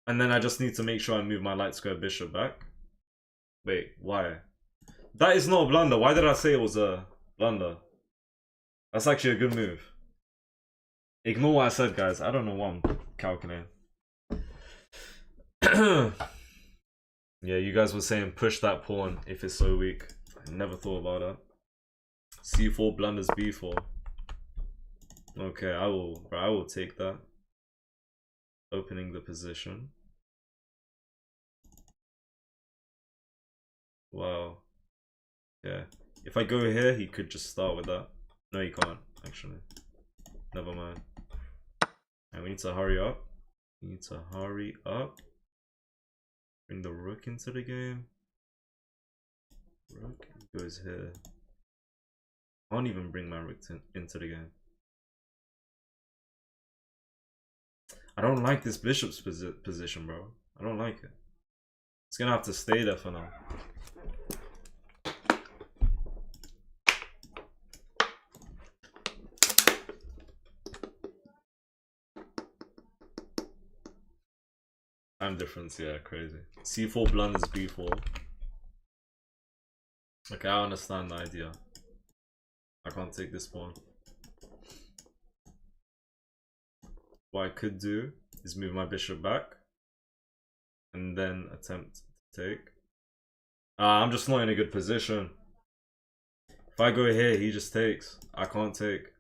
And then I just need to make sure I move my light square bishop back. Wait, why? That is not a blunder. Why did I say it was a blunder? That's actually a good move. Ignore what I said, guys. I don't know what I'm calculating. Yeah, you guys were saying push that pawn if it's so weak. I never thought about that. C4 blunders B4. Okay, I will take that. Opening the position. Wow. Yeah. If I go here, he could just start with that. No, he can't, actually. Never mind. And we need to hurry up. We need to hurry up. Bring the rook into the game. Rook goes here. Can't even bring my rook into the game. I don't like this bishop's position, bro. I don't like it. It's gonna have to stay there for now. Time difference, yeah, crazy. C4 blunders B4. Okay, I understand the idea. I can't take this pawn. What I could do is move my bishop back and then attempt to take. I'm just not in a good position. If I go here, he just takes. I can't take.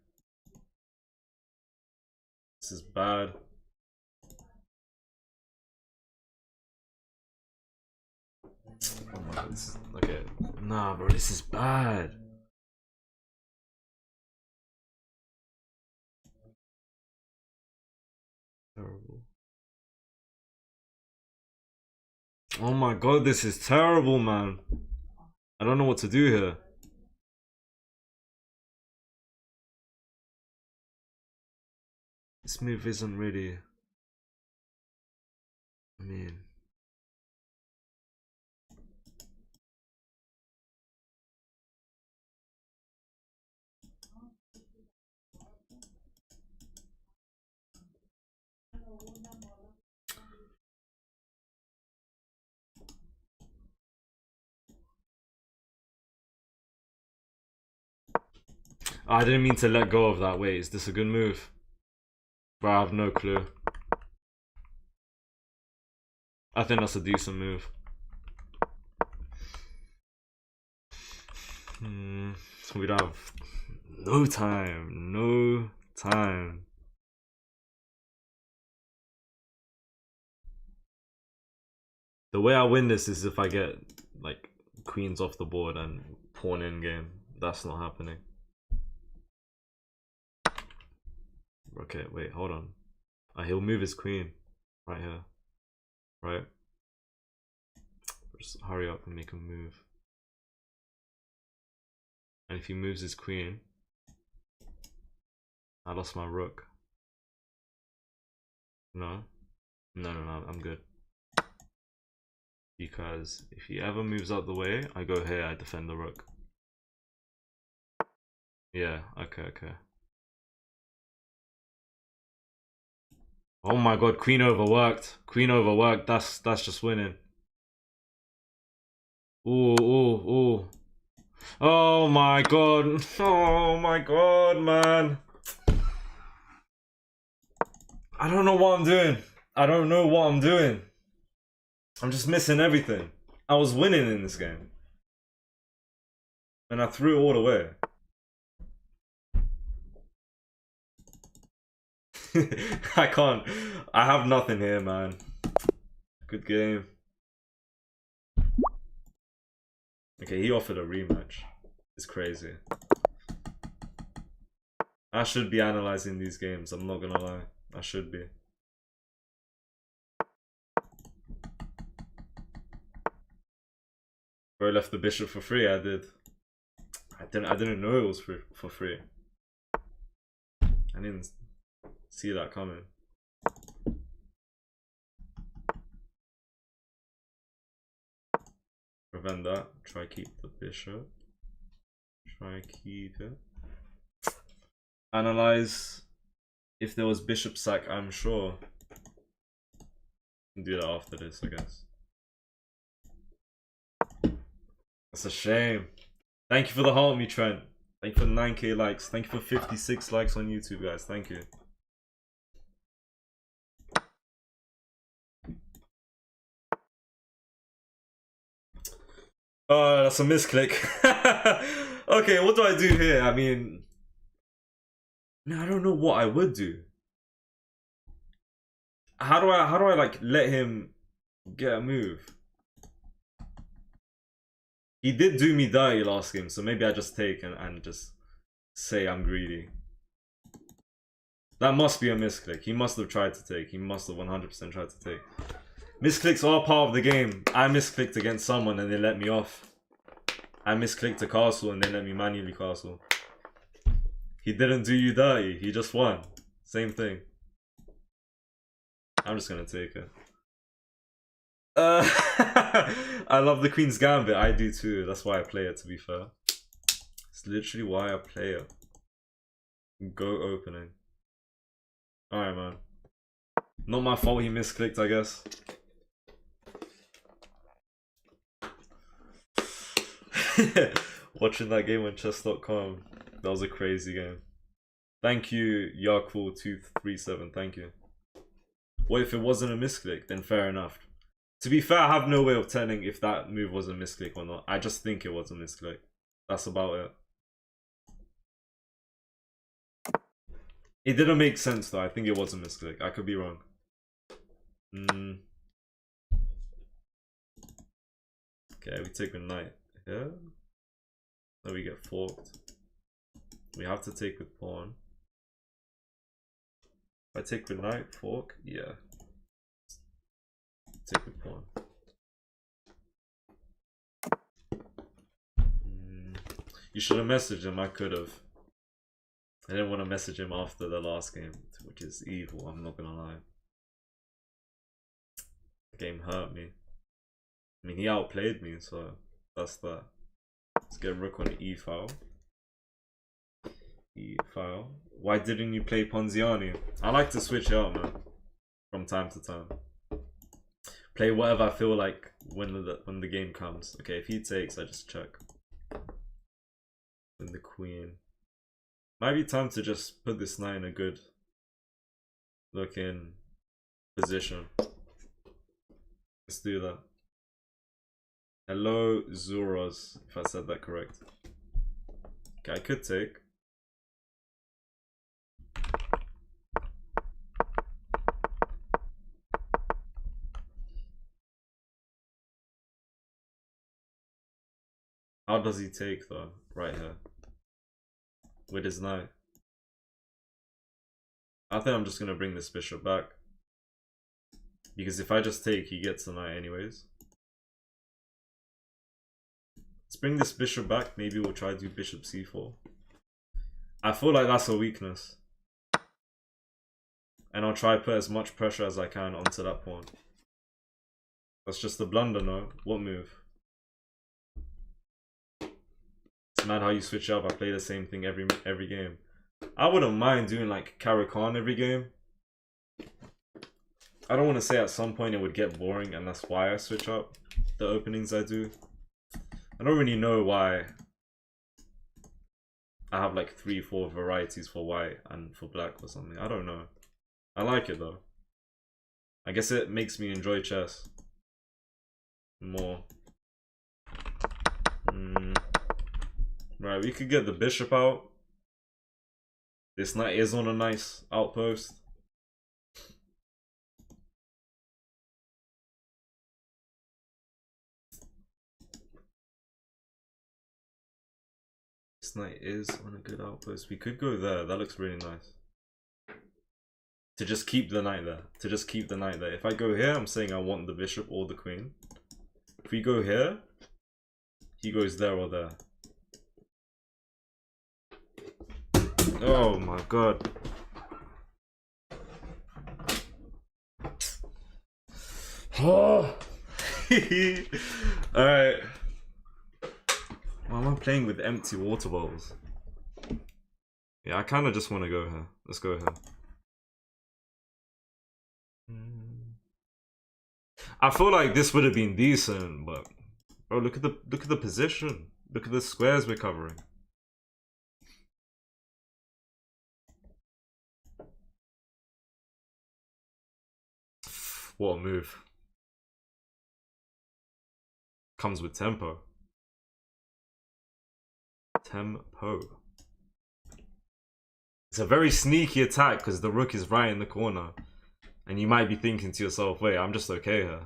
This is bad. Oh my god, this is, okay. Nah, bro, this is bad. Terrible. Oh my god, this is terrible, man. I don't know what to do here. This move isn't really... I mean... I didn't mean to let go of that. Wait, is this a good move? Bro, I have no clue. I think that's a decent move. We'd have no time. No time. The way I win this is if I get like queens off the board and pawn in game. That's not happening. Okay, wait, hold on. He'll move his queen right here. Right? Just hurry up and make him move. And if he moves his queen, I lost my rook. No, I'm good. Because if he ever moves out the way, I go here, I defend the rook. Yeah, okay. Oh my god, queen overworked. Queen overworked, that's just winning. Ooh. Oh my god. Oh my god, man. I don't know what I'm doing. I'm just missing everything. I was winning in this game. And I threw it all away. I can't. I have nothing here, man. Good game. Okay, he offered a rematch. It's crazy. I should be analyzing these games, I'm not gonna lie. I should be. Bro left the bishop for free, I did. I didn't know it was for free. I didn't see that coming. Prevent that. Try keep the bishop. Try keep it. Analyze if there was bishop sack, I'm sure. Do that after this, I guess. That's a shame. Thank you for the heart, me Trent. Thank you for the 9k likes. Thank you for 56 likes on YouTube, guys. Thank you. That's a misclick. Okay, what do I do here? I mean, I don't know what I would do. How do I like let him get a move? He did do me dirty last game, so maybe I just take and just say I'm greedy. That must be a misclick. He must have tried to take. He must have 100% tried to take. Misclicks are part of the game. I misclicked against someone and they let me off. I misclicked a castle and they let me manually castle. He didn't do you dirty. He just won. Same thing. I'm just gonna take it. I love the Queen's Gambit. I do too. That's why I play it, to be fair. It's literally why I play it. Go opening. Alright, man. Not my fault he misclicked, I guess. Watching that game on chess.com. That was a crazy game. Thank you, Yakul237. Thank you. What if it wasn't a misclick? Then fair enough. To be fair, I have no way of telling if that move was a misclick or not. I just think it was a misclick. That's about it. It didn't make sense though. I think it was a misclick. I could be wrong. Okay, we take a knight here. Then we get forked. We have to take with pawn. If I take with knight, fork, yeah. Take with pawn. You should have messaged him. I could have. I didn't want to message him after the last game, which is evil, I'm not gonna lie. The game hurt me. I mean, he outplayed me, so that's that. Let's get rook on e file. E file. Why didn't you play Ponziani? I like to switch it out, man, from time to time. Play whatever I feel like when the game comes. Okay, if he takes, I just check. Then the queen. Might be time to just put this knight in a good looking position. Let's do that. Hello, Zuros, if I said that correct. Okay, I could take. How does he take though? Right here. With his knight. I think I'm just gonna bring this bishop back. Because if I just take, he gets the knight anyways. Let's bring this bishop back. Maybe we'll try to do bishop c4. I feel like that's a weakness. And I'll try to put as much pressure as I can onto that pawn. That's just a blunder, no? What move? It's mad how you switch up. I play the same thing every game. I wouldn't mind doing like Caro-Kann every game. I don't want to say at some point it would get boring and that's why I switch up the openings I do. I don't really know why I have like 3-4 varieties for white and for black or something. I don't know. I like it though. I guess it makes me enjoy chess. more. Right, we could get the bishop out. This knight is on a nice outpost. This knight is on a good outpost. We could go there. That looks really nice. To just keep the knight there. To just keep the knight there. If I go here, I'm saying I want the bishop or the queen. If we go here, he goes there or there. Oh my god. Oh. Alright. Why am I playing with empty water bottles? Yeah, I kind of just want to go here. Let's go here. I feel like this would have been decent, but bro, look at the position. Look at the squares we're covering. What a move. Comes with tempo. Tempo. It's a very sneaky attack because the rook is right in the corner. And you might be thinking to yourself, wait, I'm just okay here.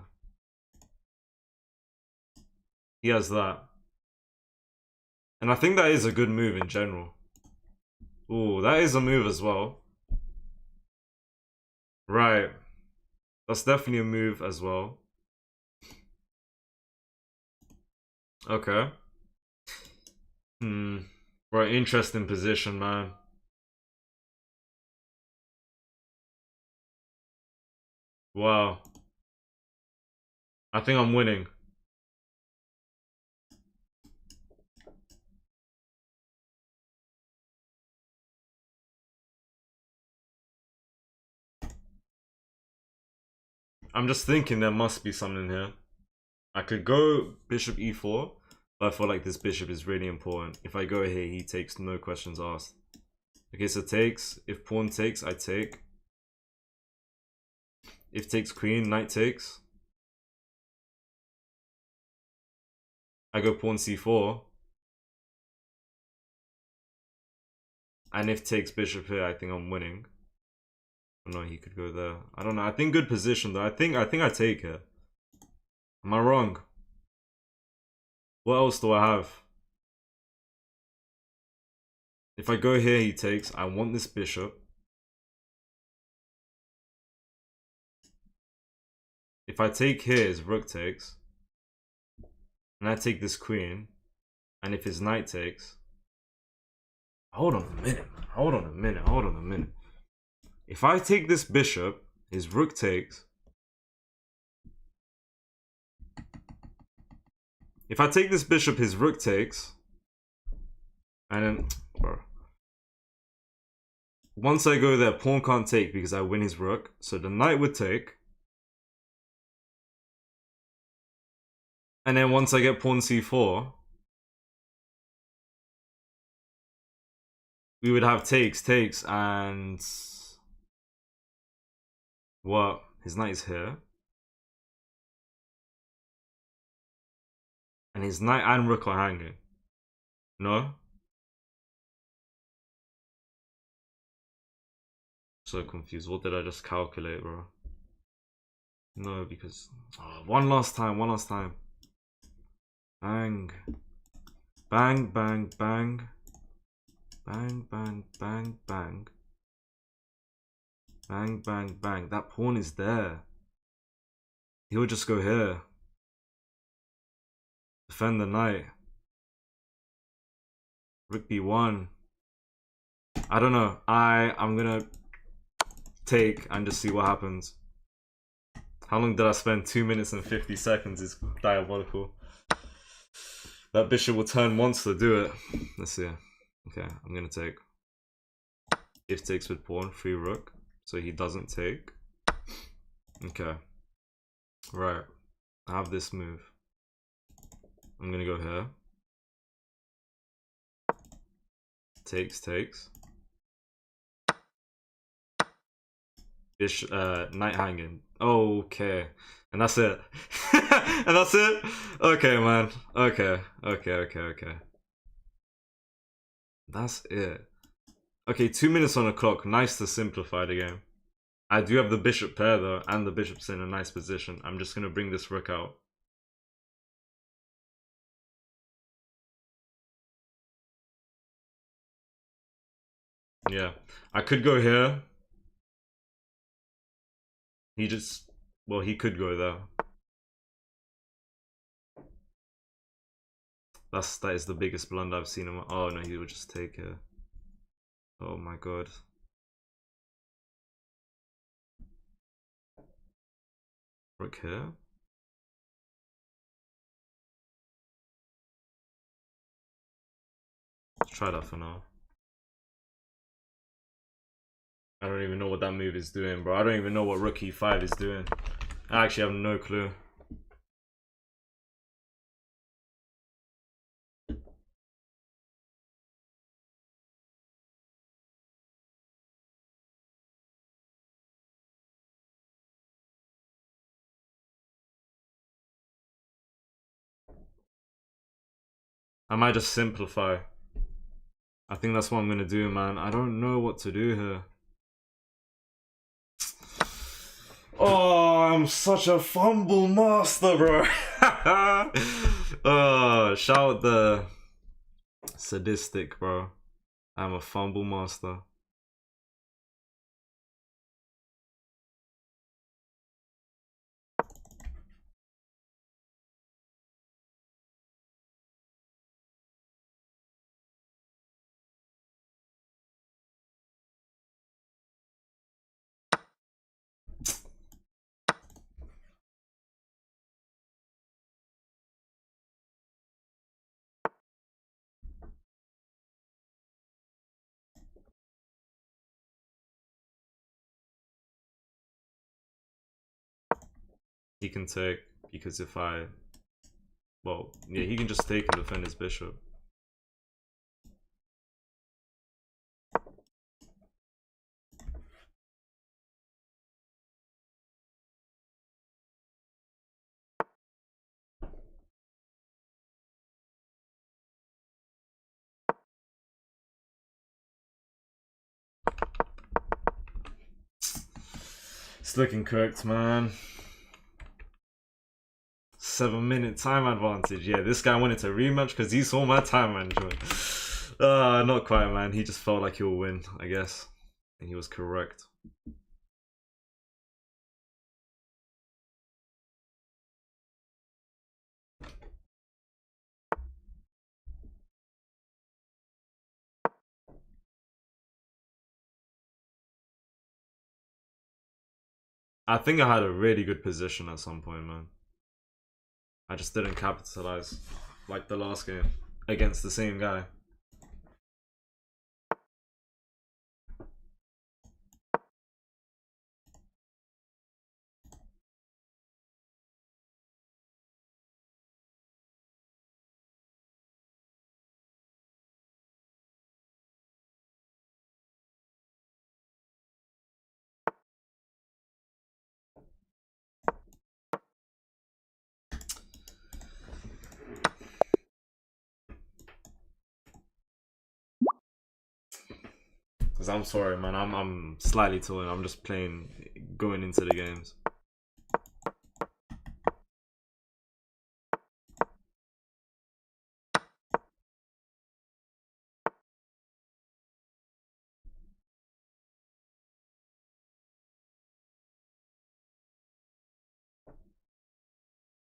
He has that. And I think that is a good move in general. Ooh, that is a move as well. Right. That's definitely a move as well. Okay. Right, interesting position, man. Wow. I think I'm winning. I'm just thinking there must be something here. I could go bishop e4, but I feel like this bishop is really important. If I go here, he takes, no questions asked. Okay, so takes. If pawn takes, I take. If takes queen, knight takes. I go pawn c4. And if takes bishop here, I think I'm winning. Oh no, he could go there. I don't know. I think good position though. I think I take it. Am I wrong? What else do I have? If I go here, he takes. I want this bishop. If I take here, his rook takes. And I take this queen. And if his knight takes. Hold on a minute. Hold on a minute. Hold on a minute. If I take this bishop, his rook takes. If I take this bishop, his rook takes. And then, bro. Once I go there, pawn can't take because I win his rook. So the knight would take. And then once I get pawn c4, we would have takes, and what? His knight is here. And his knight and rook are hanging. No? So confused. What did I just calculate, bro? No, because... Oh, one last time. Bang. Bang, bang, bang. Bang, bang, bang, bang. Bang, bang, bang. That pawn is there. He'll just go here. Defend the knight. Rook b1. I don't know. I'm gonna take and just see what happens. How long did I spend? 2 minutes and 50 seconds is diabolical. That bishop will turn once to do it. Let's see. Okay, I'm gonna take. If takes with pawn, free rook. So he doesn't take. Okay. Right. I have this move. I'm gonna go here. Takes. Knight hanging. Okay. And that's it. And that's it? Okay, man. Okay. That's it. Okay, 2 minutes on the clock. Nice to simplify the game. I do have the bishop pair though, and the bishop's in a nice position. I'm just gonna bring this rook out. Yeah. I could go here. Well, he could go there. That is the biggest blunder I've seen him. Oh no, he would just take it. Oh my god. Rook here. Let's try that for now. I don't even know what that move is doing, bro. I don't even know what rook e5 is doing. I actually have no clue. I might just simplify. I think that's what I'm gonna do, man. I don't know what to do here. Oh, I'm such a fumble master, bro. Oh, shout out the sadistic, bro. I'm a fumble master. He can take, because if I... Well, yeah, he can just take and defend his bishop. It's looking correct, man. 7-minute time advantage. Yeah, this guy wanted to rematch because he saw my time management. Not quite, man. He just felt like he'll win, I guess. And he was correct. I think I had a really good position at some point, man. I just didn't capitalize like the last game against the same guy. Cause I'm sorry, man. I'm slightly torn. I'm just playing, going into the games.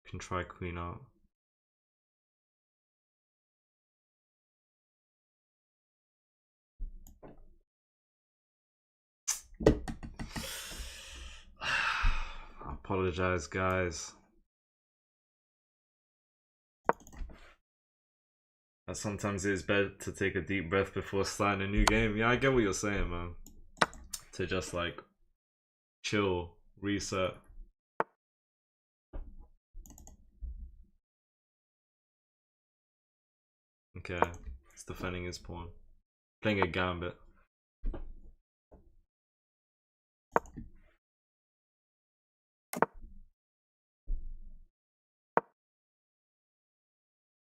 Can try queen out. I apologize, guys. Sometimes it is better to take a deep breath before starting a new game. Yeah, I get what you're saying, man. To just like chill, reset. Okay, he's defending his pawn. Playing a gambit.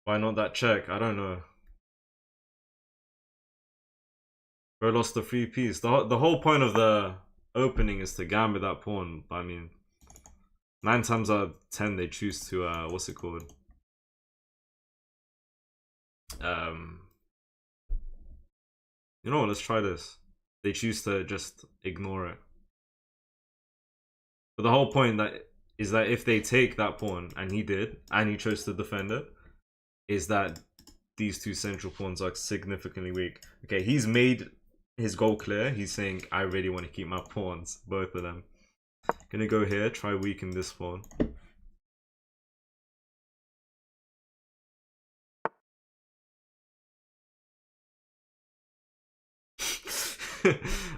Why not that check? I don't know. Bro lost the free piece. The whole point of the opening is to gambit that pawn. But I mean, 9 times out of 10 they choose to what's it called? You know what? Let's try this. They choose to just ignore it. But the whole point is that if they take that pawn, and he did, and he chose to defend it, is that these two central pawns are significantly weak. Okay, he's made his goal clear. He's saying, I really want to keep my pawns, both of them. Gonna go here, try weaken this pawn.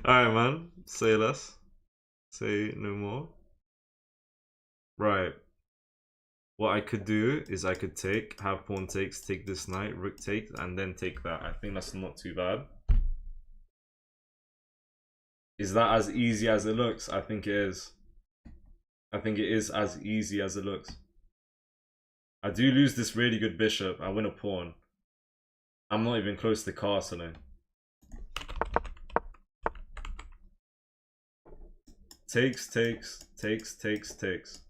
Alright, man. Say less. Say no more. Right. What I could do is I could have pawn takes, take this knight, rook takes, and then take that. I think that's not too bad. Is that as easy as it looks? I think it is. I think it is as easy as it looks. I do lose this really good bishop. I win a pawn. I'm not even close to castling. Takes, takes, takes, takes, takes.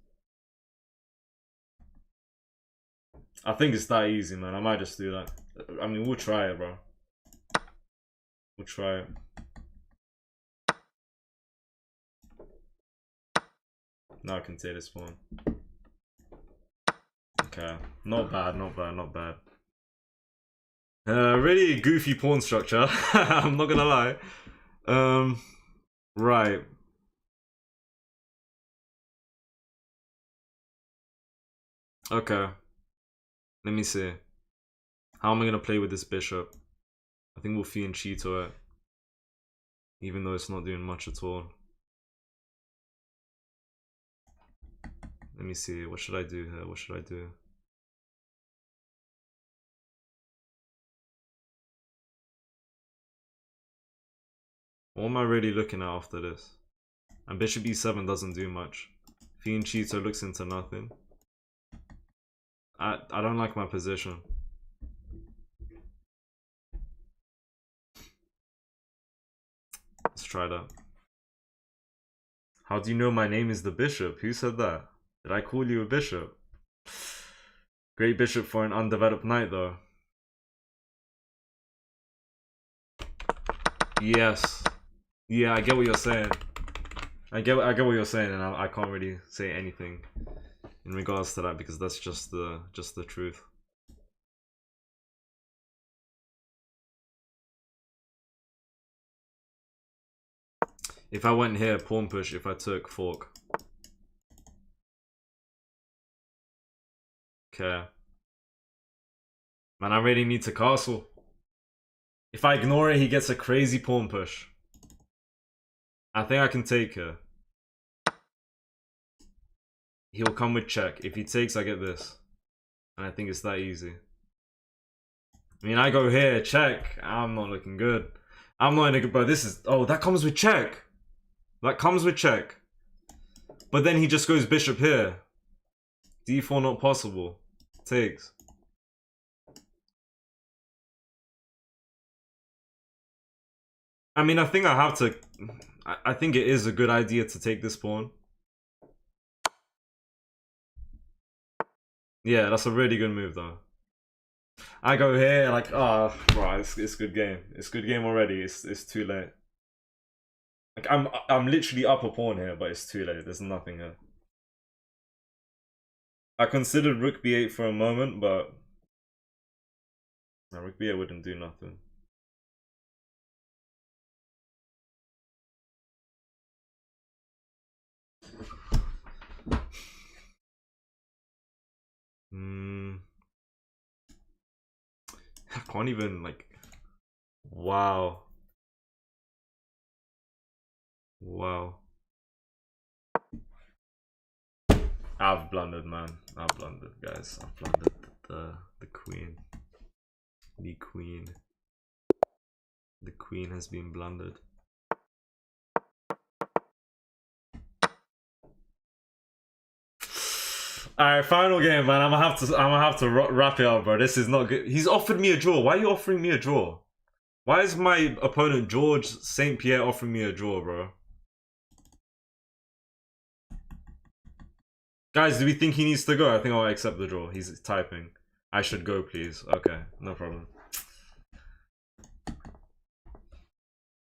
I think it's that easy, man. I might just do that. I mean, we'll try it, bro. We'll try it. Now I can take this pawn. Okay. Not bad, not bad, not bad. Really goofy pawn structure. I'm not gonna lie. Right. Okay. Let me see. How am I gonna play with this bishop? I think we'll fee and cheeto it. Even though it's not doing much at all. Let me see. What should I do here? What should I do? What am I really looking at after this? And bishop e7 doesn't do much. Fee and cheeto looks into nothing. I don't like my position. Let's try that. How do you know my name is the bishop? Who said that? Did I call you a bishop? Great bishop for an undeveloped knight, though. Yes. Yeah, I get what you're saying. I get what you're saying, and I can't really say anything in regards to that because that's just the truth. If I went here, pawn push, if I took fork. Okay. Man, I really need to castle. If I ignore it, he gets a crazy pawn push. I think I can take her. He'll come with check. If he takes, I get this. And I think it's that easy. I mean, I go here, check. I'm not looking good. I'm not in a good... But this is... Oh, that comes with check. That comes with check. But then he just goes bishop here. D4 not possible. Takes. I mean, I think I have to... I think it is a good idea to take this pawn. Yeah, that's a really good move, though. I go here, like, oh, right, it's good game. It's good game already. It's too late. Like, I'm literally up a pawn here, but it's too late. There's nothing here. I considered rook b8 for a moment, but no, rook b8 wouldn't do nothing. I can't even, like... Wow. Wow. I've blundered, man. I've blundered, guys. I've blundered the queen. The queen. The queen has been blundered. All right, final game, man. I'm gonna have to wrap it up, bro. This is not good. He's offered me a draw. Why are you offering me a draw? Why is my opponent George St. Pierre offering me a draw, bro? Guys, do we think he needs to go? I think I'll accept the draw. He's typing. I should go, please. Okay, no problem.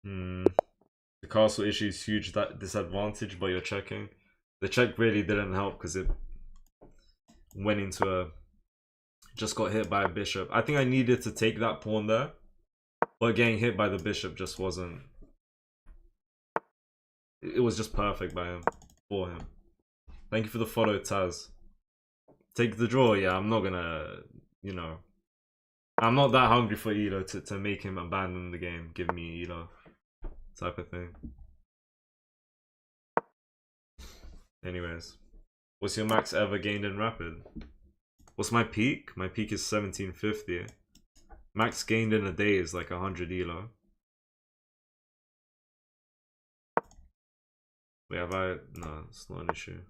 The castle issue is huge disadvantage, but you're checking. The check really didn't help because it went into a... Just got hit by a bishop. I think I needed to take that pawn there. But getting hit by the bishop just wasn't... It was just perfect by him. For him. Thank you for the follow, Taz. Take the draw, yeah, I'm not gonna... You know... I'm not that hungry for Elo to make him abandon the game. Give me Elo. Type of thing. Anyways. What's your max ever gained in Rapid? What's my peak? My peak is 1750. Max gained in a day is like 100 Elo. Wait, have I... No, it's not an issue.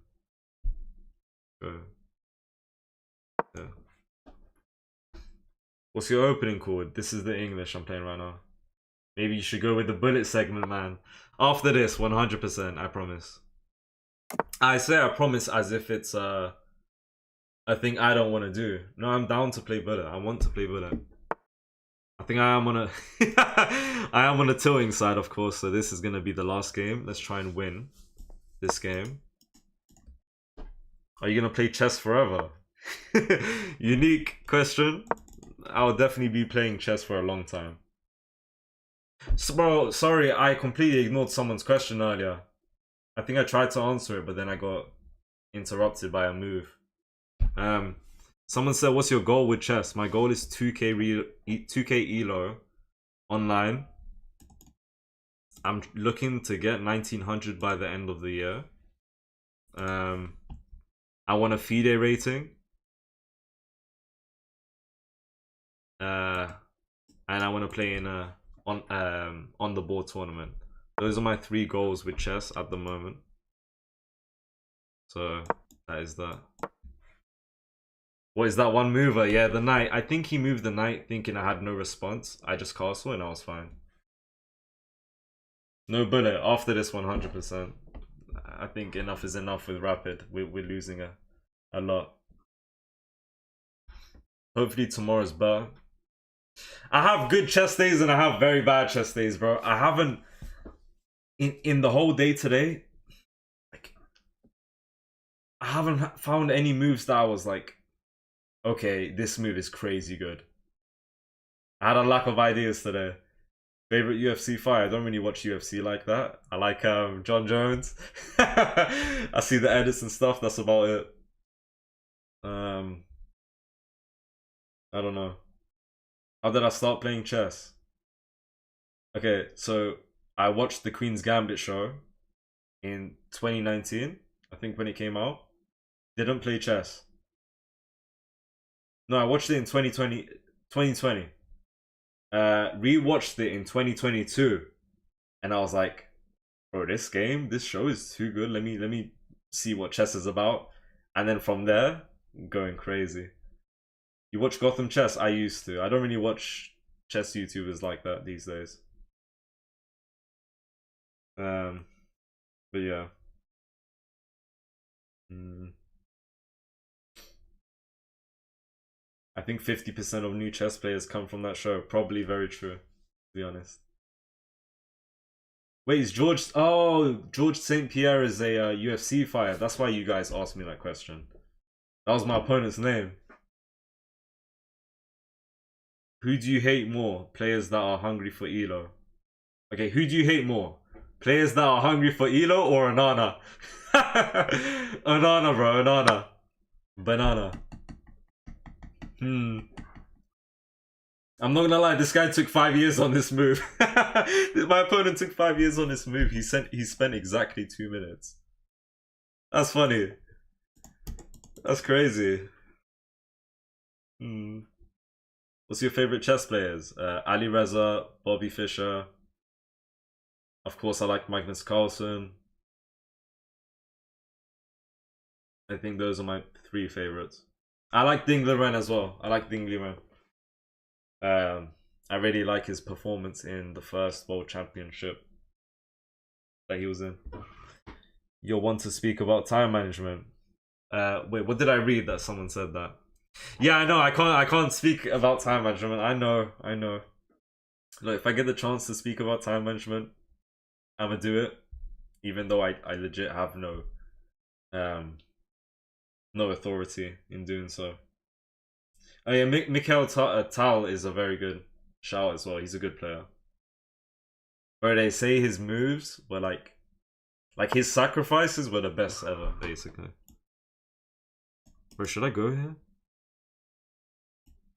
Go. Yeah. What's your opening chord? This is the English I'm playing right now. Maybe you should go with the bullet segment, man. After this, 100%, I promise. I say I promise as if it's a thing I don't want to do. No, I'm down to play bullet. I want to play bullet. I think I am on a I am on a tilting side, of course, so this is gonna be the last game. Let's try and win this game. Are you gonna play chess forever? Unique question. I'll definitely be playing chess for a long time. So, bro, sorry, I completely ignored someone's question earlier. I think I tried to answer it, but then I got interrupted by a move. Someone said, what's your goal with chess? My goal is 2k Elo online. I'm looking to get 1900 by the end of the year. I want a FIDE rating. And I want to play in a on the board tournament. Those are my 3 goals with chess at the moment. So that is that. What is that one mover? Yeah, the knight. I think he moved the knight thinking I had no response. I just castle and I was fine. No bullet. After this 100%. I think enough is enough with Rapid. We're losing a lot. Hopefully tomorrow's better. I have good chess days and I have very bad chess days, bro. I haven't... In the whole day today, like, I haven't found any moves that I was like, okay, this move is crazy good. I had a lack of ideas today. Favorite UFC fight? I don't really watch UFC like that. I like John Jones. I see the edits and stuff. That's about it. I don't know. How did I start playing chess? Okay, so I watched the Queen's Gambit show in 2019, I think, when it came out. Didn't play chess. No, I watched it in 2020. Rewatched it in 2022, and I was like, bro, this show is too good. Let me see what chess is about. And then from there, going crazy. You watch Gotham Chess? I used to. I don't really watch chess YouTubers like that these days. But yeah. I think 50% of new chess players come from that show. Probably very true, to be honest. Wait, is George... Oh, George St. Pierre is a UFC fighter. That's why you guys asked me that question. That was my opponent's name. Who do you hate more? Players that are hungry for Elo. Okay, who do you hate more? Players that are hungry for Elo or Onana? Onana, bro, Onana. Banana. I'm not gonna lie, this guy took 5 years on this move. My opponent took 5 years on this move. He spent exactly 2 minutes. That's funny. That's crazy. What's your favorite chess players? Ali Reza, Bobby Fischer. Of course, I like Magnus Carlsen. I think those are my three favorites. I like Ding Liren as well. I like Ding Liren. I really like his performance in the first World Championship that he was in. You'll want to speak about time management. Wait, what did I read that someone said that? Yeah, I know. I can't speak about time management. I know. Look, if I get the chance to speak about time management, I'ma do it. Even though I legit have no authority in doing so. Oh yeah, Mikhail Tal is a very good shout as well. He's a good player. Where they say his moves were like his sacrifices were the best ever, basically. Where should I go here?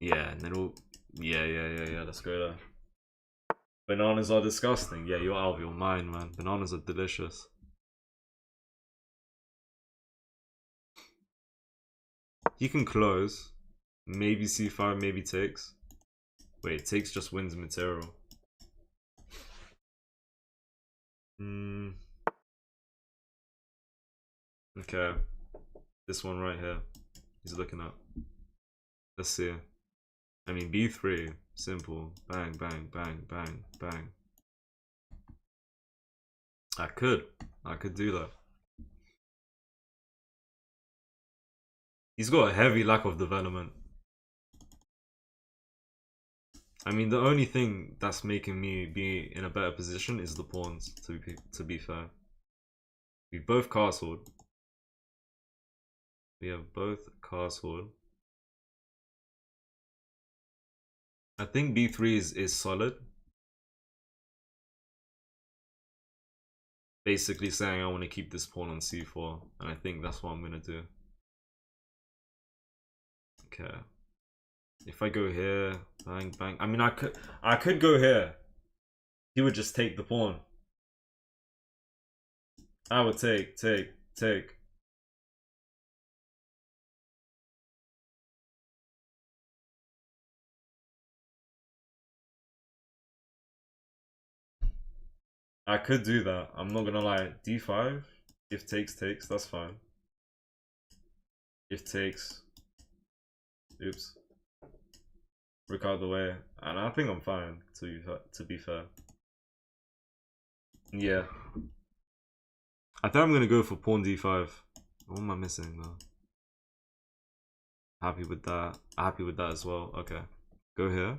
Yeah, and then we'll... Yeah, let's go there. Bananas are disgusting. Yeah, you're out of your mind, man. Bananas are delicious. He can close. Maybe C5, maybe takes. Wait, takes just wins material. Okay. This one right here. He's looking up. Let's see. I mean, B3. Simple. Bang, bang, bang, bang, bang. I could do that. He's got a heavy lack of development. I mean, the only thing that's making me be in a better position is the pawns, to be fair. We've both castled. We have both castled. I think B3 is solid. Basically saying I want to keep this pawn on C4, and I think that's what I'm gonna do. Okay. If I go here, bang, bang. I mean, I could go here. He would just take the pawn. I would take. I could do that. I'm not gonna lie. D5. If takes, that's fine. If takes. Oops. Rook out the way. And I think I'm fine, to be fair. Yeah. I think I'm gonna go for pawn D5. What am I missing though? Happy with that. Happy with that as well. Okay. Go here.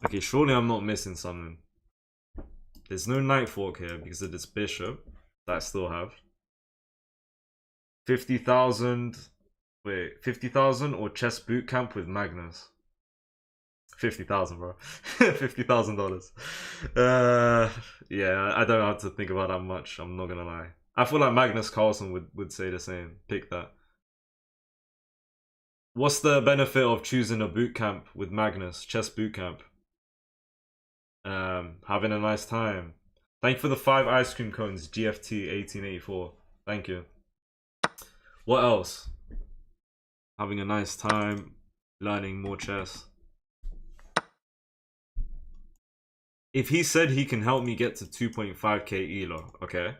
Okay, surely I'm not missing something. There's no knight fork here because of this bishop that I still have. 50,000. Wait, 50,000 or chess boot camp with Magnus? 50,000, bro. $50,000. Yeah, I don't have to think about that much. I'm not gonna lie. I feel like Magnus Carlsen would say the same. Pick that. What's the benefit of choosing a boot camp with Magnus? Chess boot camp. Having a nice time. Thank you for the 5 ice cream cones. GFT 1884. Thank you. What else? Having a nice time. Learning more chess. If he said he can help me get to 2.5k elo, okay.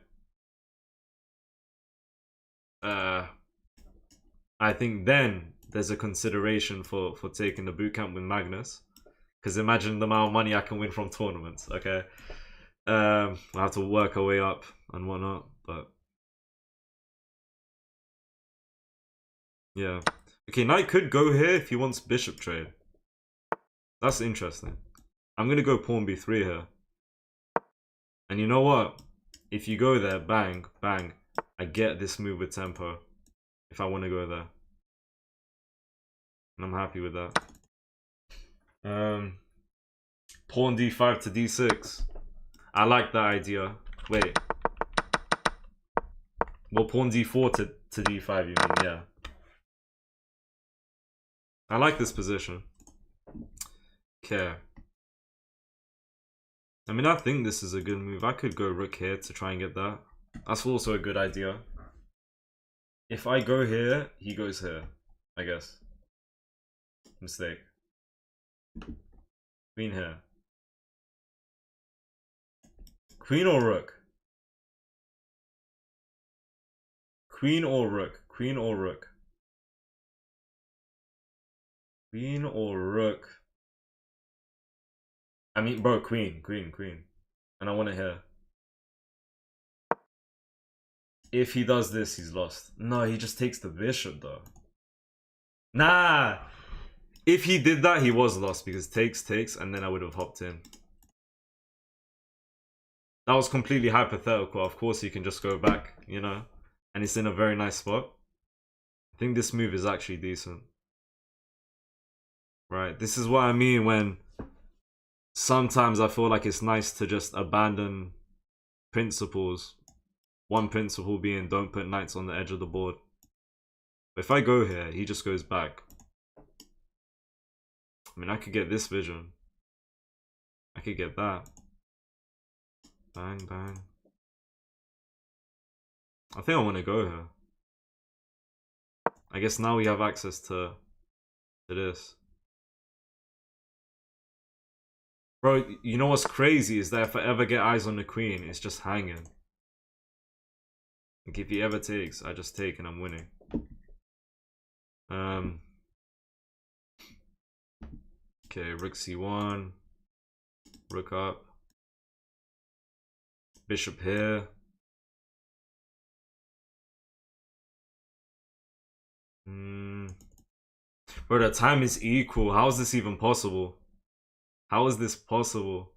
I think then there's a consideration for taking the bootcamp with Magnus. Because imagine the amount of money I can win from tournaments, okay? I have to work our way up and whatnot, but... yeah. Okay, knight could go here if he wants bishop trade. That's interesting. I'm gonna go pawn b3 here. And you know what? If you go there, bang, bang, I get this move with tempo. If I want to go there. And I'm happy with that. Pawn d5 to d6. I like that idea. Wait. Well, pawn d4 to d5, you mean? Yeah. I like this position. Okay. I mean, I think this is a good move. I could go rook here to try and get that. That's also a good idea. If I go here, he goes here, I guess. Mistake. Queen here. Queen or rook? Queen or rook? Queen or rook? Queen or rook? I mean, bro, queen. And I want to hear. If he does this, he's lost. No, he just takes the bishop, though. Nah! If he did that, he was lost, because takes, and then I would have hopped in. That was completely hypothetical. Of course, you can just go back, you know? And it's in a very nice spot. I think this move is actually decent. Right, this is what I mean when sometimes I feel like it's nice to just abandon principles. One principle being don't put knights on the edge of the board. But if I go here, he just goes back. I mean, I could get this vision. I could get that. Bang, bang. I think I want to go here. I guess now we have access to this. Bro, you know what's crazy is that if I ever get eyes on the queen, it's just hanging. Like if he ever takes, I just take and I'm winning. Okay, rook c1, rook up, bishop here. Bro, the time is equal. How is this even possible? How is this possible?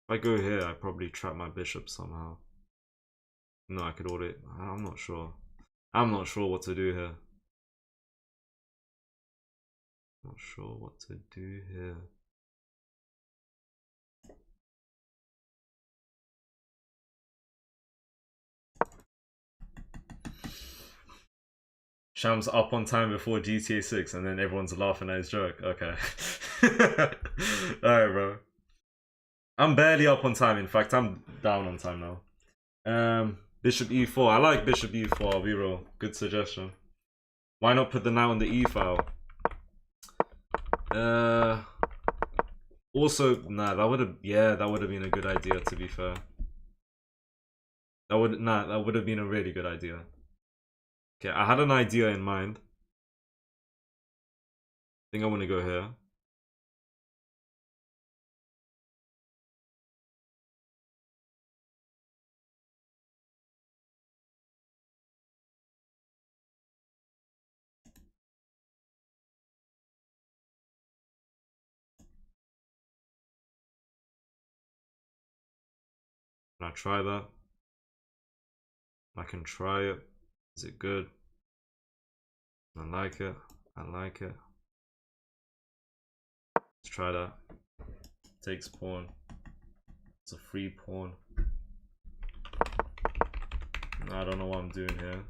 If I go here, I probably trap my bishop somehow. No, I could order it. I'm not sure. I'm not sure what to do here. Not sure what to do here. Shams up on time before GTA 6 and then everyone's laughing at his joke. Okay. Alright, bro. I'm barely up on time. In fact, I'm down on time now. Bishop e4. I like bishop e4, I'll be real. Good suggestion. Why not put the knight on the e file? Also, nah, that would have been a good idea, to be fair. That would have been a really good idea. Okay, I had an idea in mind. I think I want to go here. Can I try that? I can try it. Is it good? I like it. I like it. Let's try that. Takes pawn. It's a free pawn. I don't know what I'm doing here.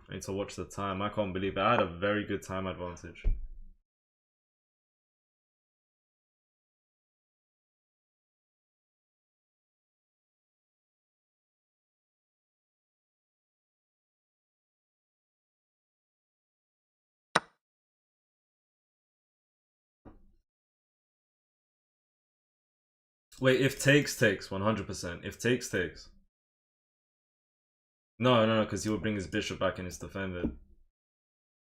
I need to watch the time. I can't believe it. I had a very good time advantage. Wait, if takes, 100%. If takes. No, because he will bring his bishop back and it's defended.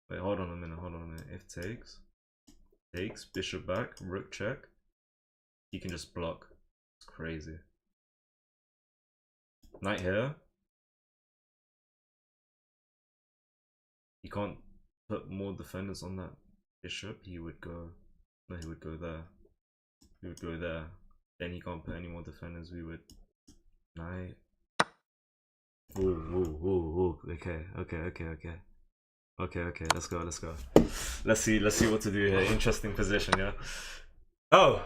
Wait, hold on a minute. If takes, bishop back, rook check. He can just block. It's crazy. Knight here. He can't put more defenders on that bishop. He would go. No, he would go there. He would go there. Then he can't put any more defenders. We would. Knight. Ooh. Okay. Let's go. Let's see what to do here. Interesting position, yeah. Oh,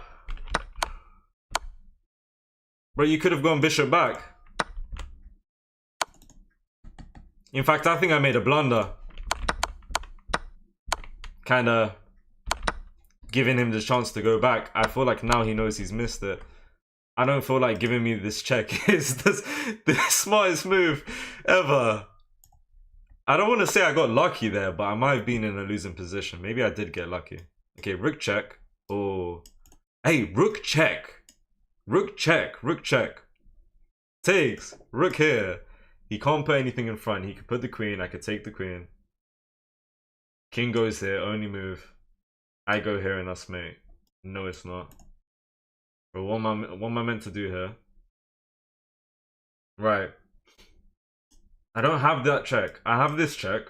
bro, you could have gone bishop back. In fact, I think I made a blunder. Kind of giving him the chance to go back. I feel like now he knows he's missed it. I don't feel like giving me this check is the smartest move ever. I don't want to say I got lucky there, but I might have been in a losing position. Maybe I did get lucky. Okay, rook check. Oh, hey, rook check. Rook check. Rook check. Takes. Rook here. He can't put anything in front. He could put the queen. I could take the queen. King goes here. Only move. I go here and that's mate. No, it's not. But what am I meant to do here? Right. I don't have that check. I have this check.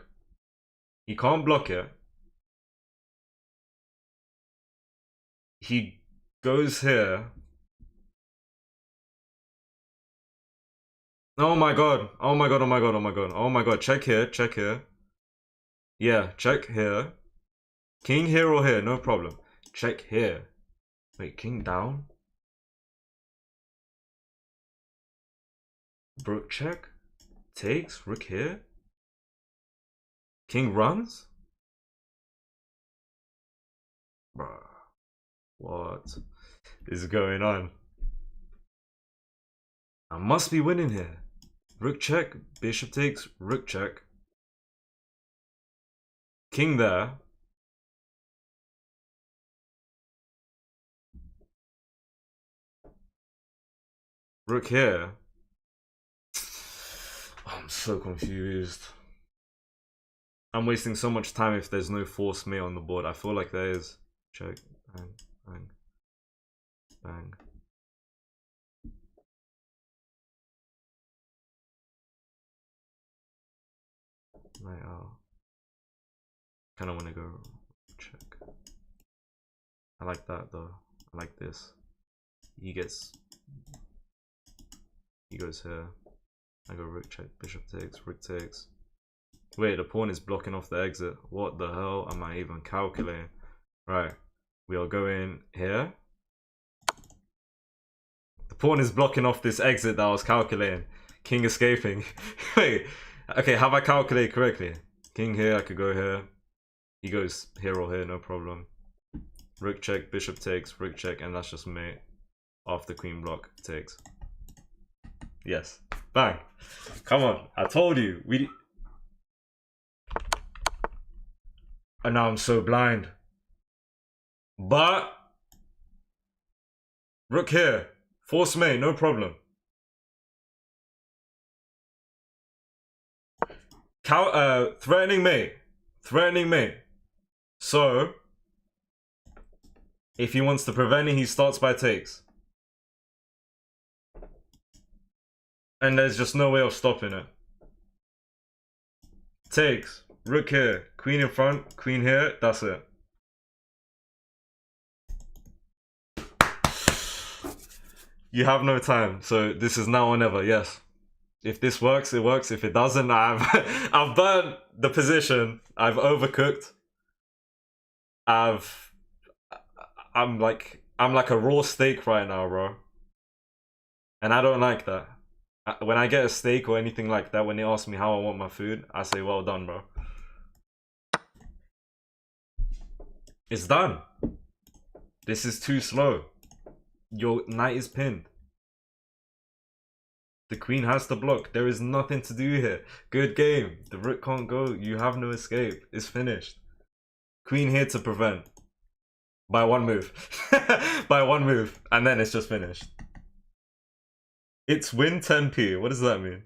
He can't block it. He goes here. Oh my god. Oh my god. Oh my god. Oh my god. Oh my god. Check here. Check here. Yeah. Check here. King here or here. No problem. Check here. Wait. King down. Rook check. Takes. Rook here. King runs. Bruh. What is going on? I must be winning here. Rook check. Bishop takes. Rook check. King there. Rook here. I'm so confused. I'm wasting so much time if there's no force mate on the board. I feel like there is. Check. Bang. Bang. Bang. Right out. Kind of want to go check. I like that though. I like this. He goes here. I go rook check, bishop takes, rook takes. Wait, the pawn is blocking off the exit. What the hell am I even calculating? Right, we are going here. The pawn is blocking off this exit that I was calculating. King escaping. Wait, okay, have I calculated correctly? King here, I could go here. He goes here or here, no problem. Rook check, bishop takes, rook check, and that's just mate. After queen block takes. Yes. Bang. Come on. I told you. And now I'm so blind. But rook here. Force mate, no problem. Threatening mate. Threatening mate. So if he wants to prevent it, he starts by takes. And there's just no way of stopping it. Takes. Rook here. Queen in front. Queen here. That's it. You have no time. So this is now or never. Yes. If this works, it works. If it doesn't, I've burnt the position. I've overcooked. I'm like a raw steak right now, bro. And I don't like that. When I get a steak or anything like that, when they ask me how I want my food, I say, well done, bro. It's done. This is too slow. Your knight is pinned. The queen has to block. There is nothing to do here. Good game. The rook can't go. You have no escape. It's finished. Queen here to prevent. By one move. By one move. And then it's just finished. It's win 10p. What does that mean?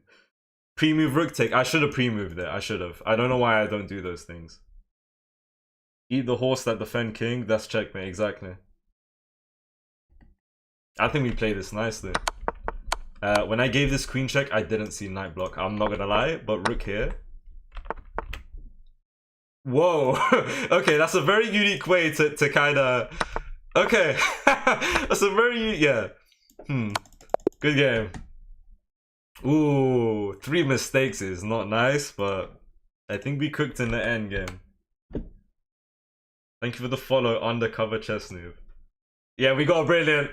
Pre-move rook take. I should have pre-moved it. I should have. I don't know why I don't do those things. Eat the horse that defend king. That's checkmate. Exactly. I think we played this nicely. When I gave this queen check, I didn't see knight block. I'm not gonna lie. But rook here. Whoa. Okay, that's a very unique way to kind of... Okay. That's a very... Yeah. Good game. Ooh, 3 mistakes is not nice, but I think we cooked in the end game. Thank you for the follow, undercover chess noob. Yeah, we got brilliant.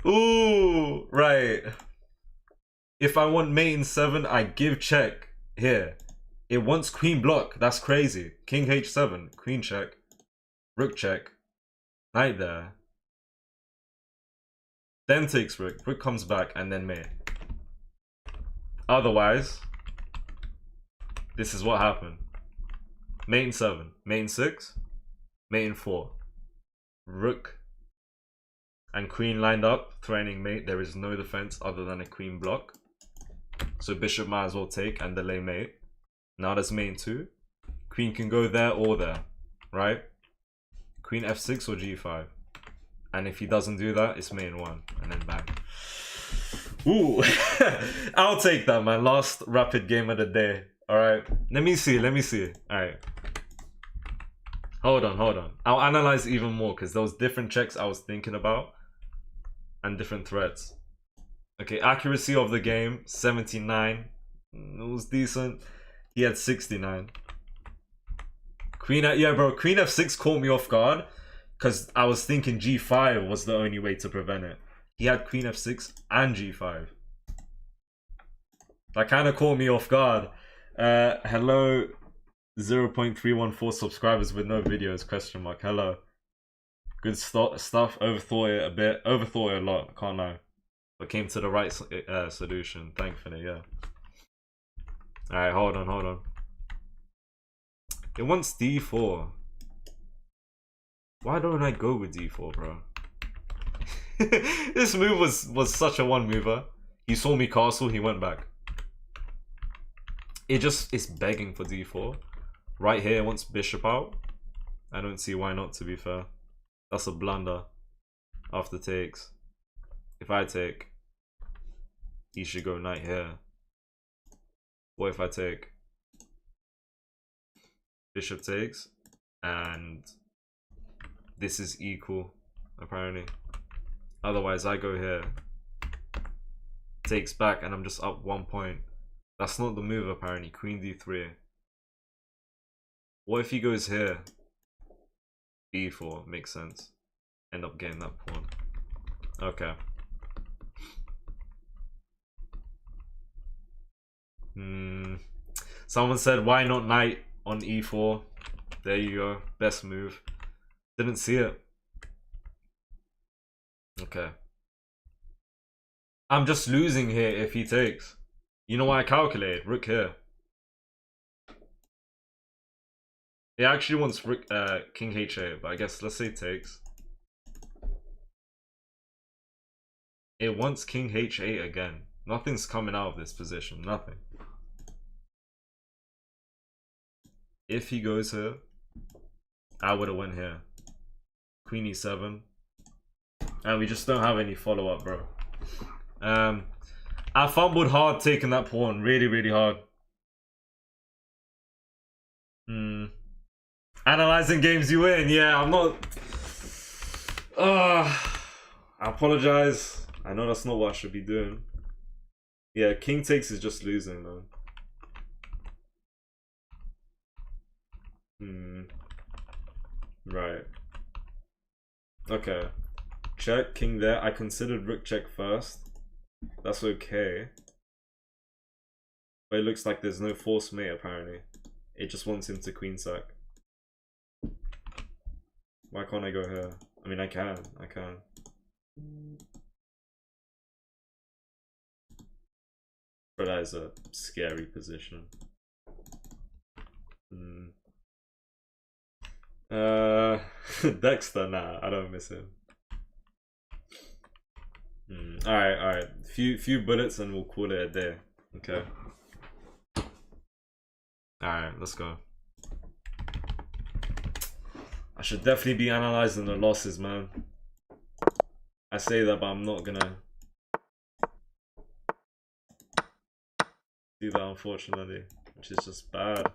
Ooh, right. If I want mate in 7, I give check here. It wants queen block. That's crazy. King h7, queen check, rook check, knight there. Then takes rook. Rook comes back and then mate. Otherwise, this is what happened. Mate in 7, mate in 6, mate in 4. Rook and queen lined up, threatening mate, there is no defense other than a queen block. So bishop might as well take and delay mate. Now there's main 2. Queen can go there or there, right? Queen f6 or g5. And if he doesn't do that, it's main 1. And then bang. Ooh. I'll take that, man. Last rapid game of the day. Alright. Let me see. Alright. Hold on. I'll analyze even more because those different checks I was thinking about. And different threats. Okay, accuracy of the game, 79. It was decent. He had 69. Queen f6 caught me off guard because I was thinking g5 was the only way to prevent it. He had queen f6 and g5. That kind of caught me off guard. Hello, 0.314 subscribers with no videos, question mark. Hello. Good stuff. Overthought it a bit. Overthought it a lot, can't lie. But came to the right solution, thankfully, yeah. Alright, hold on. It wants d4. Why don't I go with d4, bro? This move was such a one mover. He saw me castle, he went back. It's begging for d4. Right here, it wants bishop out. I don't see why not, to be fair. That's a blunder. After takes. If I take, he should go knight here. What if I take? Bishop takes, and this is equal, apparently. Otherwise, I go here. Takes back, and I'm just up 1 point. That's not the move, apparently. Queen d3. What if he goes here? b4 makes sense. End up getting that pawn. Okay. Someone said, why not knight on e4? There you go. Best move. Didn't see it. Okay. I'm just losing here if he takes. You know what I calculate? Rook here. It actually wants rook, king h8, but I guess let's say takes. It wants king h8 again. Nothing's coming out of this position. Nothing. If he goes here, I would have went here. Queen e7. And we just don't have any follow-up, bro. I fumbled hard taking that pawn. Really, really hard. Analyzing games you win. Yeah, I'm not... I apologize. I know that's not what I should be doing. Yeah, king takes is just losing, man. Right. Okay. Check, king there. I considered rook check first. That's okay. But it looks like there's no forced mate, apparently. It just wants him to queen sack. Why can't I go here? I mean, I can. But that is a scary position. Dexter, nah, I don't miss him. Alright. Few bullets and we'll call it a day. Okay. Alright, let's go. I should definitely be analyzing the losses, man. I say that, but I'm not gonna do that, unfortunately, which is just bad.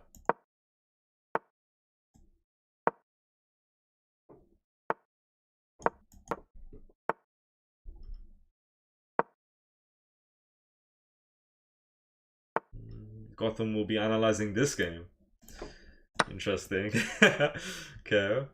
Gotham will be analyzing this game. Interesting. Okay.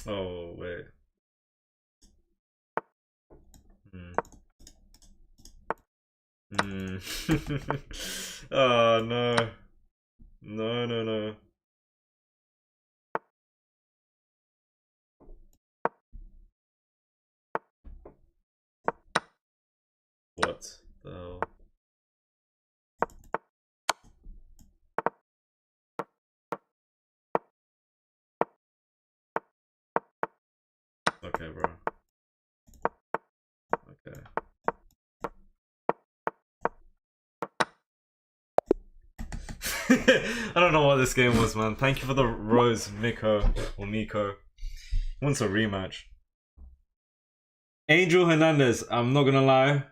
Oh, wait. Hmm. Hmm. Oh, no. No, no, no. What the hell? Okay, bro. Okay. I don't know what this game was, man. Thank you for the rose, Miko or Miko. Wants a rematch. Angel Hernandez, I'm not gonna lie.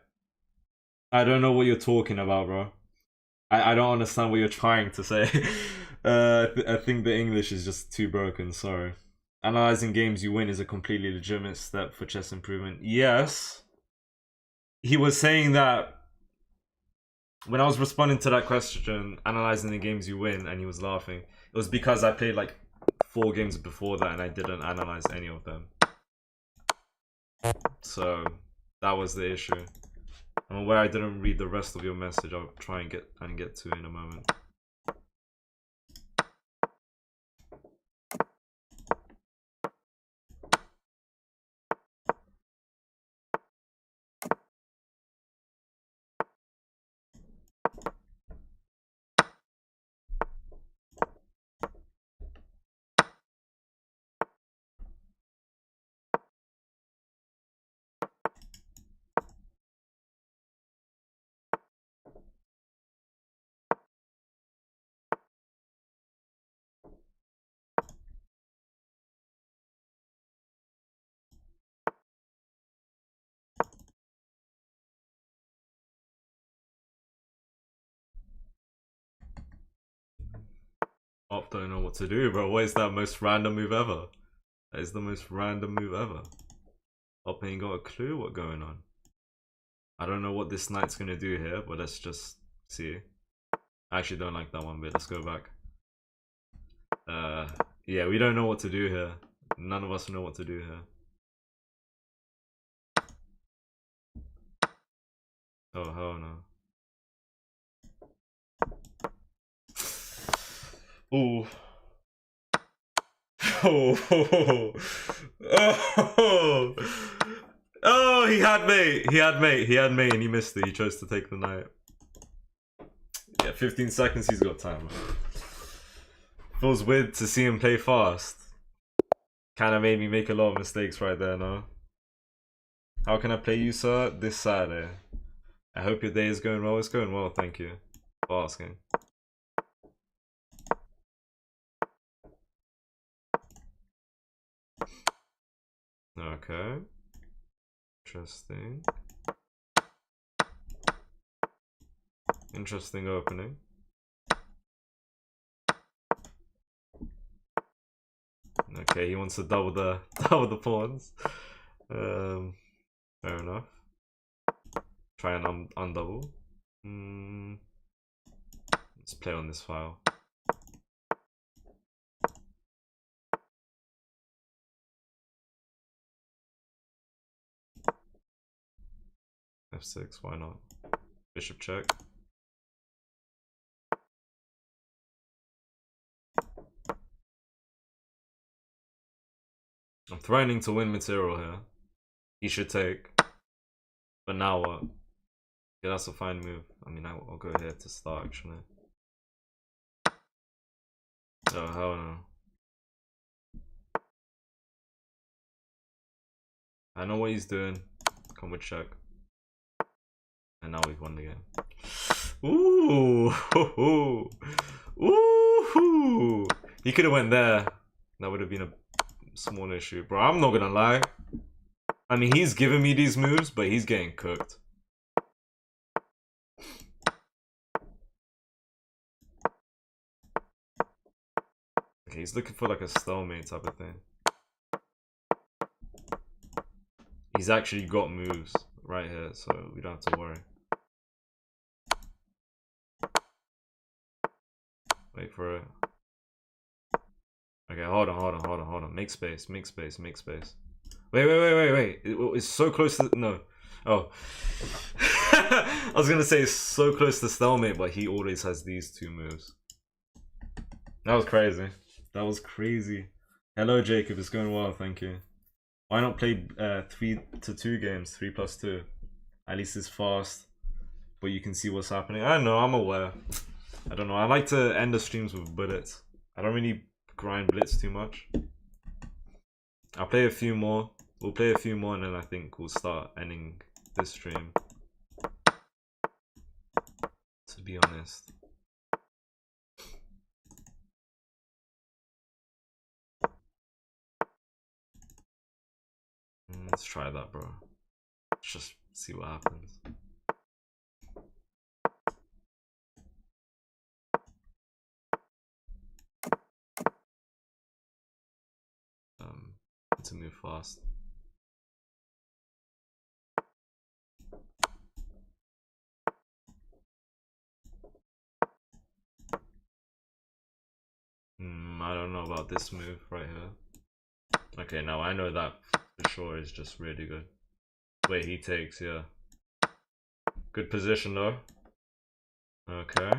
I don't know what you're talking about, bro. I don't understand what you're trying to say. I think the English is just too broken, sorry. Analyzing games you win is a completely legitimate step for chess improvement. Yes. He was saying that when I was responding to that question, analyzing the games you win, and he was laughing. It was because I played like 4 games before that and I didn't analyze any of them. So that was the issue. I'm aware I didn't read the rest of your message. I'll try and get to it in a moment. Op don't know what to do, bro. What is that most random move ever? That is the most random move ever. Op ain't got a clue what's going on. I don't know what this knight's gonna do here, but let's just see. I actually don't like that one bit. Let's go back. Yeah, we don't know what to do here. None of us know what to do here. Oh, hell no. Ooh. Oh, oh, oh, he had mate. He had mate. He had mate and he missed it. He chose to take the knight. Yeah, 15 seconds. He's got time. Feels weird to see him play fast. Kind of made me make a lot of mistakes right there, no? How can I play you, sir? This Saturday. I hope your day is going well. It's going well, thank you for asking. Okay. Interesting. Interesting opening. Okay, he wants to double the pawns. Fair enough. Try and undouble. Let's play on this file. F6, why not? Bishop check. I'm threatening to win material here. He should take. But now what? Yeah, that's a fine move. I mean, I'll go here to start actually. Oh, hell no. I know what he's doing. Come with check. And now we've won the game. Ooh, ooh, ooh. He could have went there. That would have been a small issue, bro. I'm not gonna lie. I mean, he's giving me these moves, but he's getting cooked. Okay, he's looking for like a stalemate type of thing. He's actually got moves right here, so we don't have to worry. Wait for it. Okay, hold hold on. Make space. Wait. It's so close to no. Oh. I was gonna say it's so close to stalemate, but he always has these two moves. That was crazy. Hello, Jacob. It's going well, thank you. Why not play 3-2 games, 3+2? At least it's fast, but you can see what's happening. I don't know. I'm aware. I don't know. I like to end the streams with bullets. I don't really grind blitz too much. I'll play a few more. We'll play a few more, and then I think we'll start ending this stream. To be honest. Let's try that, bro. Let's just see what happens. To move fast. I don't know about this move right here. Okay, now I know that for sure is just really good. Wait, he takes, yeah. Good position though. Okay.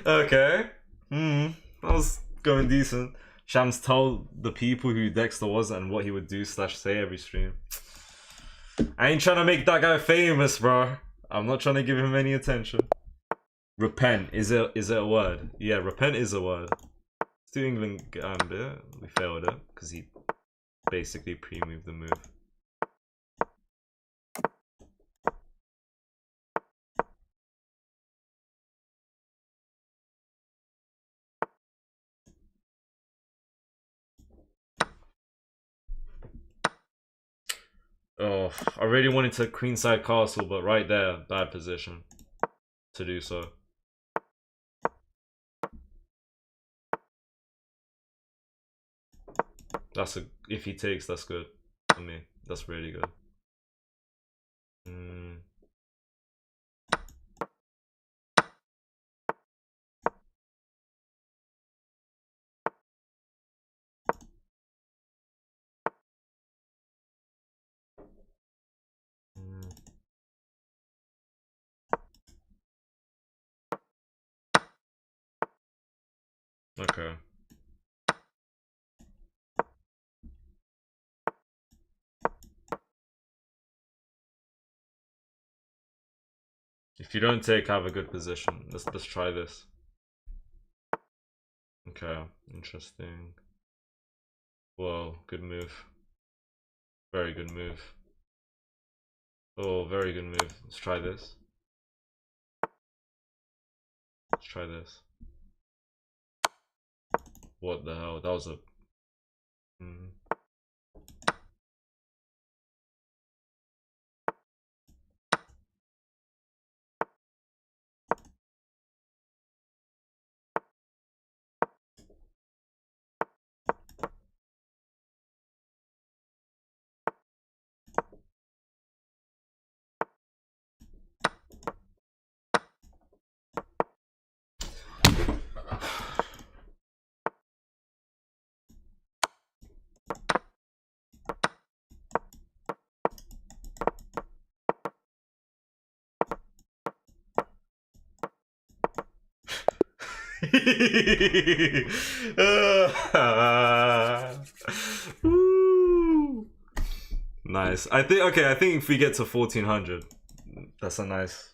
Okay. That was going decent. Shams told the people who Dexter was and what he would do / say every stream. I ain't trying to make that guy famous, bro. I'm not trying to give him any attention. Repent, is it a word? Yeah, repent is a word. Let's do England Gambit. We failed it because he basically pre-moved the move. Oh, I really wanted to queenside castle, but right there, bad position to do so. That's if he takes, that's good for me. That's really good. Okay. If you don't take, have a good position. Let's try this. Okay, interesting. Whoa, good move. Very good move. Oh, very good move. Let's try this. Let's try this. What the hell? That was a... Nice. I think if we get to 1400, that's a nice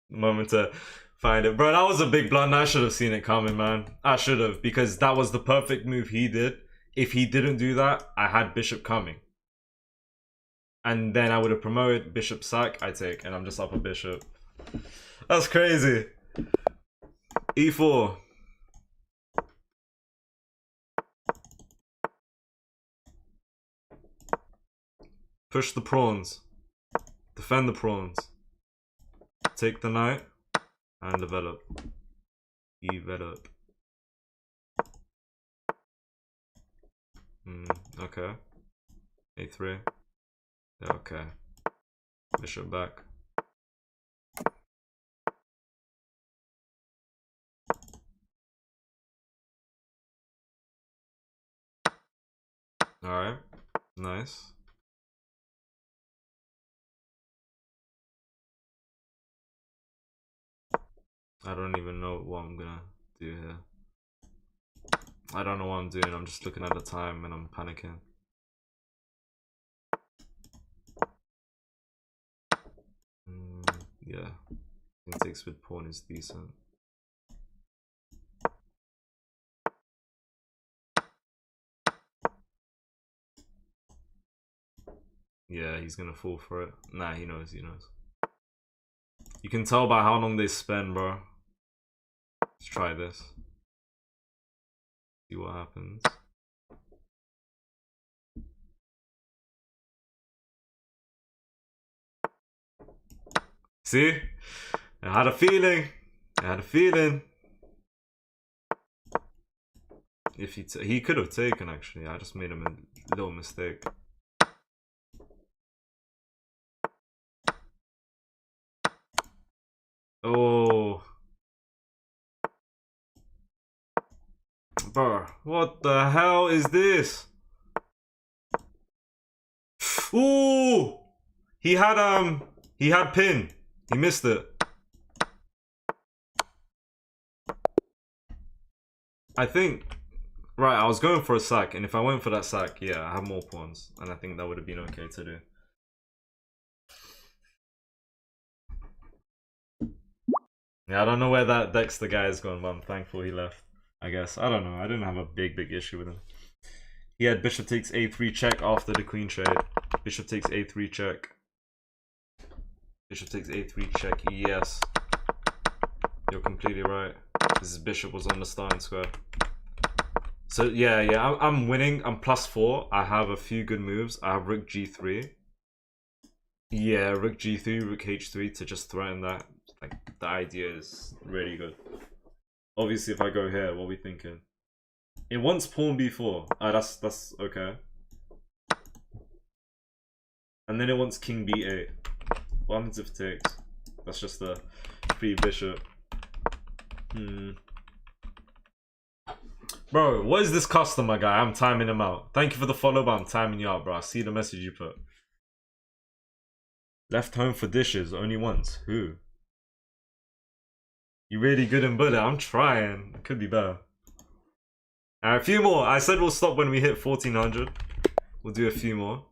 moment to find it. Bro, that was a big blunder. I should have seen it coming, man. I should have, because that was the perfect move he did. If he didn't do that, I had Bishop coming. And then I would have promoted Bishop sack, I take, and I'm just up a Bishop. That's crazy. E4. Push the pawns. Defend the pawns. Take the knight. And develop. Develop. Okay. A3. Yeah, okay. Bishop back. Alright. Nice. I don't even know what I'm gonna do here. I don't know what I'm doing. I'm just looking at the time and I'm panicking. Yeah. I think takes with pawn is decent. Yeah, he's gonna fall for it. Nah, he knows, he knows. You can tell by how long they spend, bro. Let's try this. See what happens. See? I had a feeling. I had a feeling. If he could have taken, actually. I just made him a little mistake. Oh. Bro, what the hell is this? Ooh! He had pin. He missed it. I think, right, I was going for a sack, and if I went for that sack, yeah, I have more pawns, and I think that would have been okay to do. Yeah, I don't know where that Dexter guy is going, but I'm thankful he left. I guess. I don't know. I didn't have a big issue with him. He had bishop takes a3 check after the queen trade. Bishop takes a3 check. Bishop takes a3 check. Yes. You're completely right. This bishop was on the starting square. So yeah, I'm winning. I'm +4. I have a few good moves. I have rook g3. Yeah, rook g3, rook h3 to just threaten that. Like, the idea is really good. Obviously, if I go here, what are we thinking? It wants pawn b4. Ah, that's okay. And then it wants king b8. What happens if it takes? That's just a free bishop. Bro, what is this customer guy? I'm timing him out. Thank you for the follow, but I'm timing you out, bro. I see the message you put. Left home for dishes only once. Who? You really good in bullet. I'm trying. It could be better. A few more. I said we'll stop when we hit 1400. We'll do a few more.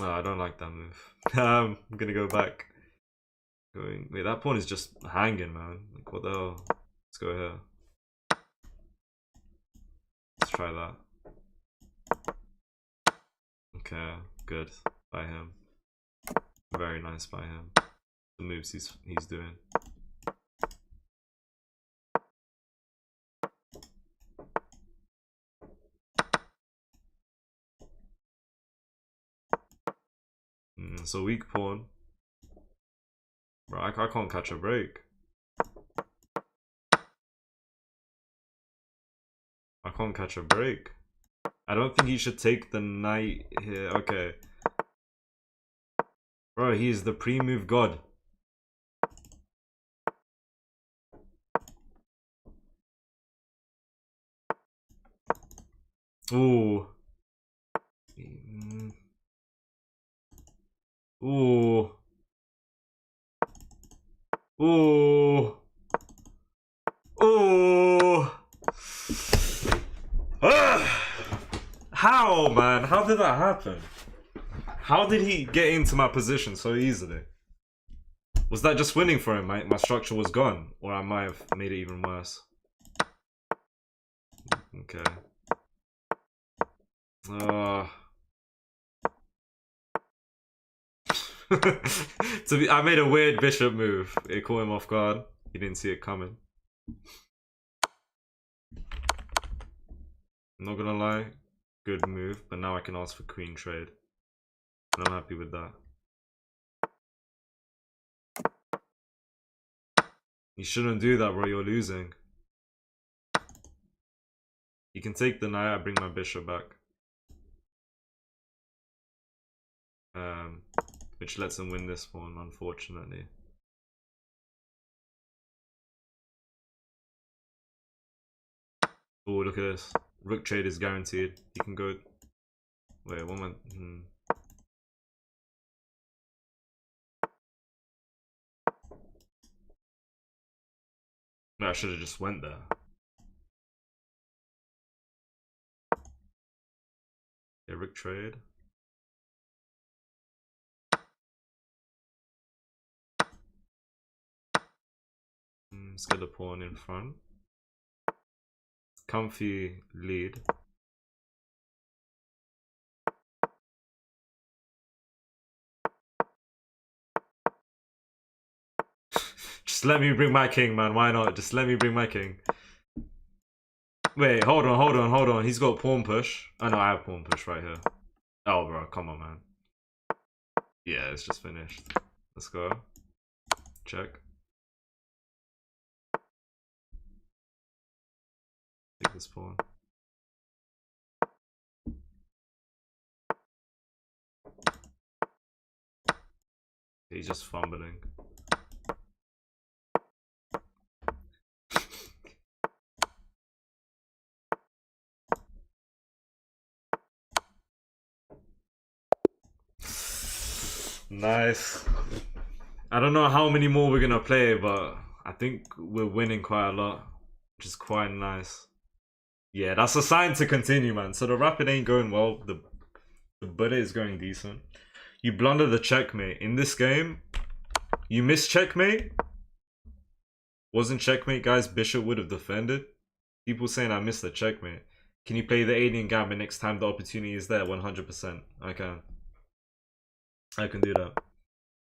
Oh, I don't like that move. I'm gonna go back. Wait, that pawn is just hanging, man. Like, what the hell? Let's go here. Let's try that. Okay, good. By him. Very nice by him. The moves he's doing. So weak pawn. Bro, I can't catch a break. I can't catch a break. I don't think he should take the knight here. Okay. Bro, he is the pre-move god. Ooh. Ooh. Ooh. Ooh. How, man? How did that happen? How did he get into my position so easily? Was that just winning for him? My structure was gone, or I might have made it even worse. Okay. I made a weird bishop move. It caught him off guard. He didn't see it coming. I'm not gonna lie, good move, but now I can ask for queen trade. And I'm happy with that. You shouldn't do that, bro. You're losing. You can take the knight. I bring my bishop back. which lets him win this one, unfortunately. Oh, look at this. Rook trade is guaranteed. He can go... Wait, one more... No, I should have just went there. Yeah, rook trade. Let's get the pawn in front. Comfy lead. Just let me bring my king, man. Why not? Just let me bring my king. Wait, hold on. He's got pawn push. Oh no, I have pawn push right here. Oh, bro, come on, man. Yeah, it's just finished. Let's go. Check. Take this pawn. He's just fumbling. Nice. I don't know how many more we're gonna play, but I think we're winning quite a lot, which is quite nice. Yeah, that's a sign to continue, man. So the rapid ain't going well. The butter is going decent. You blunder the checkmate. In this game, you missed checkmate. Wasn't checkmate, guys. Bishop would have defended. People saying I missed the checkmate. Can you play the alien gambit next time the opportunity is there? 100%. I can. I can do that.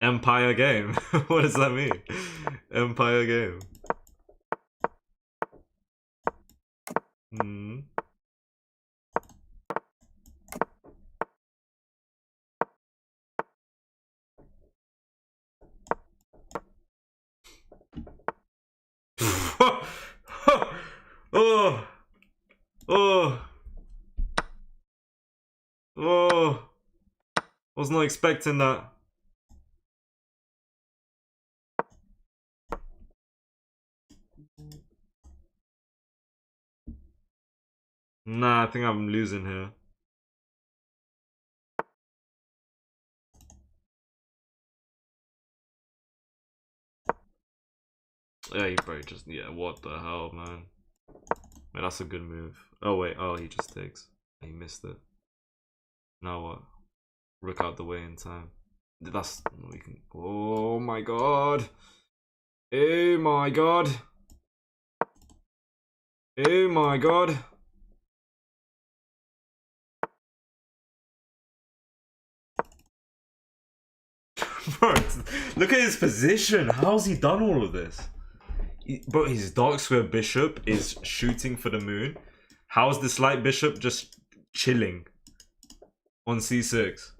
Empire game. What does that mean? Empire game. Oh, was not expecting that. Nah, I think I'm losing here. Yeah, he probably just... Yeah, what the hell, man. Man, that's a good move. Oh, wait. Oh, he just takes. He missed it. Now what? Rook out the way in time. That's... We can... Oh, my God. Oh, my God. Oh, my God. Bro, look at his position. How's he done all of this? Bro, his dark square bishop is shooting for the moon. How's this light bishop just chilling on c6?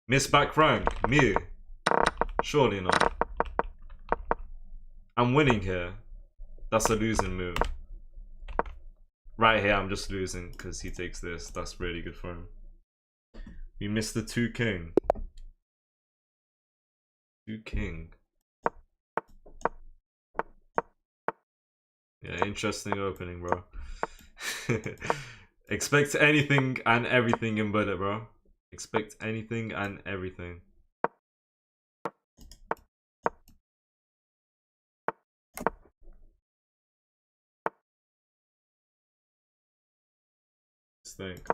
Miss back rank? Me? Surely not. I'm winning here. That's a losing move. Right here, I'm just losing because he takes this. That's really good for him. We missed the 2 king. 2 king. Yeah, interesting opening, bro. Expect anything and everything in bullet, bro. Expect anything and everything. Let's think.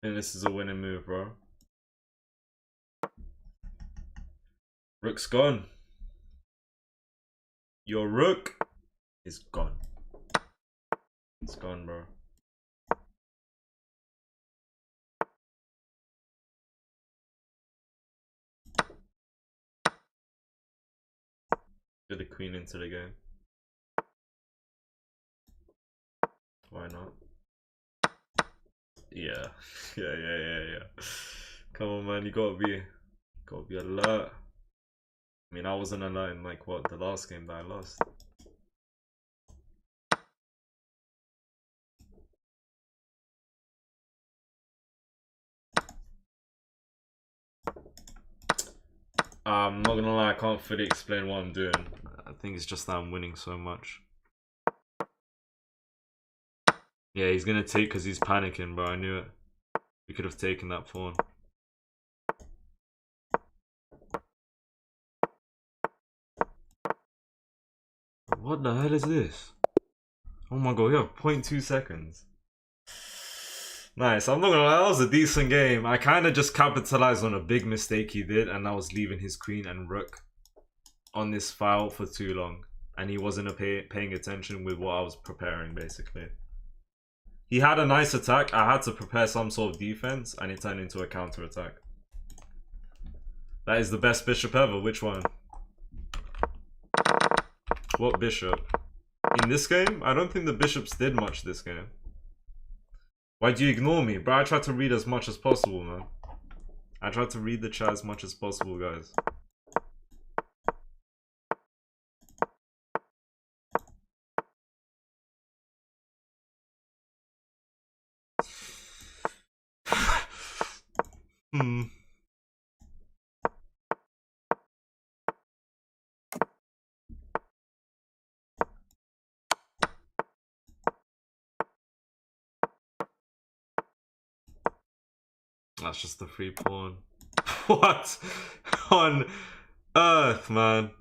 And this is a winning move, bro. Rook's gone. Your rook is gone. It's gone, bro. Get the queen into the game. Why not? Yeah. Yeah. Come on, man. You gotta be alert. I mean, I wasn't alert in like what, the last game that I lost. I'm not gonna lie, I can't fully explain what I'm doing. I think it's just that I'm winning so much. Yeah, he's gonna take because he's panicking, bro. I knew it. We could have taken that pawn. What the hell is this? Oh my god, we have 0.2 seconds. Nice. I'm not gonna lie, that was a decent game. I kind of just capitalized on a big mistake he did, and that was leaving his queen and rook on this file for too long. And he wasn't paying attention with what I was preparing, basically. He had a nice attack. I had to prepare some sort of defense, and it turned into a counter attack. That is the best bishop ever. Which one? What bishop? In this game? I don't think the bishops did much this game. Why do you ignore me? Bro, I tried to read as much as possible, man. I tried to read the chat as much as possible, guys. That's just the free pawn. What on earth, man?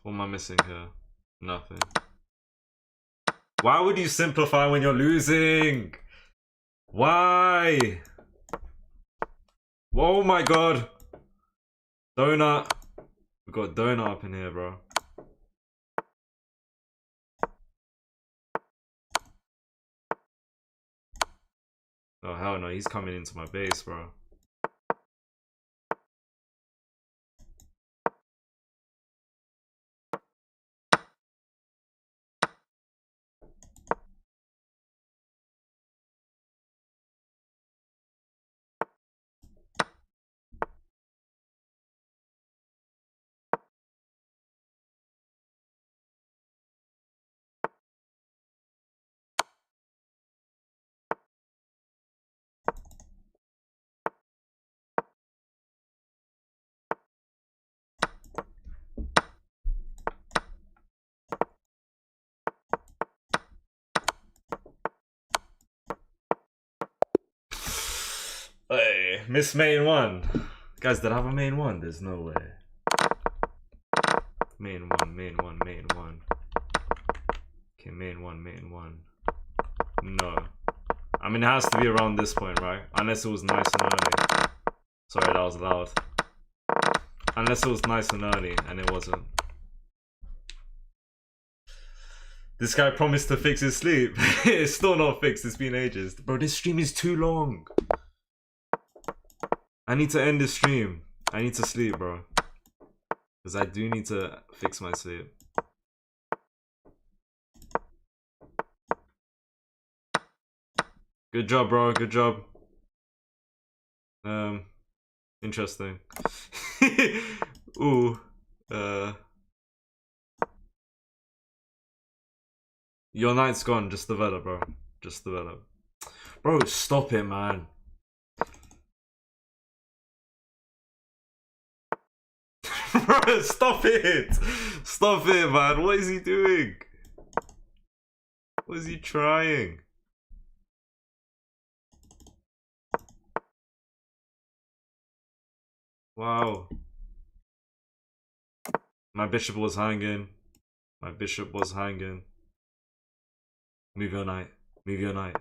What am I missing here? Nothing. Why would you simplify when you're losing? Why? Oh my god. Donut. We got donut up in here, bro. Oh hell no, he's coming into my base, bro. Hey, miss main one. Guys, did I have a main one? There's no way. Main one. Okay, main one. No. I mean, it has to be around this point, right? Unless it was nice and early. Sorry, that was loud. Unless it was nice and early, and it wasn't. This guy promised to fix his sleep. It's still not fixed, it's been ages. Bro, this stream is too long. I need to end this stream. I need to sleep, bro. Because I do need to fix my sleep. Good job, bro. Good job. Interesting. Ooh. Your night's gone. Just develop, bro. Just develop. Bro, stop it, man. Bro, stop it! Stop it, man. What is he doing? What is he trying? Wow. My bishop was hanging. My bishop was hanging. Move your knight. Move your knight.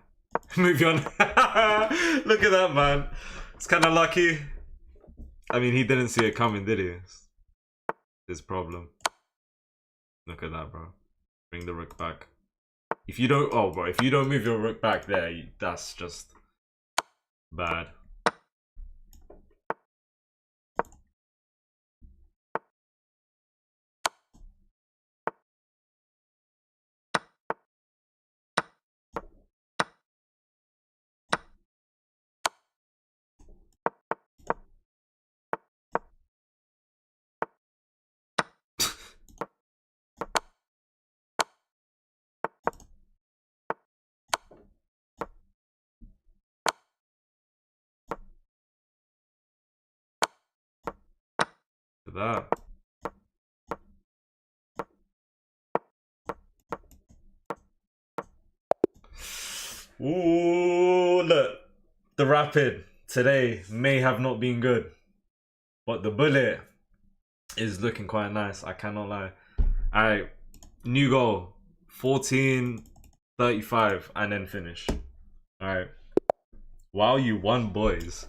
Move your knight. Look at that, man. It's kind of lucky. I mean, he didn't see it coming, did he? His problem. Look at that, bro. Bring the rook back. If you don't, oh, bro, if you don't move your rook back there, that's just bad. That. Ooh, look. The rapid today may have not been good, but the bullet is looking quite nice. I cannot lie. Alright, new goal. 14:35 and then finish. Alright. Wow, you won, boys.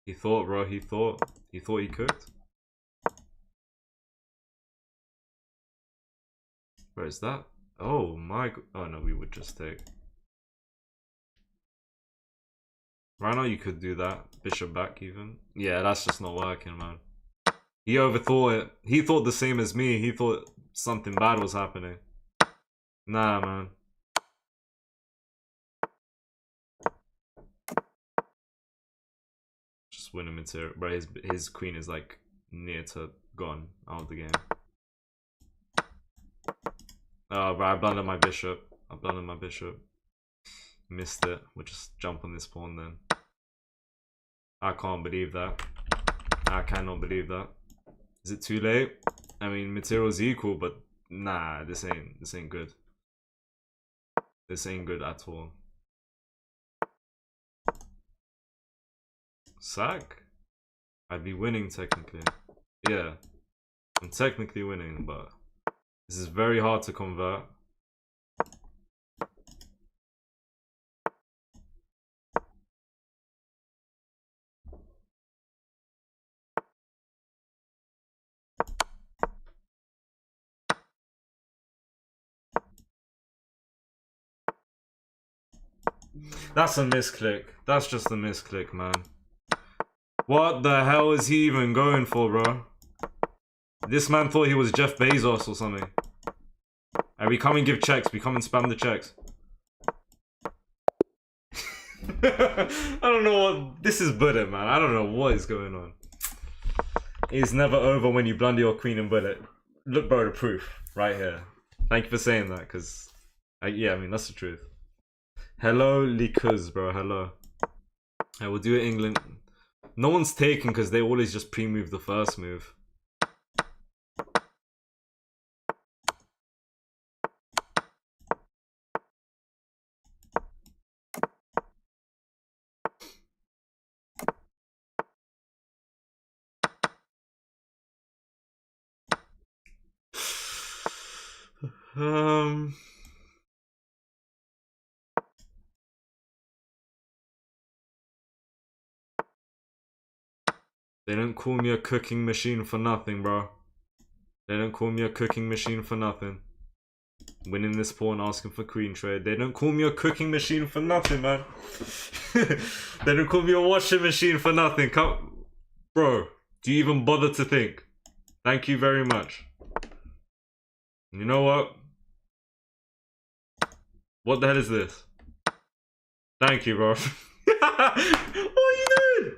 He thought, bro. He thought he cooked. Where is that? Oh my. Oh no, we would just take. Right now, you could do that. Bishop back, even. Yeah, that's just not working, man. He overthought it. He thought the same as me. He thought something bad was happening. Nah, man. Just win a material. Bro, his queen is like near to gone out of the game. Oh, bro, I blundered my bishop. Missed it. We'll just jump on this pawn then. I can't believe that. I cannot believe that. Is it too late? I mean, material's equal, but nah, this ain't good. This ain't good at all. Sack? I'd be winning technically. Yeah. I'm technically winning, but this is very hard to convert. That's a misclick. That's just a misclick, man. What the hell is he even going for, bro? This man thought he was Jeff Bezos or something. And we come and give checks. We come and spam the checks. I don't know what... This is bullet, man. I don't know what is going on. It's never over when you blunder your queen and bullet. Look, bro, the proof. Right here. Thank you for saying that, because... yeah, I mean, that's the truth. Hello, Likuz, bro. Hello. I will do it, England. No one's taken because they always just pre-move the first move. They don't call me a cooking machine for nothing, bro. They don't call me a cooking machine for nothing. Winning this pawn, asking for queen trade. They don't call me a cooking machine for nothing, man. They don't call me a washing machine for nothing. Come, bro, do you even bother to think? Thank you very much. You know what? What the hell is this? Thank you, bro. What are you doing?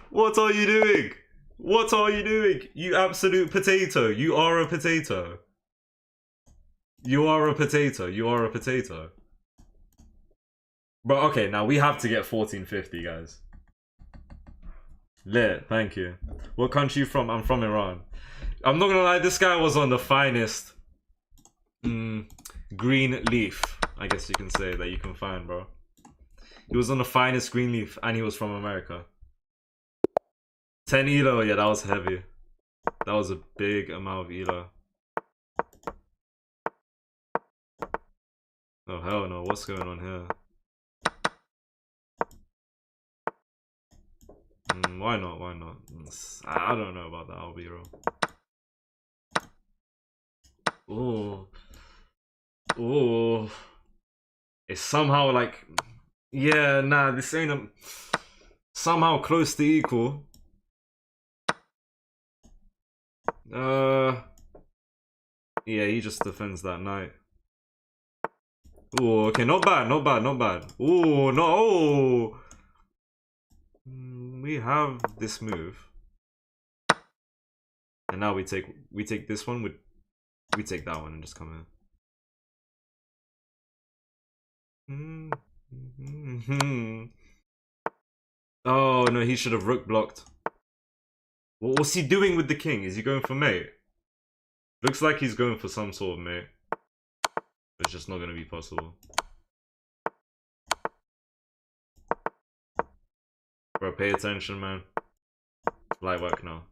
What are you doing? What are you doing? You absolute potato. You are a potato. You are a potato. You are a potato. Bro, okay, now we have to get 1450, guys. Lit, thank you. What country you from? I'm from Iran. I'm not gonna lie, this guy was on the finest green leaf, I guess you can say, that you can find, bro. He was on the finest Greenleaf, and he was from America. 10 elo, yeah, that was heavy. That was a big amount of elo. Oh hell no, what's going on here? Why not? Why not? I don't know about that, I'll be real. Oh. Oh. It's somehow like... Yeah, nah, this ain't somehow close to equal. Yeah, he just defends that knight. Oh, okay, not bad, not bad, not bad. Oh, no! We have this move. And now we take this one, we take that one and just come in. Oh no, he should have rook blocked. What's he doing with the king? Is he going for mate? Looks like he's going for some sort of mate. It's just not going to be possible. Bro, pay attention, man. Light work now.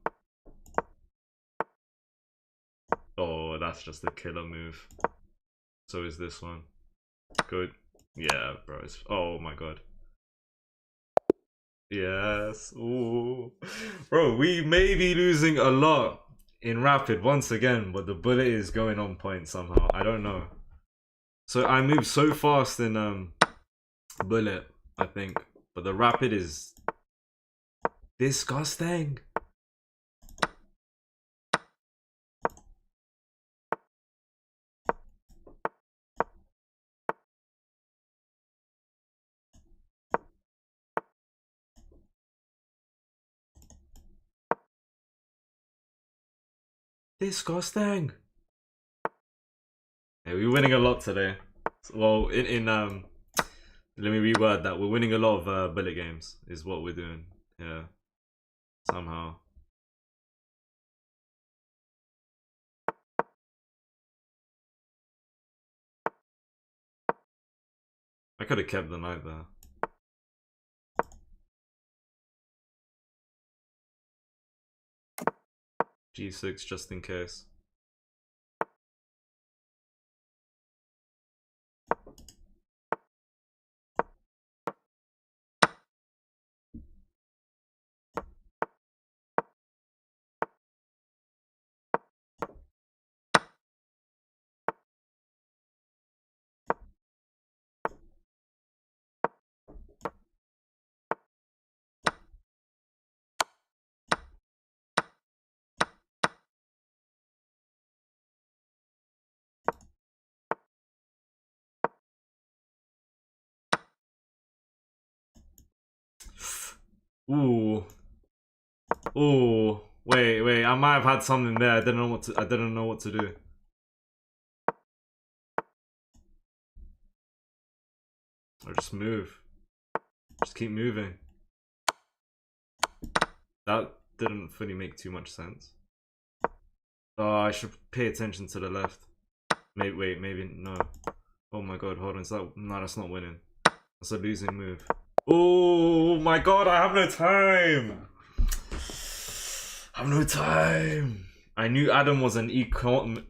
Oh, that's just a killer move. So is this one. Good. Yeah, bro. Oh my god. Yes. Ooh. Bro, we may be losing a lot in rapid once again, but the bullet is going on point somehow. I don't know. So I moved so fast in bullet, I think, but the rapid is disgusting. Disgusting. Yeah, we're winning a lot today. Well, let me reword that. We're winning a lot of bullet games, is what we're doing. Yeah, somehow. I could have kept the knight there. G6 just in case. Ooh. Ooh. Wait. I might have had something there. I didn't know what to do. Or just move. Just keep moving. That didn't fully make too much sense. Oh, I should pay attention to the left. Maybe no. Oh my god, hold on. Is that no, that's not winning. That's a losing move. Oh my god, I have no time. I have no time. I knew Adam was an economist.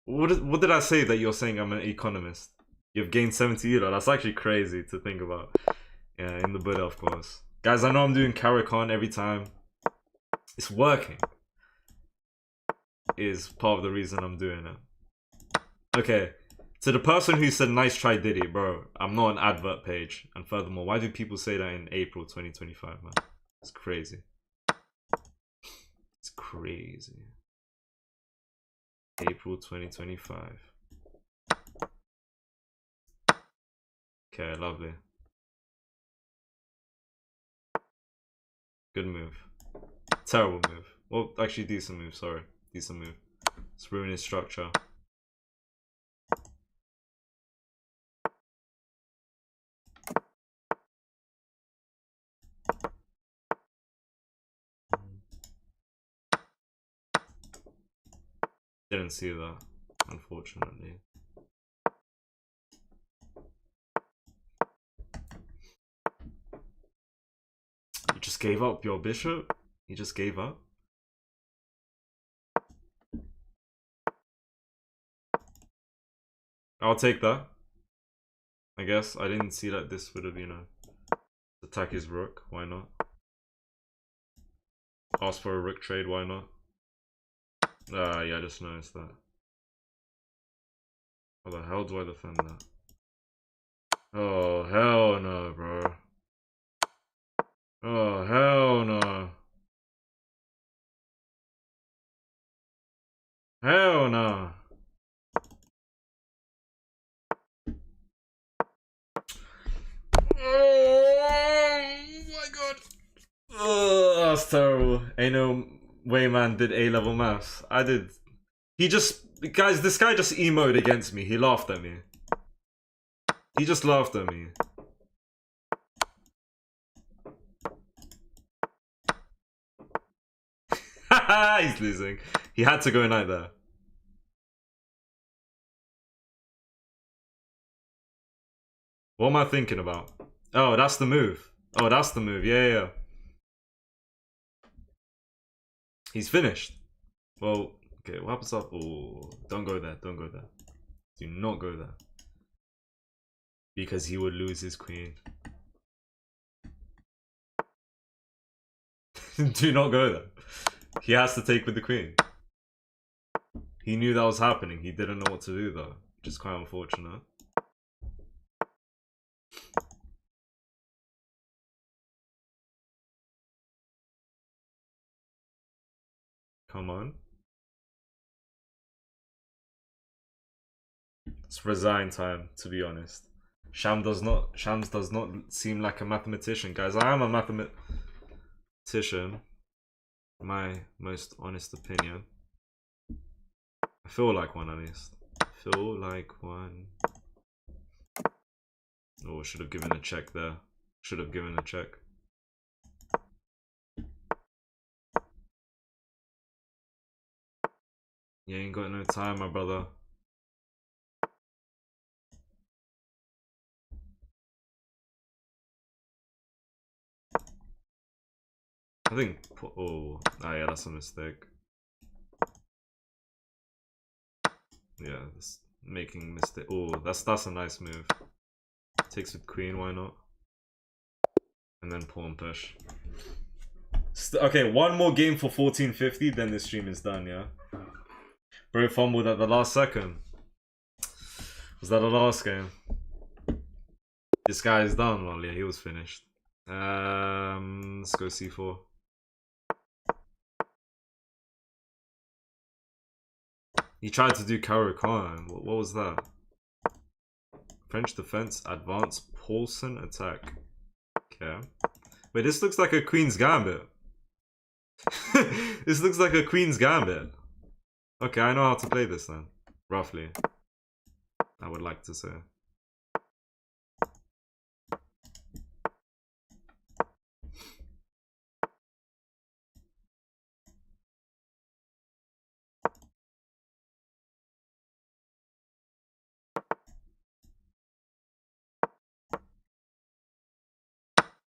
What did I say that you're saying I'm an economist? You've gained 70 euro. That's actually crazy to think about. Yeah, in the Buddha, of course. Guys, I know I'm doing Karakon every time. It's working. Is part of the reason I'm doing it. Okay. To the person who said nice try Diddy, bro, I'm not an advert page. And furthermore, why do people say that in April 2025, man? It's crazy. It's crazy. April 2025. Okay, lovely. Good move. Terrible move. Well, actually decent move, sorry. Decent move. It's ruining his structure. Didn't see that, unfortunately. just gave up your bishop? He just gave up? I'll take that. I guess. I didn't see that this would have, you know, attack his rook. Why not? Ask for a rook trade. Why not? Yeah, I just noticed that. How the hell do I defend that? Oh, hell no, bro. Oh, hell no. Hell no. Oh my god. Oh, that's terrible. Ain't no way man did A-level maths. I did. He just... Guys, this guy just emoted against me. He laughed at me. He just laughed at me. He's losing. He had to go knight there. What am I thinking about? Oh, that's the move. Oh, that's the move. Yeah, yeah. He's finished. Well, okay, what happens up? Oh, don't go there. Don't go there. Do not go there. Because he would lose his queen. Do not go there. He has to take with the queen. He knew that was happening. He didn't know what to do though, which is quite unfortunate. Come on. It's resign time, to be honest. Shams does not seem like a mathematician, guys. I am a mathematician. My most honest opinion. I feel like one, at least. I feel like one. Oh, should have given a check there. Should have given a check. You ain't got no time, my brother. I think... Oh, yeah, that's a mistake. Yeah, that's making mistake. Oh, that's a nice move. Takes with queen, why not? And then pawn push. Okay, one more game for 1450, then this stream is done, yeah? Bro fumbled at the last second. Was that the last game? This guy is done. Well, yeah, he was finished. Let's go c4. He tried to do Caro-Kann. What was that? French defense, advance, Paulson attack. Okay. Wait, this looks like a Queen's Gambit. This looks like a Queen's Gambit. Okay, I know how to play this then. Roughly. I would like to say.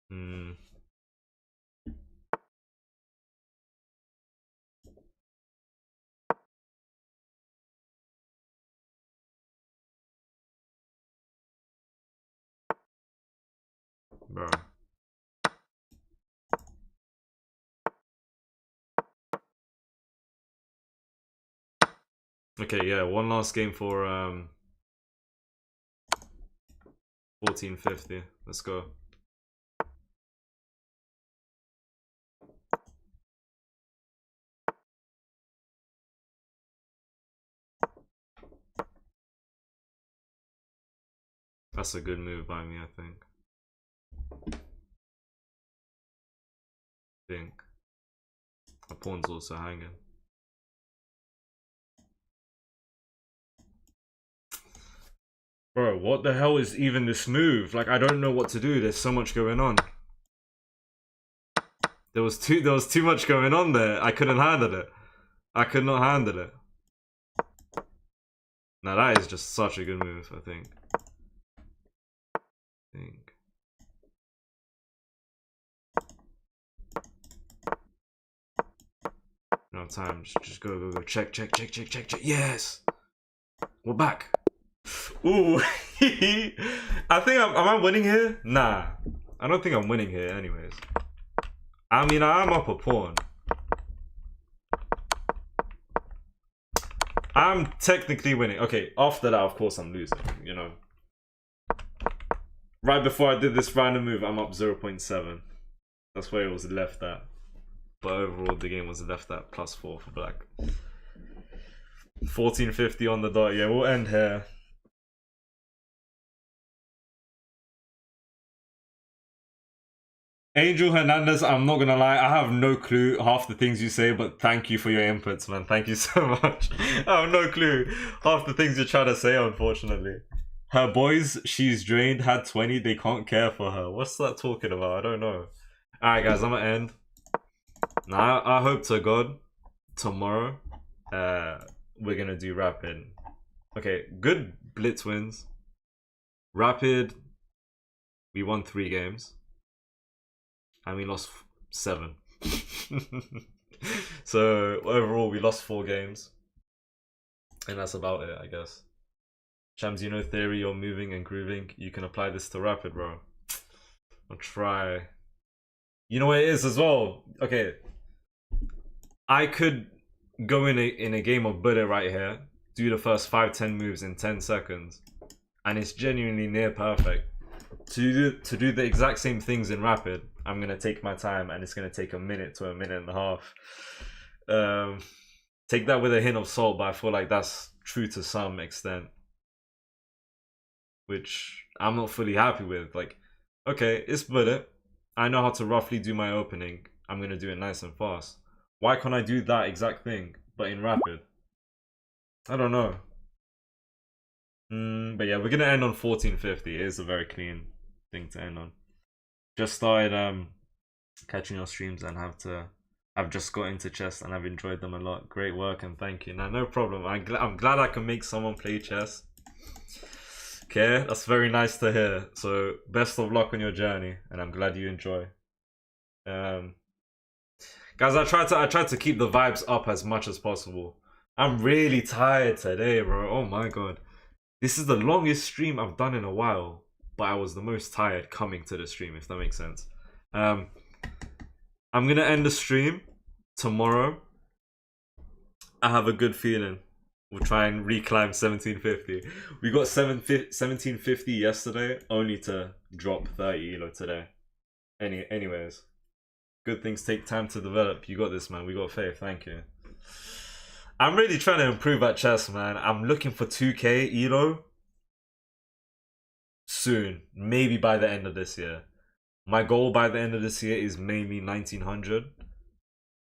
Hmm. Bro. Okay, yeah, one last game for 1450. Let's go. That's a good move by me, I think. My pawn's also hanging. Bro, what the hell is even this move? Like, I don't know what to do. There's so much going on. There was too much going on there. I couldn't handle it. I could not handle it. Now that is just such a good move, I think. don't have time. Just go. Check. Yes! We're back. Ooh. I think am I winning here? Nah. I don't think I'm winning here anyways. I mean, I am up a pawn. I'm technically winning. Okay, after that, of course, I'm losing, you know. Right before I did this random move, I'm up 0.7. That's where it was left at. But overall, the game was left at +4 for black. 1450 on the dot. Yeah, we'll end here. Angel Hernandez, I'm not gonna lie, I have no clue half the things you say, but thank you for your inputs, man. Thank you so much. I have no clue half the things you're trying to say, unfortunately. Her boys, she's drained, had 20, they can't care for her. What's that talking about? I don't know. Alright guys, I'm gonna end. Now, I hope to God, tomorrow, we're gonna do Rapid. Okay, good Blitz wins. Rapid, we won 3 games. And we lost 7. So overall we lost 4 games. And that's about it, I guess. Shams, you know theory, you're moving and grooving. You can apply this to Rapid, bro. I'll try. You know what it is as well? Okay. I could go in a game of bullet right here, do the first 5-10 moves in 10 seconds. And it's genuinely near perfect. To do the exact same things in Rapid, I'm gonna take my time, and it's gonna take a minute to a minute and a half. Take that with a hint of salt, but I feel like that's true to some extent, which I'm not fully happy with. Like, okay, it's bullet. I know how to roughly do my opening. I'm gonna do it nice and fast. Why can't I do that exact thing, but in Rapid? I don't know. But yeah, we're gonna end on 1450. It is a very clean thing to end on. Just started catching your streams and I've just got into chess and I've enjoyed them a lot. Great work and thank you. Now, no problem. I'm glad I can make someone play chess. Okay, that's very nice to hear. So best of luck on your journey, and I'm glad you enjoy. Guys, I tried to keep the vibes up as much as possible. I'm really tired today, bro. Oh my god. This is the longest stream I've done in a while, but I was the most tired coming to the stream, if that makes sense. I'm gonna end the stream tomorrow. I have a good feeling we'll try and reclimb 1750. We got 1750 yesterday, only to drop 30 elo today. Anyways, good things take time to develop. You got this, man. We got faith. Thank you. I'm really trying to improve at chess, man. I'm looking for 2k elo soon, maybe by the end of this year. My goal by the end of this year is maybe 1900.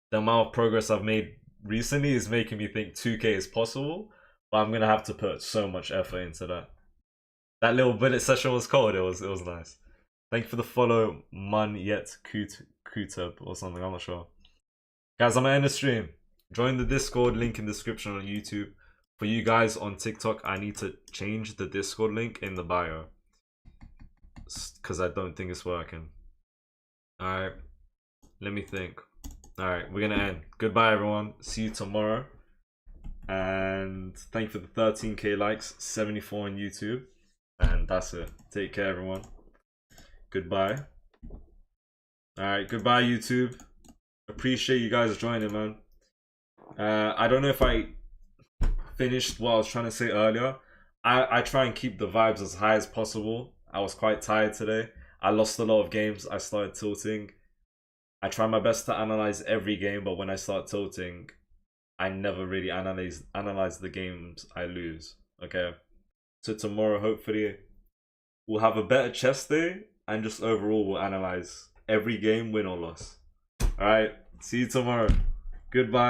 The amount of progress I've made recently is making me think 2k is possible, but I'm gonna have to put so much effort into that. That little bullet session was cold. It was nice. Thank you for the follow, Mun Yet Kutub or something. I'm not sure. Guys, I'm gonna end the stream. Join the Discord, link in the description on YouTube. For you guys on TikTok, I need to change the Discord link in the bio, because I don't think it's working. Alright, let me think. Alright, we're gonna end. Goodbye everyone, see you tomorrow. And thank you for the 13k likes, 74 on YouTube. And that's it. Take care everyone. Goodbye. Alright, goodbye YouTube. Appreciate you guys joining, man. I don't know if I finished what I was trying to say earlier. I try and keep the vibes as high as possible. I was quite tired today. I lost a lot of games. I started tilting. I try my best to analyze every game, but when I start tilting, I never really analyze the games I lose. Okay, so tomorrow hopefully we'll have a better chess day, and just overall we'll analyze every game, win or loss. All right, see you tomorrow. Goodbye.